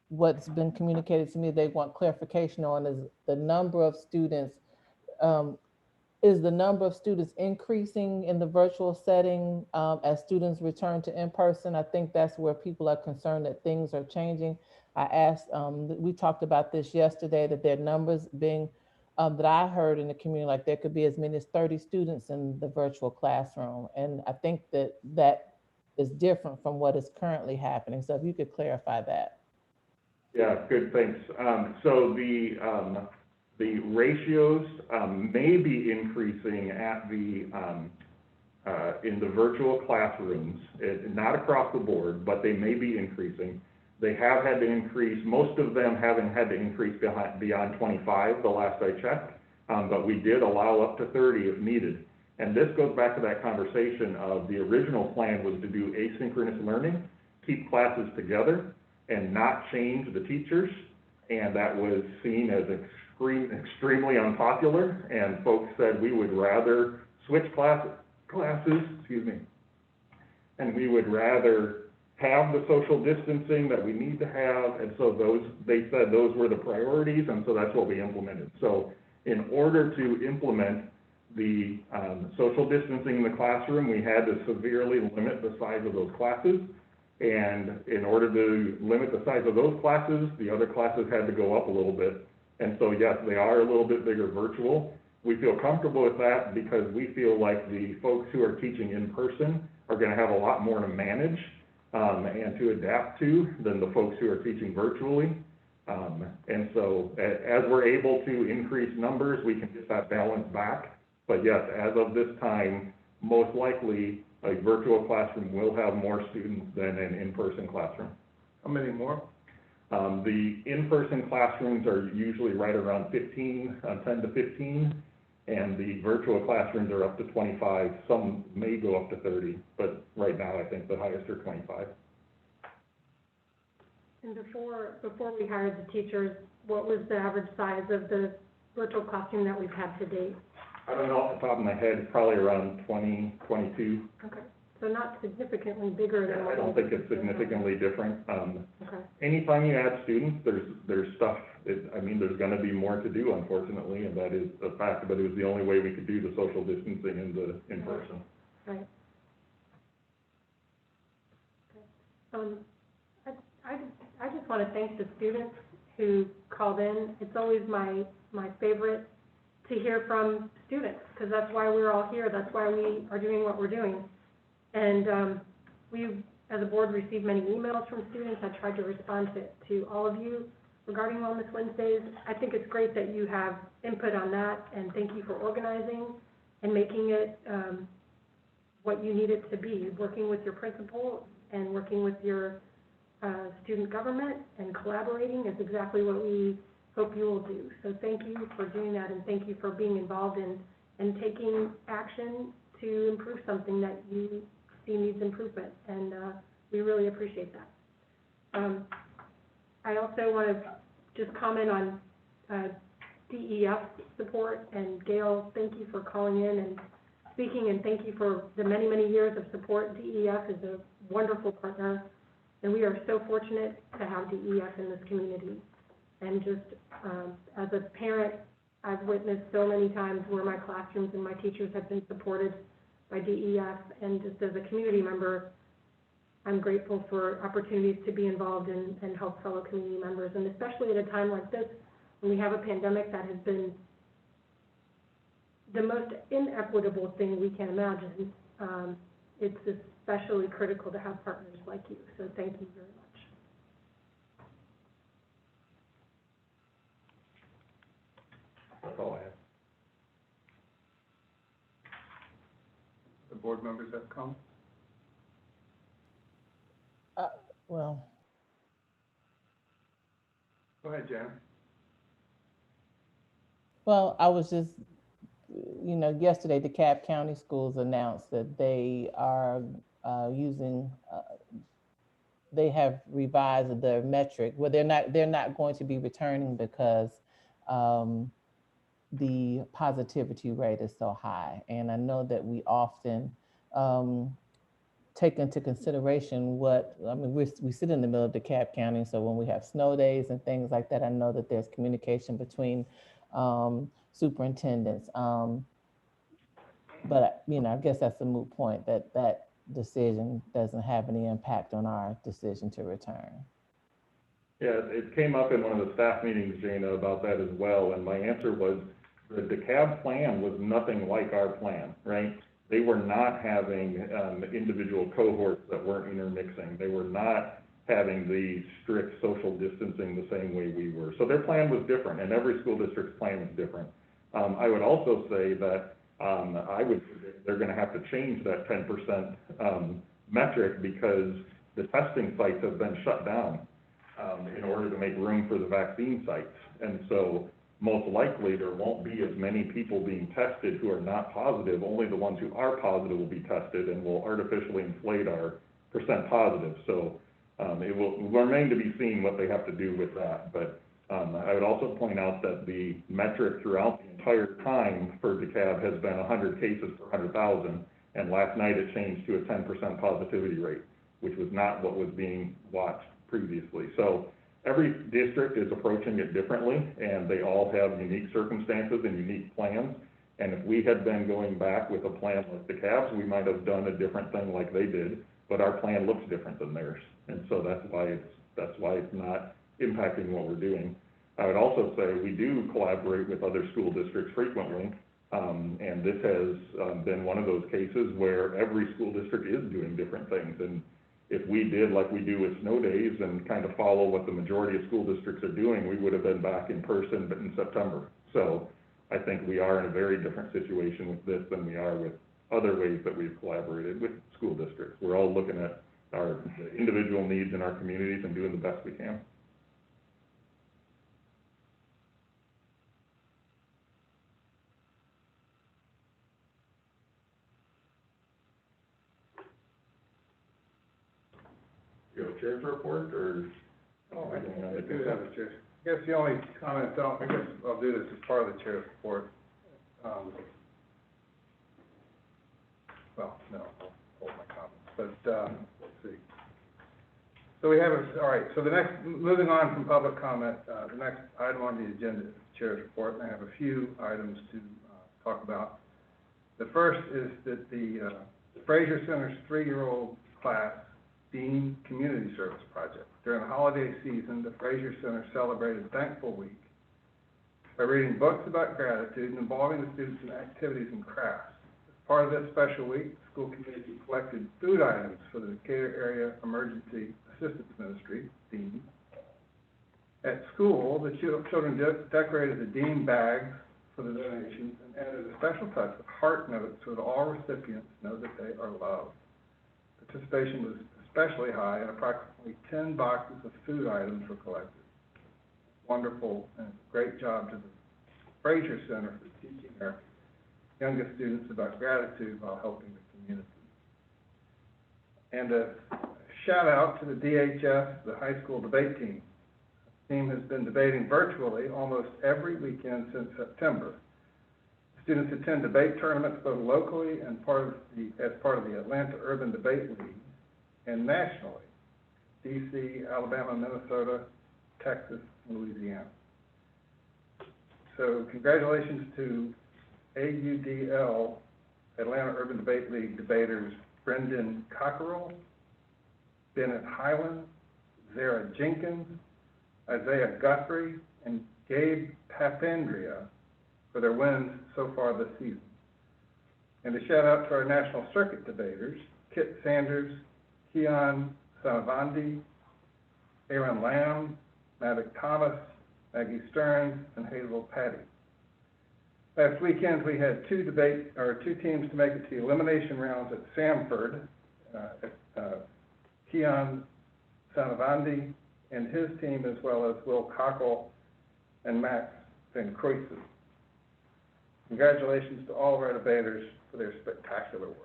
what's been communicated to me they want clarification on is the number of students. Is the number of students increasing in the virtual setting as students return to in-person? I think that's where people are concerned that things are changing. I asked, we talked about this yesterday, that their numbers being, that I heard in the community, like there could be as many as 30 students in the virtual classroom. And I think that that is different from what is currently happening. So if you could clarify that. Yeah, good, thanks. So the ratios may be increasing at in the virtual classrooms, not across the board, but they may be increasing. They have had to increase, most of them haven't had to increase beyond 25 the last I checked, but we did allow up to 30 if needed. And this goes back to that conversation of the original plan was to do asynchronous learning, keep classes together, and not change the teachers. And that was seen as extremely unpopular. And folks said we would rather switch classes, and we would rather have the social distancing that we need to have. And so they said those were the priorities, and so that's what we implemented. So in order to implement the social distancing in the classroom, we had to severely limit the size of those classes. And in order to limit the size of those classes, the other classes had to go up a little bit. And so yes, they are a little bit bigger virtual. We feel comfortable with that because we feel like the folks who are teaching in person are going to have a lot more to manage and to adapt to than the folks who are teaching virtually. And so as we're able to increase numbers, we can get that balance back. But yes, as of this time, most likely a virtual classroom will have more students than an in-person classroom. How many more? The in-person classrooms are usually right around 10 to 15, and the virtual classrooms are up to 25. Some may go up to 30, but right now I think the highest are 25. And before we hired the teachers, what was the average size of the virtual classroom that we've had to date? I don't know off the top of my head, probably around 20, 22. Okay, so not significantly bigger than what I don't think it's significantly different. Okay. Anytime you add students, there's stuff, there's gonna be more to do, unfortunately, and that is a fact, but it was the only way we could do the social distancing in the in-person. Right. Okay. I just want to thank the students who called in. It's always my favorite to hear from students, because that's why we're all here. That's why we are doing what we're doing. And we've, as a board, received many emails from students. I tried to respond to all of you regarding Wellness Wednesdays. I think it's great that you have input on that, and thank you for organizing and making it what you need it to be. Working with your principal and working with your student government and collaborating is exactly what we hope you will do. So thank you for doing that, and thank you for being involved in and taking action to improve something that you see needs improvement, and we really appreciate that. I also want to just comment on DEF support, and Gail, thank you for calling in and speaking, and thank you for the many, many years of support. DEF is a wonderful partner, and we are so fortunate to have DEF in this community. And just as a parent, I've witnessed so many times where my classrooms and my teachers have been supported by DEF, and just as a community member, I'm grateful for opportunities to be involved and help fellow community members, and especially at a time like this, when we have a pandemic that has been the most inequitable thing we can imagine. It's especially critical to have partners like you, so thank you very much. That's all I have. The board members have comments? Well, Go ahead, Jan. well, I was just, yesterday the DeKalb County Schools announced that they are they have revised their metric. Well, they're not going to be returning because the positivity rate is so high. And I know that we often take into consideration we sit in the middle of DeKalb County, so when we have snow days and things like that, I know that there's communication between superintendents. But I guess that's a moot point, that decision doesn't have any impact on our decision to return. Yeah, it came up in one of the staff meetings, Jana, about that as well, and my answer was the DeKalb plan was nothing like our plan, right? They were not having individual cohorts that weren't intermixing. They were not having the strict social distancing the same way we were. So their plan was different, and every school district's plan is different. I would also say that I would predict they're going to have to change that 10% metric because the testing sites have been shut down in order to make room for the vaccine sites. And so most likely there won't be as many people being tested who are not positive. Only the ones who are positive will be tested, and will artificially inflate our percent positive. So it will remain to be seen what they have to do with that. But I would also point out that the metric throughout the entire time for DeKalb has been 100 cases per 100,000, and last night it changed to a 10% positivity rate, which was not what was being watched previously. So every district is approaching it differently, and they all have unique circumstances and unique plans. And if we had been going back with a plan like DeKalb's, we might have done a different thing like they did, but our plan looks different than theirs. And so that's why it's not impacting what we're doing. I would also say we do collaborate with other school districts frequently, and this has been one of those cases where every school district is doing different things. And if we did like we do with snow days and kind of follow what the majority of school districts are doing, we would have been back in person, but in September. So I think we are in a very different situation with this than we are with other ways that we've collaborated with school districts. We're all looking at our individual needs in our communities and doing the best we can. You have a chair's report, or? Oh, I do have a chair. I guess the only comment, I guess I'll do this as part of the chair's report. Well, no, I'll hold my comments, but let's see. So we have, all right, so moving on from public comment, the next item on the agenda is the chair's report, and I have a few items to talk about. The first is that the Fraser Center's 3-year-old class Dean Community Service Project. During the holiday season, the Fraser Center celebrated Thankful Week by reading books about gratitude and involving the students in activities and crafts. As part of this special week, the school committee collected food items for the Decatur Area Emergency Assistance Ministry, DEAM. At school, the children decorated the DEAM bags for the donations and added a special touch with heart notes so that all recipients know that they are loved. Participation was especially high, and approximately 10 boxes of food items were collected. Wonderful and great job to the Fraser Center for teaching our youngest students about gratitude while helping the community. And a shout out to the DHS, the high school debate team. The team has been debating virtually almost every weekend since September. Students attend debate tournaments both locally and as part of the Atlanta Urban Debate League and nationally, DC, Alabama, Minnesota, Texas, and Louisiana. So congratulations to AUDL, Atlanta Urban Debate League debaters Brendan Cockerell, Bennett Highland, Zara Jenkins, Isaiah Guthrie, and Gabe Papandrea for their wins so far this season. And a shout out to our national circuit debaters, Kit Sanders, Keon Sanavandi, Aaron Lamb, Mavic Thomas, Maggie Stearns, and Hazel Patty. Last weekend, we had two teams to make it to the elimination rounds at Samford. Keon Sanavandi and his team, as well as Will Cockle and Max Van Croysen. Congratulations to all of our debaters for their spectacular work.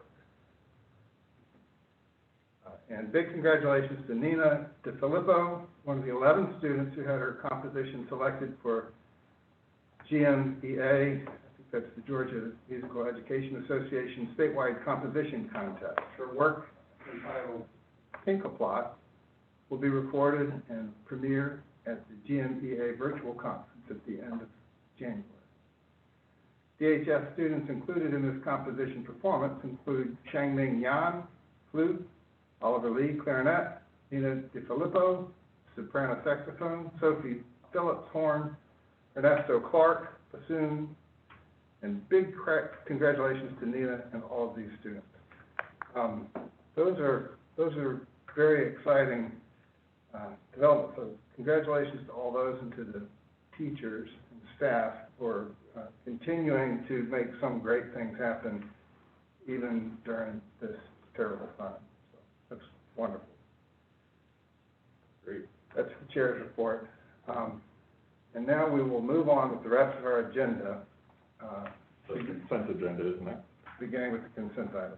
And big congratulations to Nina DeFilippo, one of the 11 students who had her composition selected for GMEA, I think that's the Georgia Musical Education Association statewide composition contest. Her work, entitled Pink-a-Plot, will be recorded and premiere at the GMEA virtual conference at the end of January. DHS students included in this composition performance include Changming Yan, flute, Oliver Lee, clarinet, Nina DeFilippo, soprano saxophone, Sophie Phillips, horn, Ernesto Clark, bassoon, and big congratulations to Nina and all of these students. Those are very exciting developments. So congratulations to all those and to the teachers and staff for continuing to make some great things happen even during this terrible time. So that's wonderful. Great. That's the chair's report. And now we will move on with the rest of our agenda. The consent agenda, isn't it? Beginning with the consent items.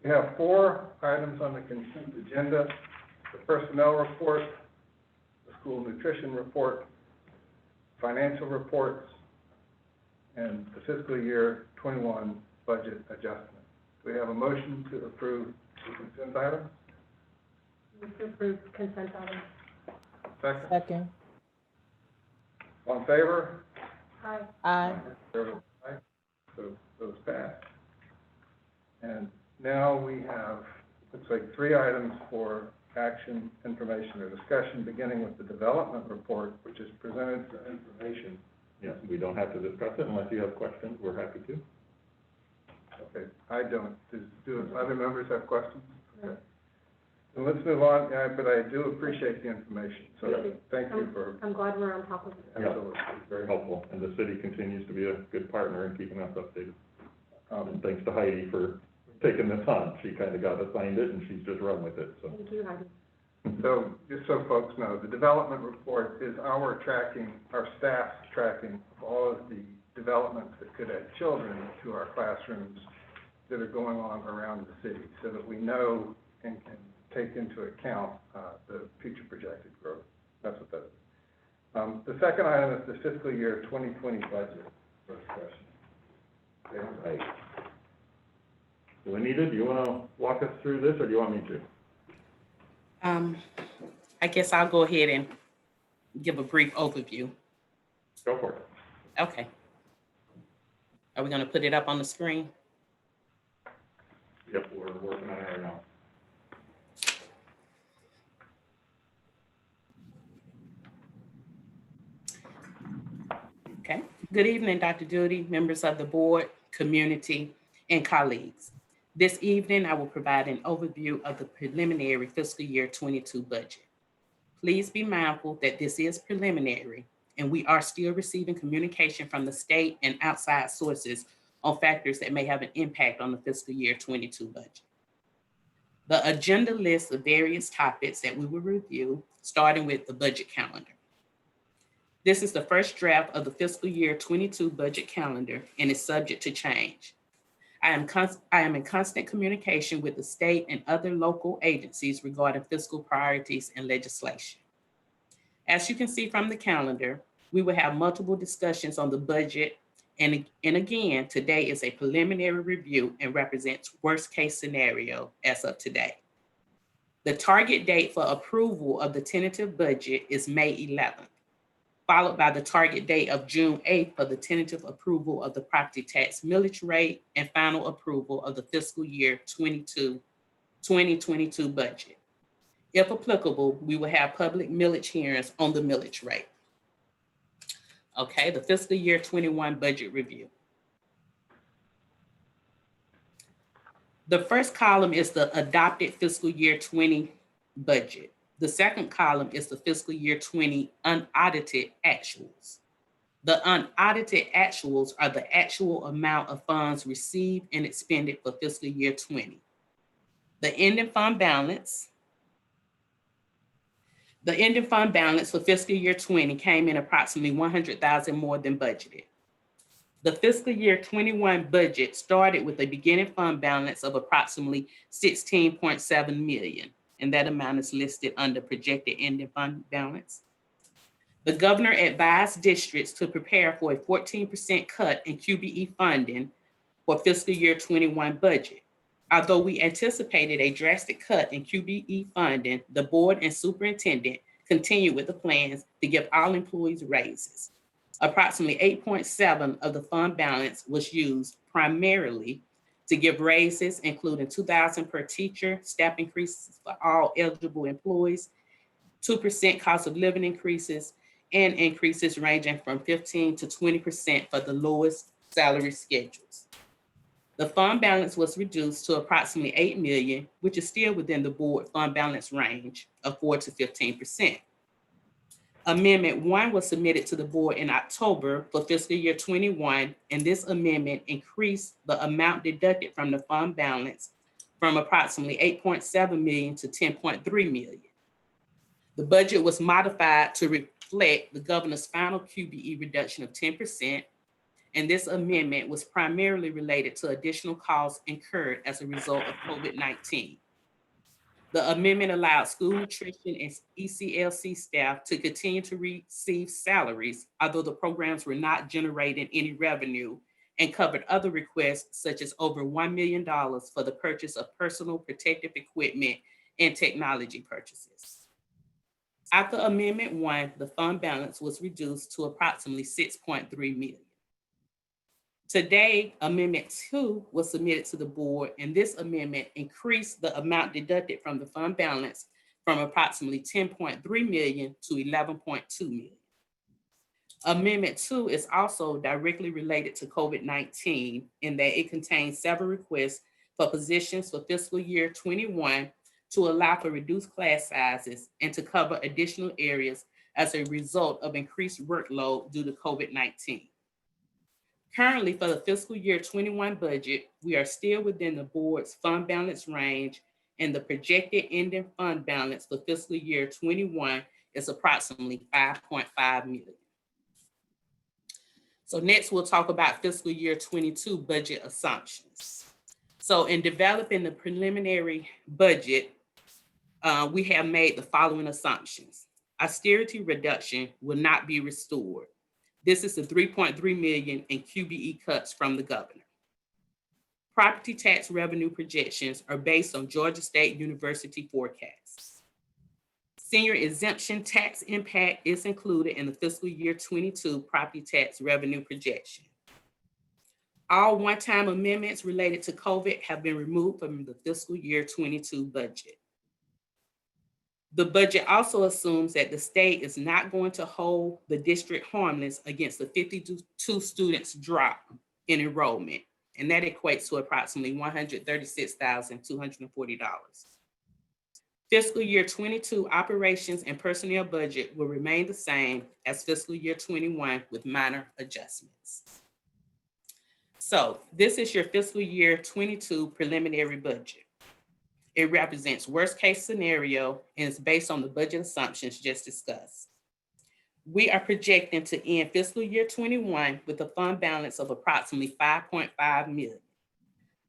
We have 4 items on the consent agenda: the personnel report, the school nutrition report, financial reports, and the fiscal year 21 budget adjustment. Do we have a motion to approve the consent items? Move to approve consent items. Second. Second. All in favor? Aye. Aye. Aye. So those pass. And now we have, looks like 3 items for action, information, or discussion, beginning with the development report, which is presented for information. Yes, we don't have to discuss it unless you have questions. We're happy to. Okay, I don't. Do other members have questions? Okay. And let's move on, but I do appreciate the information, so thank you for. I'm glad we're on top of it. Absolutely. It's very helpful, and the city continues to be a good partner in keeping us updated. And thanks to Heidi for taking this on. She kind of got assigned it, and she's just run with it, so. Thank you, Heidi. So, just so folks know, the development report is our tracking, our staff's tracking of all of the developments that could add children to our classrooms that are going on around the city, so that we know and can take into account the future projected growth. That's what that is. The second item is the fiscal year 2020 budget. First question. Okay, Right. Juanita, do you want to walk us through this, or do you want me to? I guess I'll go ahead and give a brief overview. Go for it. Okay. Are we going to put it up on the screen? Yep, we're working on it right now. Okay. Good evening, Dr. Judy, members of the board, community, and colleagues. This evening, I will provide an overview of the preliminary fiscal year 22 budget. Please be mindful that this is preliminary and we are still receiving communication from the state and outside sources on factors that may have an impact on the fiscal year 22 budget. The agenda lists the various topics that we will review, starting with the budget calendar. This is the first draft of the fiscal year 22 budget calendar and is subject to change. I am in constant communication with the state and other local agencies regarding fiscal priorities and legislation. As you can see from the calendar, we will have multiple discussions on the budget. And again, today is a preliminary review and represents worst case scenario as of today. The target date for approval of the tentative budget is May 11th, followed by the target date of June 8th for the tentative approval of the property tax millage rate and final approval of the fiscal year 2022 budget. If applicable, we will have public millage hearings on the millage rate. Okay, the fiscal year 21 budget review. The first column is the adopted fiscal year 20 budget. The second column is the fiscal year 20 unaudited actuals. The unaudited actuals are the actual amount of funds received and expended for fiscal year 20. The ending fund balance for fiscal year 20 came in approximately $100,000 more than budgeted. The fiscal year 21 budget started with a beginning fund balance of approximately $16.7 million, and that amount is listed under projected ending fund balance. The governor advised districts to prepare for a 14% cut in QBE funding for fiscal year 21 budget. Although we anticipated a drastic cut in QBE funding, the board and superintendent continued with the plans to give all employees raises. Approximately 8.7 of the fund balance was used primarily to give raises, including $2,000 per teacher, staff increases for all eligible employees, 2% cost of living increases, and increases ranging from 15 to 20% for the lowest salary schedules. The fund balance was reduced to approximately $8 million, which is still within the board fund balance range of 4 to 15%. Amendment 1 was submitted to the board in October for fiscal year 21, and this amendment increased the amount deducted from the fund balance from approximately $8.7 million to $10.3 million. The budget was modified to reflect the governor's final QBE reduction of 10%, and this amendment was primarily related to additional costs incurred as a result of COVID-19. The amendment allowed school nutrition and ECLC staff to continue to receive salaries, although the programs were not generating any revenue, and covered other requests such as over $1 million for the purchase of personal protective equipment and technology purchases. After Amendment 1, the fund balance was reduced to approximately $6.3 million. Today, Amendment 2 was submitted to the board, and this amendment increased the amount deducted from the fund balance from approximately $10.3 million to $11.2 million. Amendment 2 is also directly related to COVID-19 in that it contains several requests for positions for fiscal year 21 to allow for reduced class sizes and to cover additional areas as a result of increased workload due to COVID-19. Currently, for the fiscal year 21 budget, we are still within the board's fund balance range, and the projected ending fund balance for fiscal year 21 is approximately $5.5 million. So next, we'll talk about fiscal year 22 budget assumptions. So in developing the preliminary budget, we have made the following assumptions. Austerity reduction will not be restored. This is the $3.3 million in QBE cuts from the governor. Property tax revenue projections are based on Georgia State University forecasts. Senior exemption tax impact is included in the fiscal year 22 property tax revenue projection. All one-time amendments related to COVID have been removed from the fiscal year 22 budget. The budget also assumes that the state is not going to hold the district harmless against the 52 students drop in enrollment, and that equates to approximately $136,240. Fiscal year 22 operations and personnel budget will remain the same as fiscal year 21 with minor adjustments. So this is your fiscal year 22 preliminary budget. It represents worst case scenario and is based on the budget assumptions just discussed. We are projecting to end fiscal year 21 with a fund balance of approximately 5.5 million.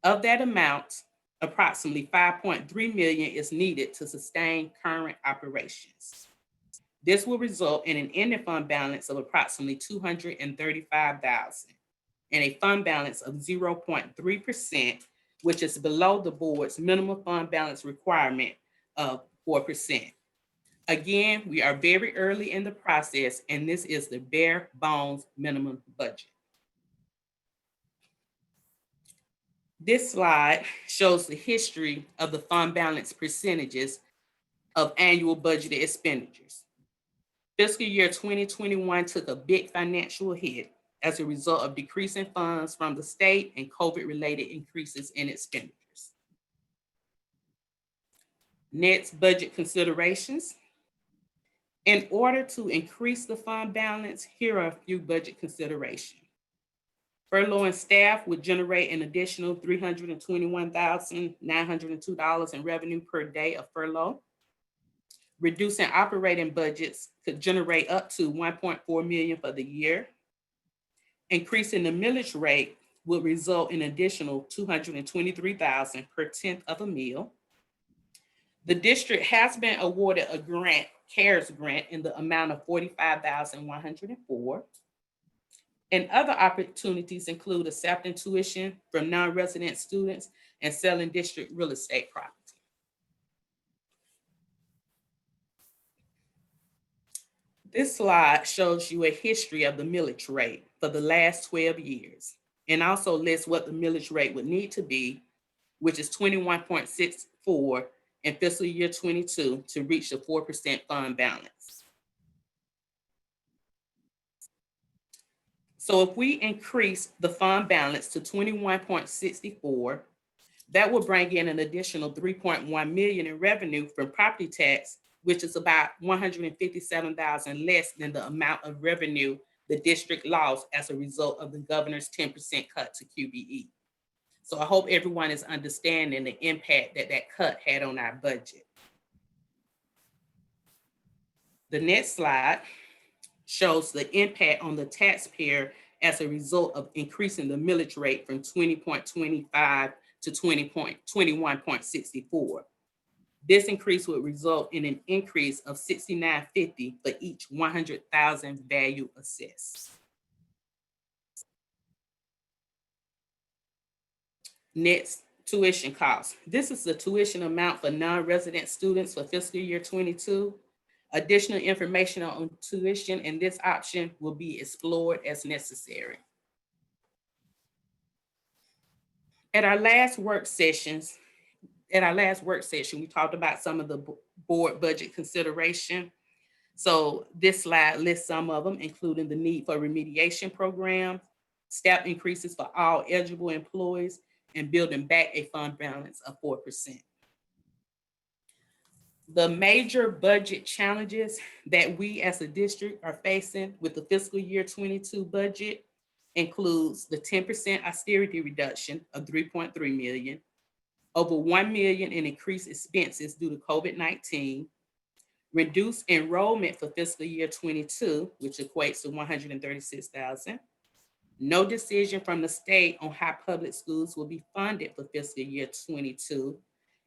Of that amount, approximately 5.3 million is needed to sustain current operations. This will result in an ending fund balance of approximately 235,000 and a fund balance of 0.3%, which is below the board's minimum fund balance requirement of 4%. Again, we are very early in the process, and this is the bare bones minimum budget. This slide shows the history of the fund balance percentages of annual budgeted expenditures. Fiscal year 2021 took a big financial hit as a result of decreasing funds from the state and COVID-related increases in expenditures. Next, budget considerations. In order to increase the fund balance, here are a few budget considerations. Furloughing staff would generate an additional $321,902 in revenue per day of furlough. Reducing operating budgets could generate up to $1.4 million for the year. Increasing the millage rate would result in an additional $223,000 per tenth of a meal. The district has been awarded a grant, CARES grant, in the amount of $45,104. And other opportunities include accepting tuition from non-resident students and selling district real estate property. This slide shows you a history of the millage rate for the last 12 years and also lists what the millage rate would need to be, which is 21.64 in fiscal year 22 to reach the 4% fund balance. So if we increase the fund balance to 21.64, that will bring in an additional 3.1 million in revenue from property tax, which is about 157,000 less than the amount of revenue the district lost as a result of the governor's 10% cut to QBE. So I hope everyone is understanding the impact that that cut had on our budget. The next slide shows the impact on the taxpayer as a result of increasing the millage rate from 20.25 to 21.64. This increase would result in an increase of $69.50 for each 100,000 value assessed. Next, tuition costs. This is the tuition amount for non-resident students for fiscal year 22. Additional information on tuition and this option will be explored as necessary. At our last work session, we talked about some of the board budget consideration. So this slide lists some of them, including the need for remediation program, step increases for all eligible employees, and building back a fund balance of 4%. The major budget challenges that we as a district are facing with the fiscal year 22 budget includes the 10% austerity reduction of 3.3 million, over 1 million in increased expenses due to COVID-19, reduced enrollment for fiscal year 22, which equates to 136,000, no decision from the state on how public schools will be funded for fiscal year 22,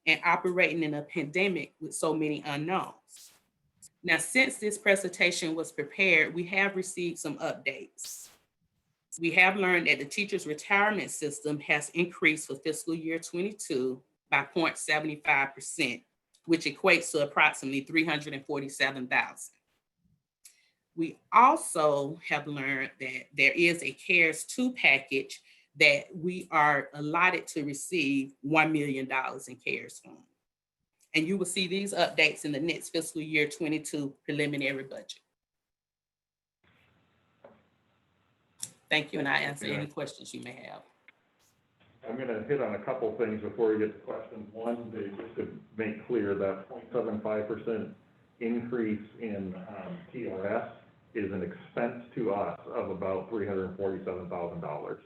and operating in a pandemic with so many unknowns. Now, since this presentation was prepared, we have received some updates. We have learned that the teachers' retirement system has increased for fiscal year 22 by 0.75%, which equates to approximately 347,000. We also have learned that there is a CARES 2 package that we are allotted to receive $1 million in CARES funds. And you will see these updates in the next fiscal year 22 preliminary budget. Thank you, and I answer any questions you may have. I'm gonna hit on a couple things before we get to questions. One, just to make clear that 0.75% increase in TRS is an expense to us of about $347,000.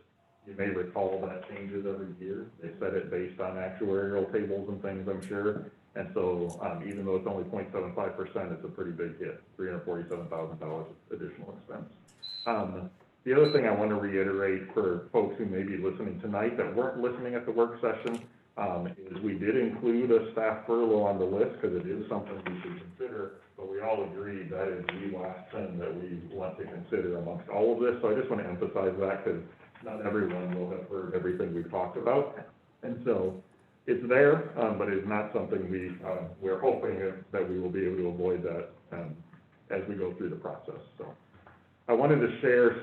You may recall that changes every year. They set it based on actuarial tables and things, I'm sure. And so even though it's only 0.75%, it's a pretty big hit, $347,000 additional expense. The other thing I want to reiterate for folks who may be listening tonight that weren't listening at the work session is we did include a staff furlough on the list because it is something we should consider, but we all agreed that is the last thing that we want to consider amongst all of this. So I just want to emphasize that because not everyone will have heard everything we've talked about. And so it's there, but it's not something we're hoping that we will be able to avoid that as we go through the process. So I wanted to share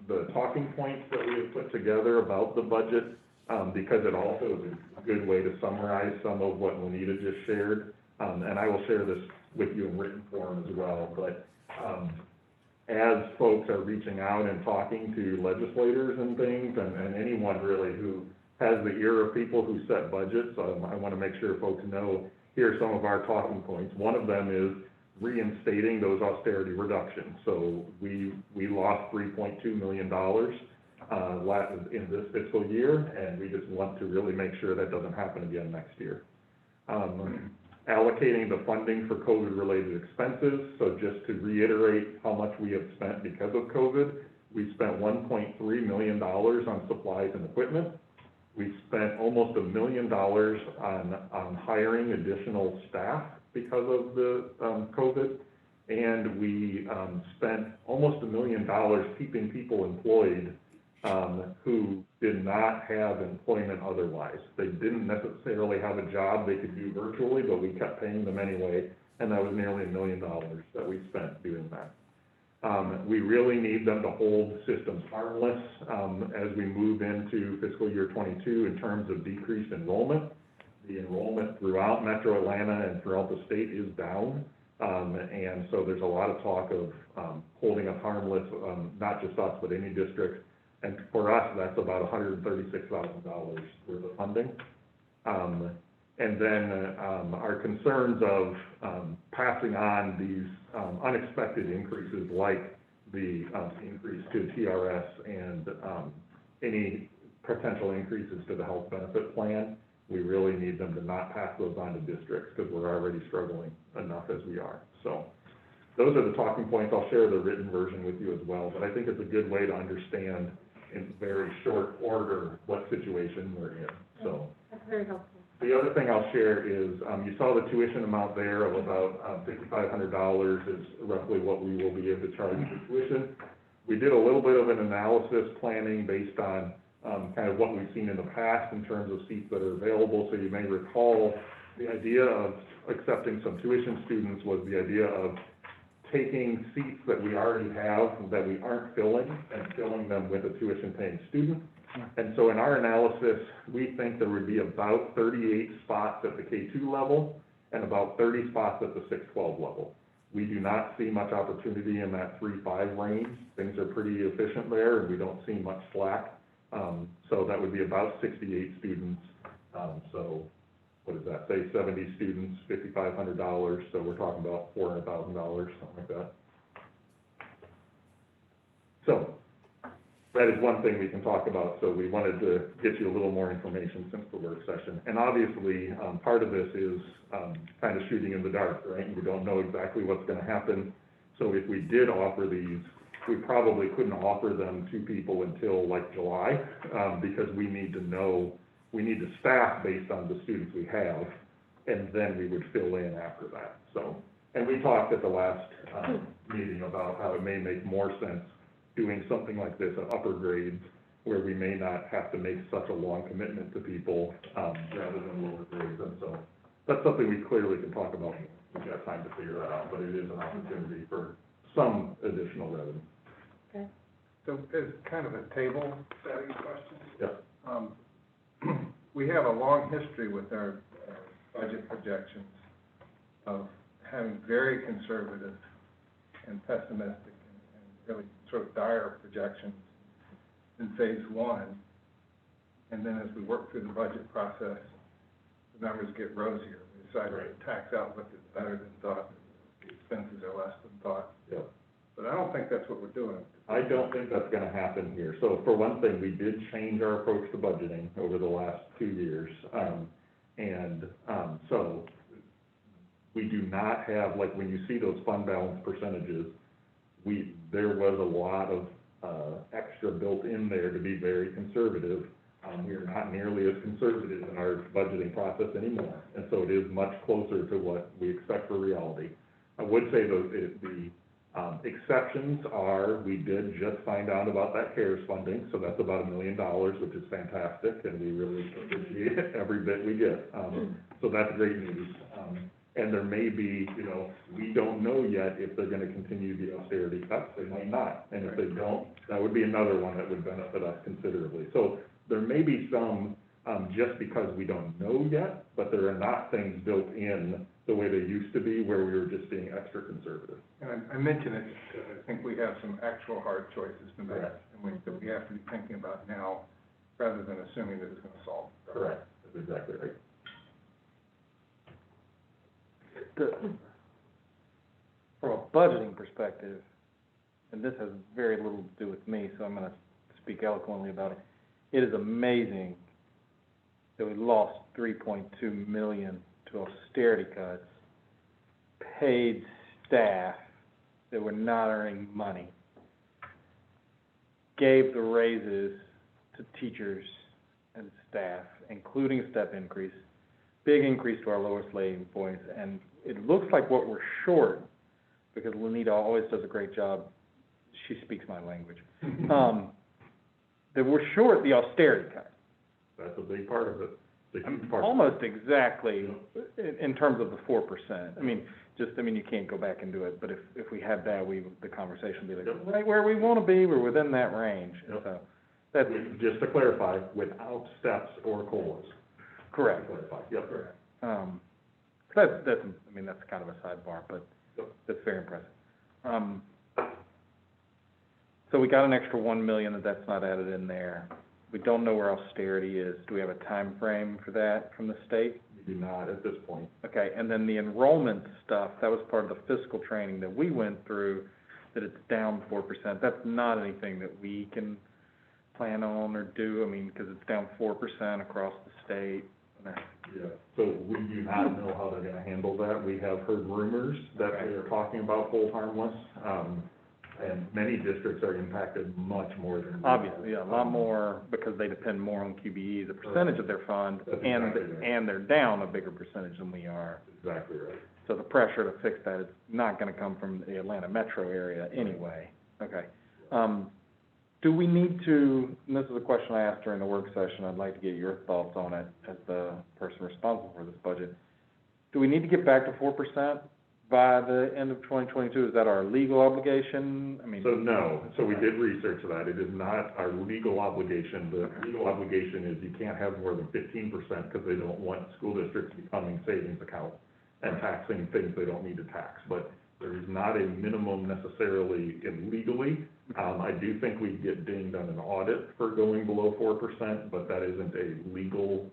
the talking points that we have put together about the budget because it also is a good way to summarize some of what Juanita just shared. And I will share this with you in written form as well. But as folks are reaching out and talking to legislators and things, and anyone really who has the ear of people who set budgets, I want to make sure folks know, here are some of our talking points. One of them is reinstating those austerity reductions. So we lost $3.2 million in this fiscal year, and we just want to really make sure that doesn't happen again next year. Allocating the funding for COVID-related expenses. So just to reiterate how much we have spent because of COVID, we spent $1.3 million on supplies and equipment. We spent almost $1 million on hiring additional staff because of the COVID, and we spent almost $1 million keeping people employed who did not have employment otherwise. They didn't necessarily have a job they could do virtually, but we kept paying them anyway, and that was nearly $1 million that we spent doing that. We really need them to hold systems harmless as we move into fiscal year 22 in terms of decreased enrollment. The enrollment throughout Metro Atlanta and throughout the state is down. And so there's a lot of talk of holding us harmless, not just us, but any district. And for us, that's about $136,000 worth of funding. And then our concerns of passing on these unexpected increases like the increase to TRS and any potential increases to the health benefit plan, we really need them to not pass those on to districts because we're already struggling enough as we are. So those are the talking points. I'll share the written version with you as well, but I think it's a good way to understand in very short order what situation we're in. So that's very helpful. the other thing I'll share is you saw the tuition amount there of about $5,500 is roughly what we will be able to charge for tuition. We did a little bit of an analysis planning based on kind of what we've seen in the past in terms of seats that are available. So you may recall the idea of accepting some tuition students was the idea of taking seats that we already have that we aren't filling and filling them with a tuition paying student. And so in our analysis, we think there would be about 38 spots at the K2 level and about 30 spots at the 612 level. We do not see much opportunity in that 3-5 range. Things are pretty efficient there and we don't see much slack. So that would be about 68 students. So what does that say? 70 students, $5,500. So we're talking about $400,000, something like that. So that is one thing we can talk about. So we wanted to get you a little more information since the work session. And obviously, part of this is kind of shooting in the dark, right? We don't know exactly what's going to happen. So if we did offer these, we probably couldn't offer them to people until like July because we need to know, we need to staff based on the students we have, and then we would fill in after that. So, and we talked at the last meeting about how it may make more sense doing something like this at upper grades where we may not have to make such a long commitment to people rather than lower grades. And so that's something we clearly can talk about. We've got time to figure that out, but it is an opportunity for some additional revenue. Okay. So it's kind of a table setting question. Yeah. We have a long history with our budget projections of having very conservative and pessimistic and really sort of dire projections in phase one. And then as we work through the budget process, the numbers get rosier. We decide the tax outlook is better than thought, the expenses are less than thought. Yeah. But I don't think that's what we're doing. I don't think that's gonna happen here. So for one thing, we did change our approach to budgeting over the last 2 years. So we do not have, like, when you see those fund balance percentages, there was a lot of extra built in there to be very conservative. We are not nearly as conservative in our budgeting process anymore, and so it is much closer to what we expect for reality. I would say though, the exceptions are, we did just find out about that CARES funding, so that's about $1 million, which is fantastic, and we really appreciate every bit we get. So that's great news. And there may be, we don't know yet if they're gonna continue the austerity cuts, they might not. And if they don't, that would be another one that would benefit us considerably. So there may be some, just because we don't know yet, but there are not things built in the way they used to be, where we were just being extra conservative. And I mention it because I think we have some actual hard choices to make, and that we have to be thinking about now, rather than assuming that it's gonna solve. Correct, that's exactly right. From a budgeting perspective, and this has very little to do with me, so I'm gonna speak eloquently about it. It is amazing that we lost 3.2 million to austerity cuts, paid staff that were not earning money, gave the raises to teachers and staff, including a step increase, big increase to our lowest latent points, and it looks like what we're short, because Lenita always does a great job, she speaks my language, that we're short the austerity cut. That's a big part of it. Part almost exactly in terms of the 4%. I mean, you can't go back and do it, but if we had that, the conversation would be like, right where we want to be, we're within that range. Yep. So that's just to clarify, without steps or COLAs. Correct. Yep. Correct. That's kind of a sidebar, but that's very impressive. So we got an extra 1 million that's not added in there. We don't know where austerity is. Do we have a time frame for that from the state? We do not at this point. Okay, and then the enrollment stuff, that was part of the fiscal training that we went through, that it's down 4%. That's not anything that we can plan on or do, because it's down 4% across the state. Yeah, so we do not know how they're gonna handle that. We have heard rumors that they are talking about hold harmless, and many districts are impacted much more than we are. Obviously, yeah, a lot more, because they depend more on QBE as a percentage of their fund, and they're down a bigger percentage than we are. Exactly right. So the pressure to fix that is not gonna come from the Atlanta metro area anyway. Okay. Do we need to, and this is a question I asked during the work session, I'd like to get your thoughts on it as the person responsible for this budget. Do we need to get back to 4% by the end of 2022? Is that our legal obligation? So no, so we did research that. It is not our legal obligation. The legal obligation is you can't have more than 15% because they don't want school districts becoming savings accounts and taxing things they don't need to tax. But there is not a minimum necessarily illegally. I do think we get dinged on an audit for going below 4%, but that isn't a legal,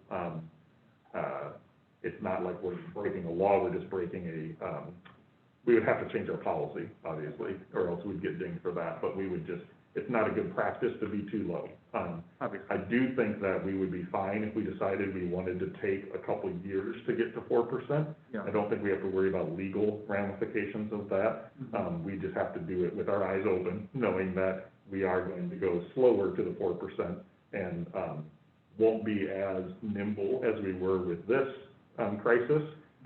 it's not like we're breaking a law, we're just breaking we would have to change our policy, obviously, or else we'd get dinged for that, but we would just, it's not a good practice to be too low. I do think that we would be fine if we decided we wanted to take a couple years to get to 4%. Yeah. I don't think we have to worry about legal ramifications of that. We just have to do it with our eyes open, knowing that we are going to go slower to the 4% and won't be as nimble as we were with this crisis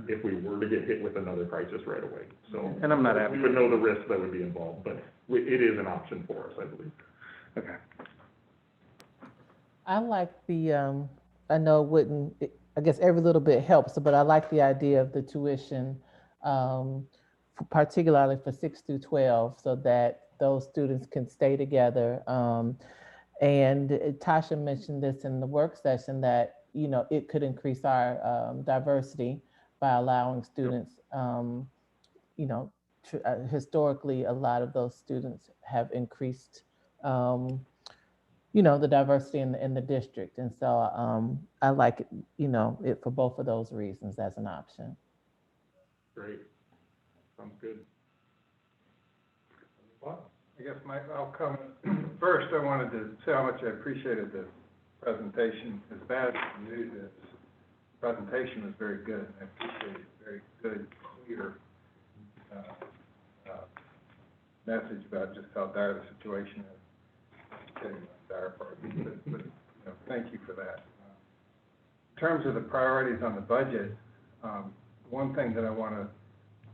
if we were to get hit with another crisis right away. So, and I'm not we would know the risk that would be involved, but it is an option for us, I believe. Okay. I like the, I know it wouldn't, I guess every little bit helps, but I like the idea of the tuition, particularly for 6 through 12, so that those students can stay together. And Tasha mentioned this in the work session that, it could increase our diversity by allowing students, historically, a lot of those students have increased, I guess, their ability to learn. And I think that would be a good thing. So I like the idea of the tuition, particularly for 6 through 12, so that those students can stay together. And Tasha mentioned this in the work session that, it could increase our diversity by allowing students, historically, a lot of those students have increased the diversity in the district. And so I like it, it for both of those reasons as an option. Great. Sounds good. Well, I guess I'll comment. First, I wanted to say how much I appreciated the presentation. As bad as the news is, the presentation was very good. I appreciate it. Very good, clear message about just how dire the situation is. Getting the dire part, but thank you for that. In terms of the priorities on the budget, one thing that I want to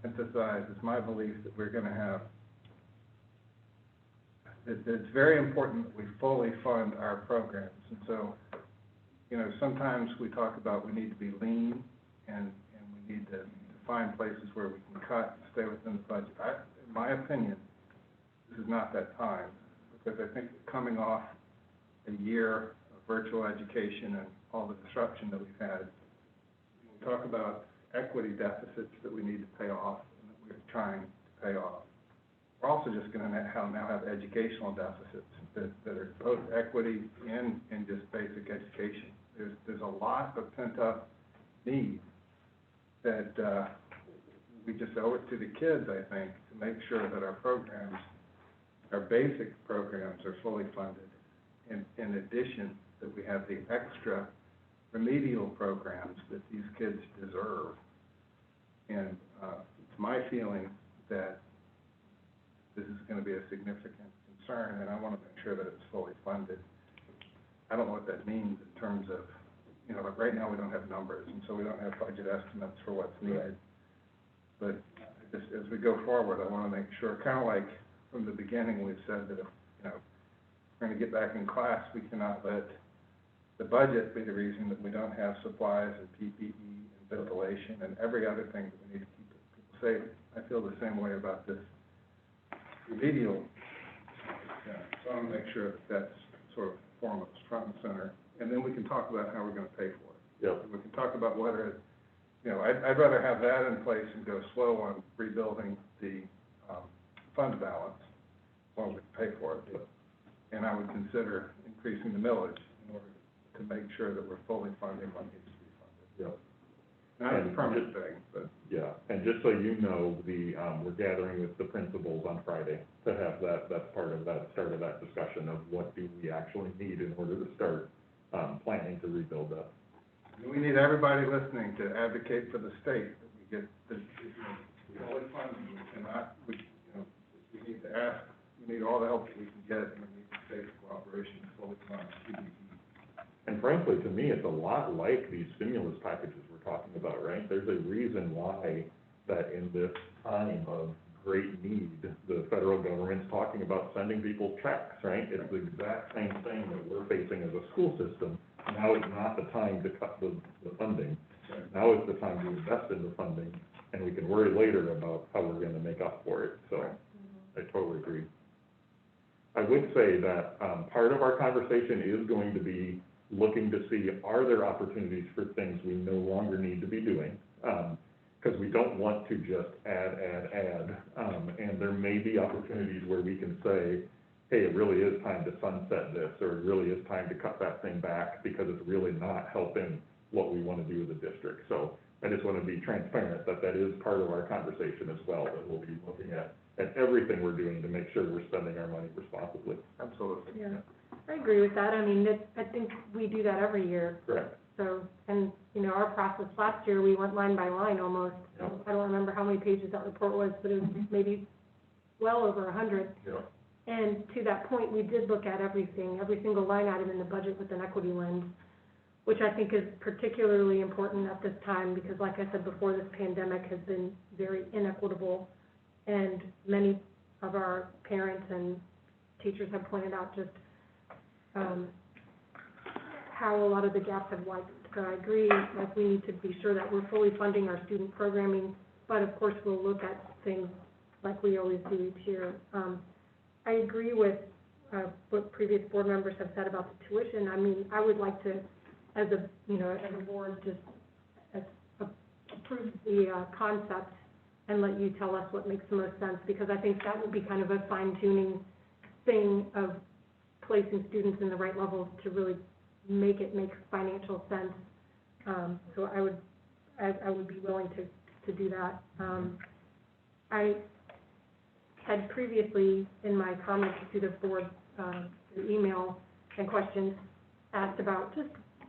emphasize is my belief that we're going to have. It's very important that we fully fund our programs. And so, sometimes we talk about we need to be lean and we need to find places where we can cut and stay within the budget. In my opinion, this is not that time, because I think coming off a year of virtual education and all the disruption that we've had, we talk about equity deficits that we need to pay off and that we're trying to pay off. We're also just going to now have educational deficits that are both equity and just basic education. There's a lot of pent-up need that we just owe it to the kids, I think, to make sure that our programs, our basic programs, are fully funded. In addition, that we have the extra remedial programs that these kids deserve. And it's my feeling that this is going to be a significant concern, and I want to make sure that it's fully funded. I don't know what that means in terms of, like right now we don't have numbers, and so we don't have budget estimates for what's needed. But as we go forward, I want to make sure, kind of like from the beginning, we've said that if we're going to get back in class, we cannot let the budget be the reason that we don't have supplies and PPE and ventilation and every other thing that we need to keep people safe. I feel the same way about this remedial. So I want to make sure that that's sort of foremost, front and center. And then we can talk about how we're going to pay for it. Yep. We can talk about whether, I'd rather have that in place and go slow on rebuilding the fund balance while we pay for it. And I would consider increasing the millage in order to make sure that we're fully funding what needs to be funded. Yep. Not a permanent thing, but. Yeah, and just so you know, we're gathering with the principals on Friday to have that's part of that, start of that discussion of what do we actually need in order to start planning to rebuild that. We need everybody listening to advocate for the state that we get the fully funded. We cannot, we need to ask, we need all the help that we can get, and we need state cooperation to fully fund CBE. And frankly, to me, it's a lot like these stimulus packages we're talking about, right? There's a reason why that in this time of great need, the federal government's talking about sending people checks, right? It's the exact same thing that we're facing as a school system. Now is not the time to cut the funding. Now is the time to invest in the funding, and we can worry later about how we're going to make up for it. So I totally agree. I would say that part of our conversation is going to be looking to see, are there opportunities for things we no longer need to be doing? Because we don't want to just add. And there may be opportunities where we can say, hey, it really is time to sunset this, or it really is time to cut that thing back because it's really not helping what we want to do as a district. So I just want to be transparent that is part of our conversation as well, that we'll be looking at everything we're doing to make sure we're spending our money responsibly. Absolutely. Yeah, I agree with that. I mean, I think we do that every year. Correct. So, and, our process last year, we went line by line almost. Yep. I don't remember how many pages that report was, but it was maybe well over 100. Yep. And to that point, we did look at everything, every single line item in the budget with an equity lens, which I think is particularly important at this time because, like I said before, this pandemic has been very inequitable, and many of our parents and teachers have pointed out just how a lot of the gaps have widened. So I agree, like we need to be sure that we're fully funding our student programming, but of course we'll look at things like we always do each year. I agree with what previous board members have said about the tuition. I mean, I would like to, as a board, just approve the concept and let you tell us what makes the most sense, because I think that will be kind of a fine-tuning thing of placing students in the right levels to really make it make financial sense. So I would be willing to do that. I had previously, in my comments to the board, through email and questions, asked about just,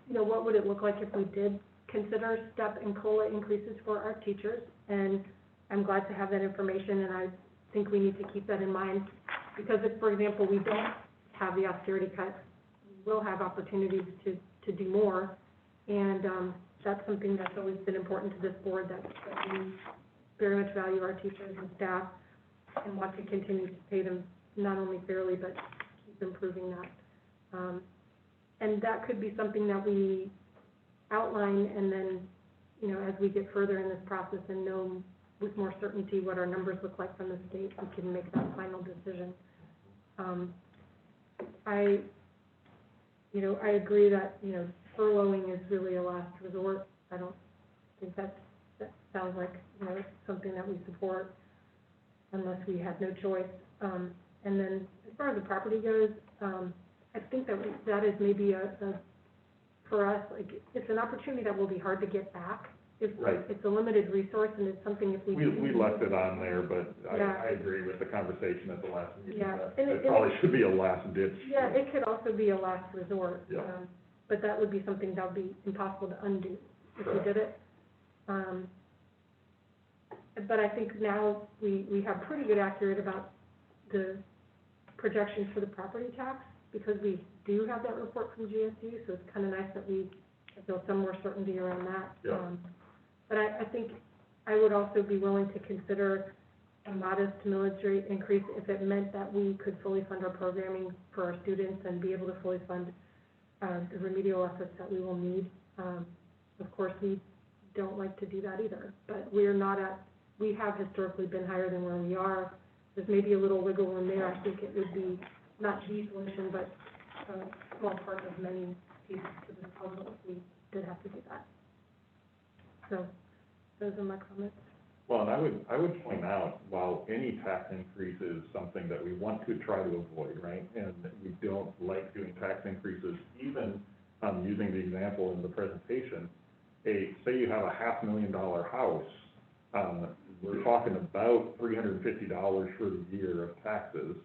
what would it look like if we did consider step and COLA increases for our teachers? And I'm glad to have that information, and I think we need to keep that in mind, because if, for example, we don't have the austerity cuts, we'll have opportunities to do more, and that's something that's always been important to this board, that we very much value our teachers and staff and want to continue to pay them not only fairly, but keep improving that. And that could be something that we outline, and then, as we get further in this process and know with more certainty what our numbers look like from the state, we can make that final decision. I agree that, furloughing is really a last resort. I don't think that sounds like, something that we support unless we have no choice. And then as far as the property goes, I think that is maybe for us, like, it's an opportunity that will be hard to get back. It's a limited resource, and it's something if we left it on there, but yeah. I agree with the conversation at the last meeting. Yeah. That it probably should be a last ditch. Yeah, it could also be a last resort. Yeah. But that would be something that would be impossible to undo if we did it. But I think now we have pretty good accurate about the projections for the property tax, because we do have that report from GSU, so it's kind of nice that we feel some more certainty around that. Yeah. But I think I would also be willing to consider a modest millage rate increase if it meant that we could fully fund our programming for our students and be able to fully fund the remedial efforts that we will need. Of course, we don't like to do that either, but we have historically been higher than where we are. There's maybe a little wiggle room there. I think it would be not the solution, but a small part of many pieces to this puzzle if we did have to do that. So those are my comments. Well, and I would point out, while any tax increase is something that we want to try to avoid, right? And we don't like doing tax increases, even using the example in the presentation, say you have a $500,000 house, we're talking about $350 for the year of taxes.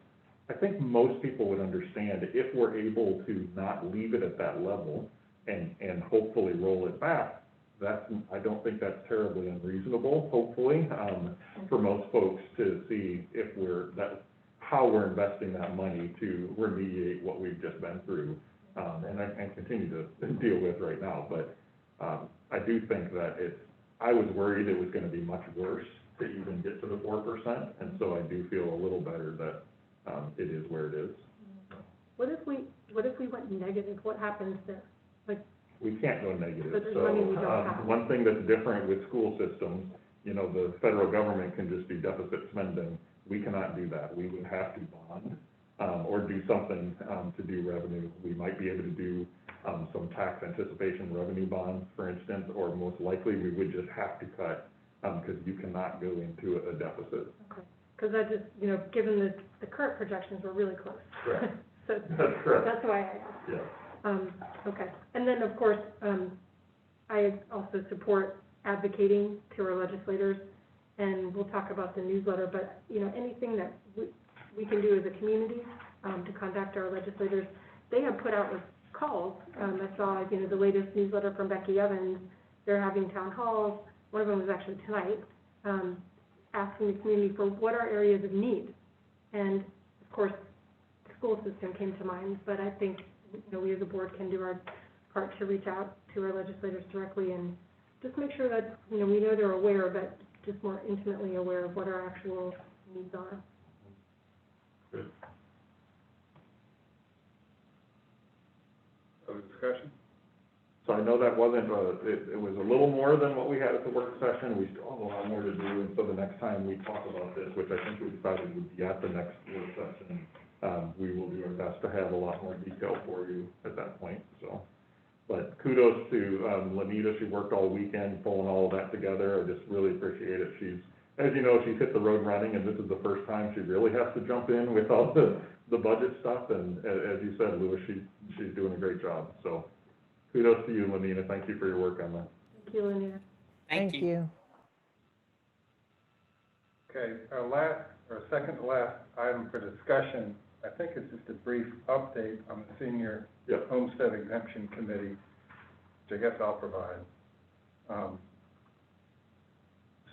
I think most people would understand if we're able to not leave it at that level and hopefully roll it back. I don't think that's terribly unreasonable, hopefully, for most folks to see if how we're investing that money to remediate what we've just been through, and continue to deal with right now. But I do think that I was worried it was going to be much worse to even get to the 4%, and so I do feel a little better that it is where it is. What if we went negative? What happens there? We can't go negative. But there's So money we don't have. one thing that's different with school systems, the federal government can just do deficit spending. We cannot do that. We would have to bond or do something to do revenue. We might be able to do some tax anticipation revenue bonds, for instance, or most likely we would just have to cut because you cannot go into a deficit. Okay. Because I just, given the current projections, we're really close. Correct. So That's correct. that's why I asked. Yeah. Okay. And then, of course, I also support advocating to our legislators, and we'll talk about the newsletter, but, anything that we can do as a community to contact our legislators. They have put out calls. I saw, the latest newsletter from Becky Evans. They're having town halls. One of them was actually tonight, asking the community for what are areas of need. And, of course, the school system came to mind, but I think we as a board can do our part to reach out to our legislators directly and just make sure that, we know they're aware, but just more intimately aware of what our actual needs are. Good. Other discussion? So I know that wasn't, it was a little more than what we had at the work session. We still have a lot more to do, and so the next time we talk about this, which I think we decided would be at the next work session, we will do our best to have a lot more detail for you at that point, so. But kudos to Lanita, she worked all weekend pulling all of that together. I just really appreciate it. She's, as you know, she's hit the road running, and this is the first time she really has to jump in with all the the budget stuff, and as you said, Louis, she's doing a great job. So kudos to you, Lenina. Thank you for your work on that. Thank you, Lenina. Thank you. Okay, our second to last item for discussion, I think it's just a brief update on the Senior Homestead Exemption Committee, which I guess I'll provide.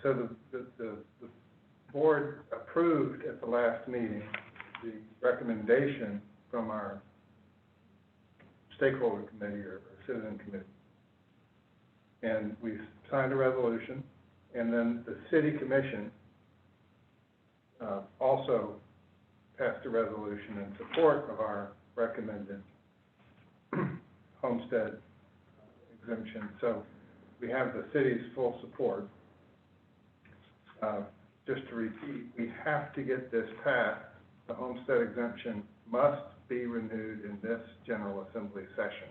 So the board approved at the last meeting the recommendation from our stakeholder committee or citizen committee. And we signed a resolution, and then the city commission also passed a resolution in support of our recommended homestead exemption. So we have the city's full support. Just to repeat, we have to get this passed. The homestead exemption must be renewed in this General Assembly session.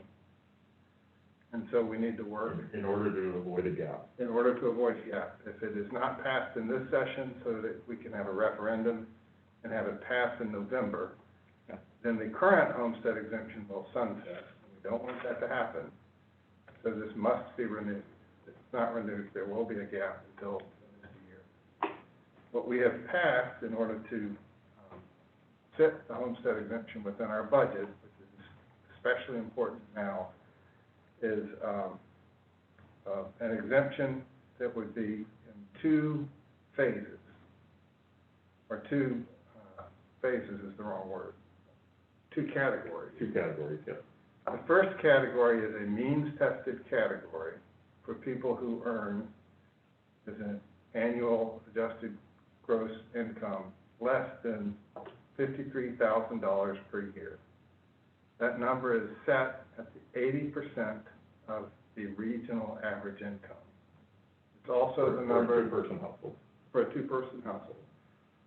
And so we need to work. In order to avoid a gap. In order to avoid a gap. If it is not passed in this session so that we can have a referendum and have it passed in November, then the current homestead exemption will sunset. We don't want that to happen. So this must be renewed. If it's not renewed, there will be a gap until the year. What we have passed in order to fit the homestead exemption within our budget, which is especially important now, is an exemption that would be in two phases, or two phases is the wrong word, two categories. Two categories, yes. The first category is a means-tested category for people who earn as an annual adjusted gross income less than $53,000 per year. That number is set at the 80% of the regional average income. It's also the number for a two-person household. For a two-person household.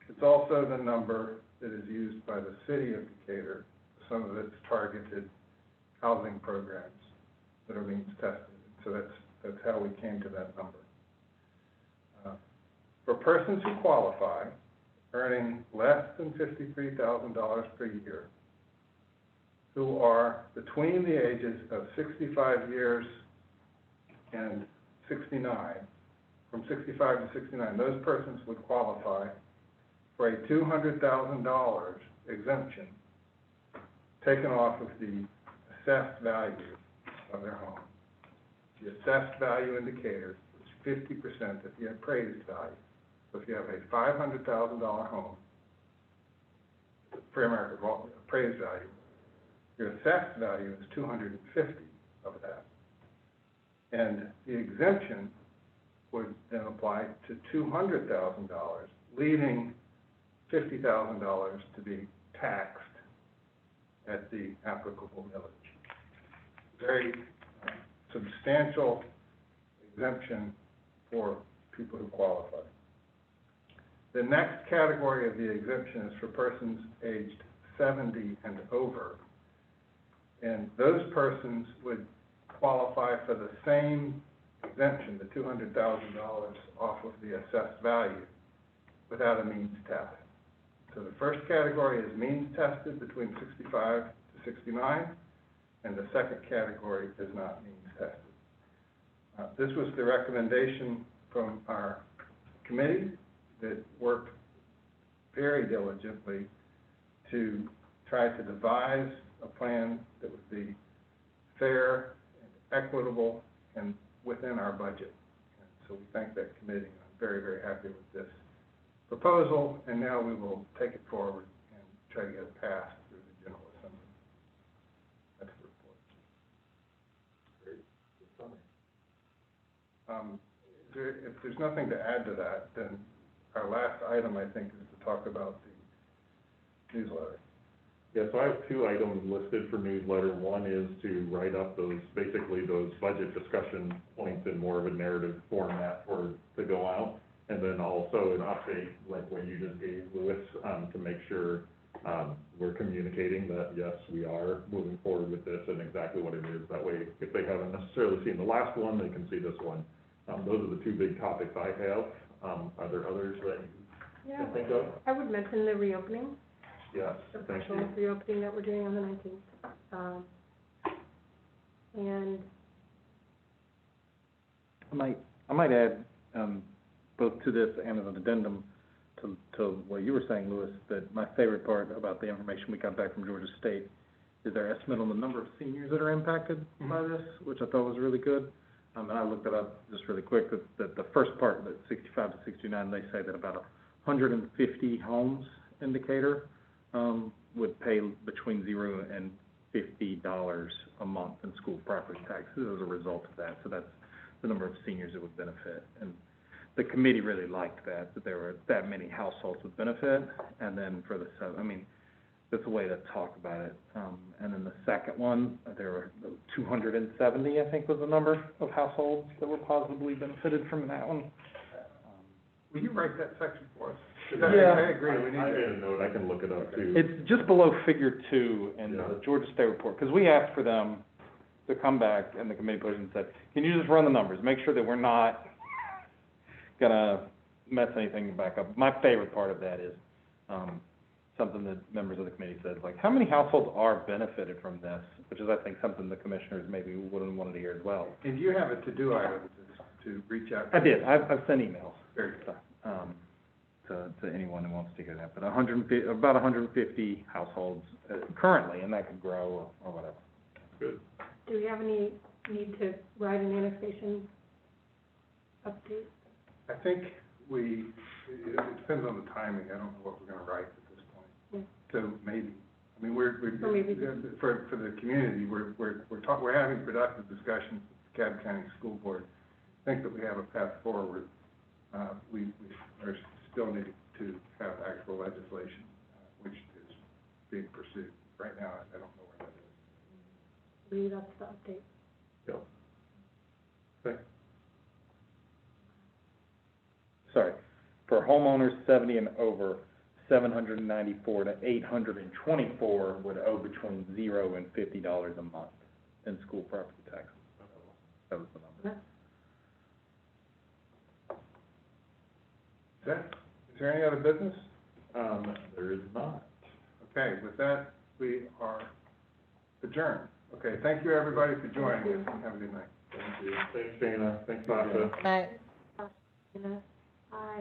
It's also the number that is used by the city of Decatur, some of its targeted housing programs that are means tested. So that's how we came to that number. For persons who qualify, earning less than $53,000 per year, who are between the ages of 65 years and 69, from 65 to 69, those persons would qualify for a $200,000 exemption taken off of the assessed value of their home. The assessed value indicator is 50% of the appraised value. So if you have a $500,000 home, fair market appraised value, your assessed value is $250,000 of that. And the exemption would then apply to $200,000, leaving $50,000 to be taxed at the applicable millage. Very substantial exemption for people who qualify. The next category of the exemption is for persons aged 70 and over. And those persons would qualify for the same exemption, the $200,000 off of the assessed value, without a means test. So the first category is means tested between 65 to 69, and the second category is not means tested. This was the recommendation from our committee that worked very diligently to try to devise a plan that would be fair and equitable and within our budget. And so we thank that committee. I'm very, very happy with this proposal, and now we will take it forward and try to get it passed through the General Assembly. That's the report. Great. Good summary. If there's nothing to add to that, then our last item, I think, is to talk about the newsletter. Yeah, so I have two items listed for newsletter. One is to write up basically those budget discussion points in more of a narrative format to go out. And then also an update, like what you just gave, Louis, to make sure we're communicating that, yes, we are moving forward with this and exactly what it is. That way, if they haven't necessarily seen the last one, they can see this one. Those are the two big topics I have. Are there others that you can think of? I would mention the reopening. Yes, the thank partial you. reopening that we're doing on the 19th. And I might add, both to this and as an addendum to what you were saying, Louis, that my favorite part about the information we got back from Georgia State is their estimate on the number of seniors that are impacted by this, which I thought was really good. And I looked it up just really quick, that the first part, that 65 to 69, they say that about 150 homes in Decatur would pay between $0 and $50 a month in school property taxes as a result of that. So that's the number of seniors that would benefit. And the committee really liked that there were that many households would benefit. And then for the, I mean, that's a way to talk about it. And then the second one, there were 270, I think was the number of households that were positively benefited from that one. Will you write that section for us? 'Cause Yeah. I agree, we need I made to. a note, I can look it up too. It's just below figure 2 in Yeah. the Georgia State report, because we asked for them to come back, and the committee put it and said, can you just run the numbers, make sure that we're not gonna mess anything back up. My favorite part of that is, something that members of the committee said, like, how many households are benefited from this? Which is, I think, something the commissioners maybe wouldn't want to hear as well. And you have a to-do item to reach out. I did, I've sent emails. Very good. To anyone who wants to hear that, but about 150 households currently, and that could grow or whatever. Good. do we have any need to write an annexation update? I think it depends on the timing, I don't know what we're gonna write at this point. Yeah. So maybe, I mean, So maybe- for the community, we're having productive discussions with the DeKalb County School Board. I think that we have a path forward. We are still needing to have actual legislation, which is being pursued. Right now, I don't know where that is. Maybe that's the update. Yep. Okay. Sorry, for homeowners 70 and over, 794 to 824 would owe between $0 and $50 a month in school property taxes. That was the number. Is there any other business? There is not. Okay, with that, we are adjourned. Okay, thank you, everybody, for joining us, and have a good night. Thank you. Thanks, Dana. Thanks, Sasha. Right. Yeah.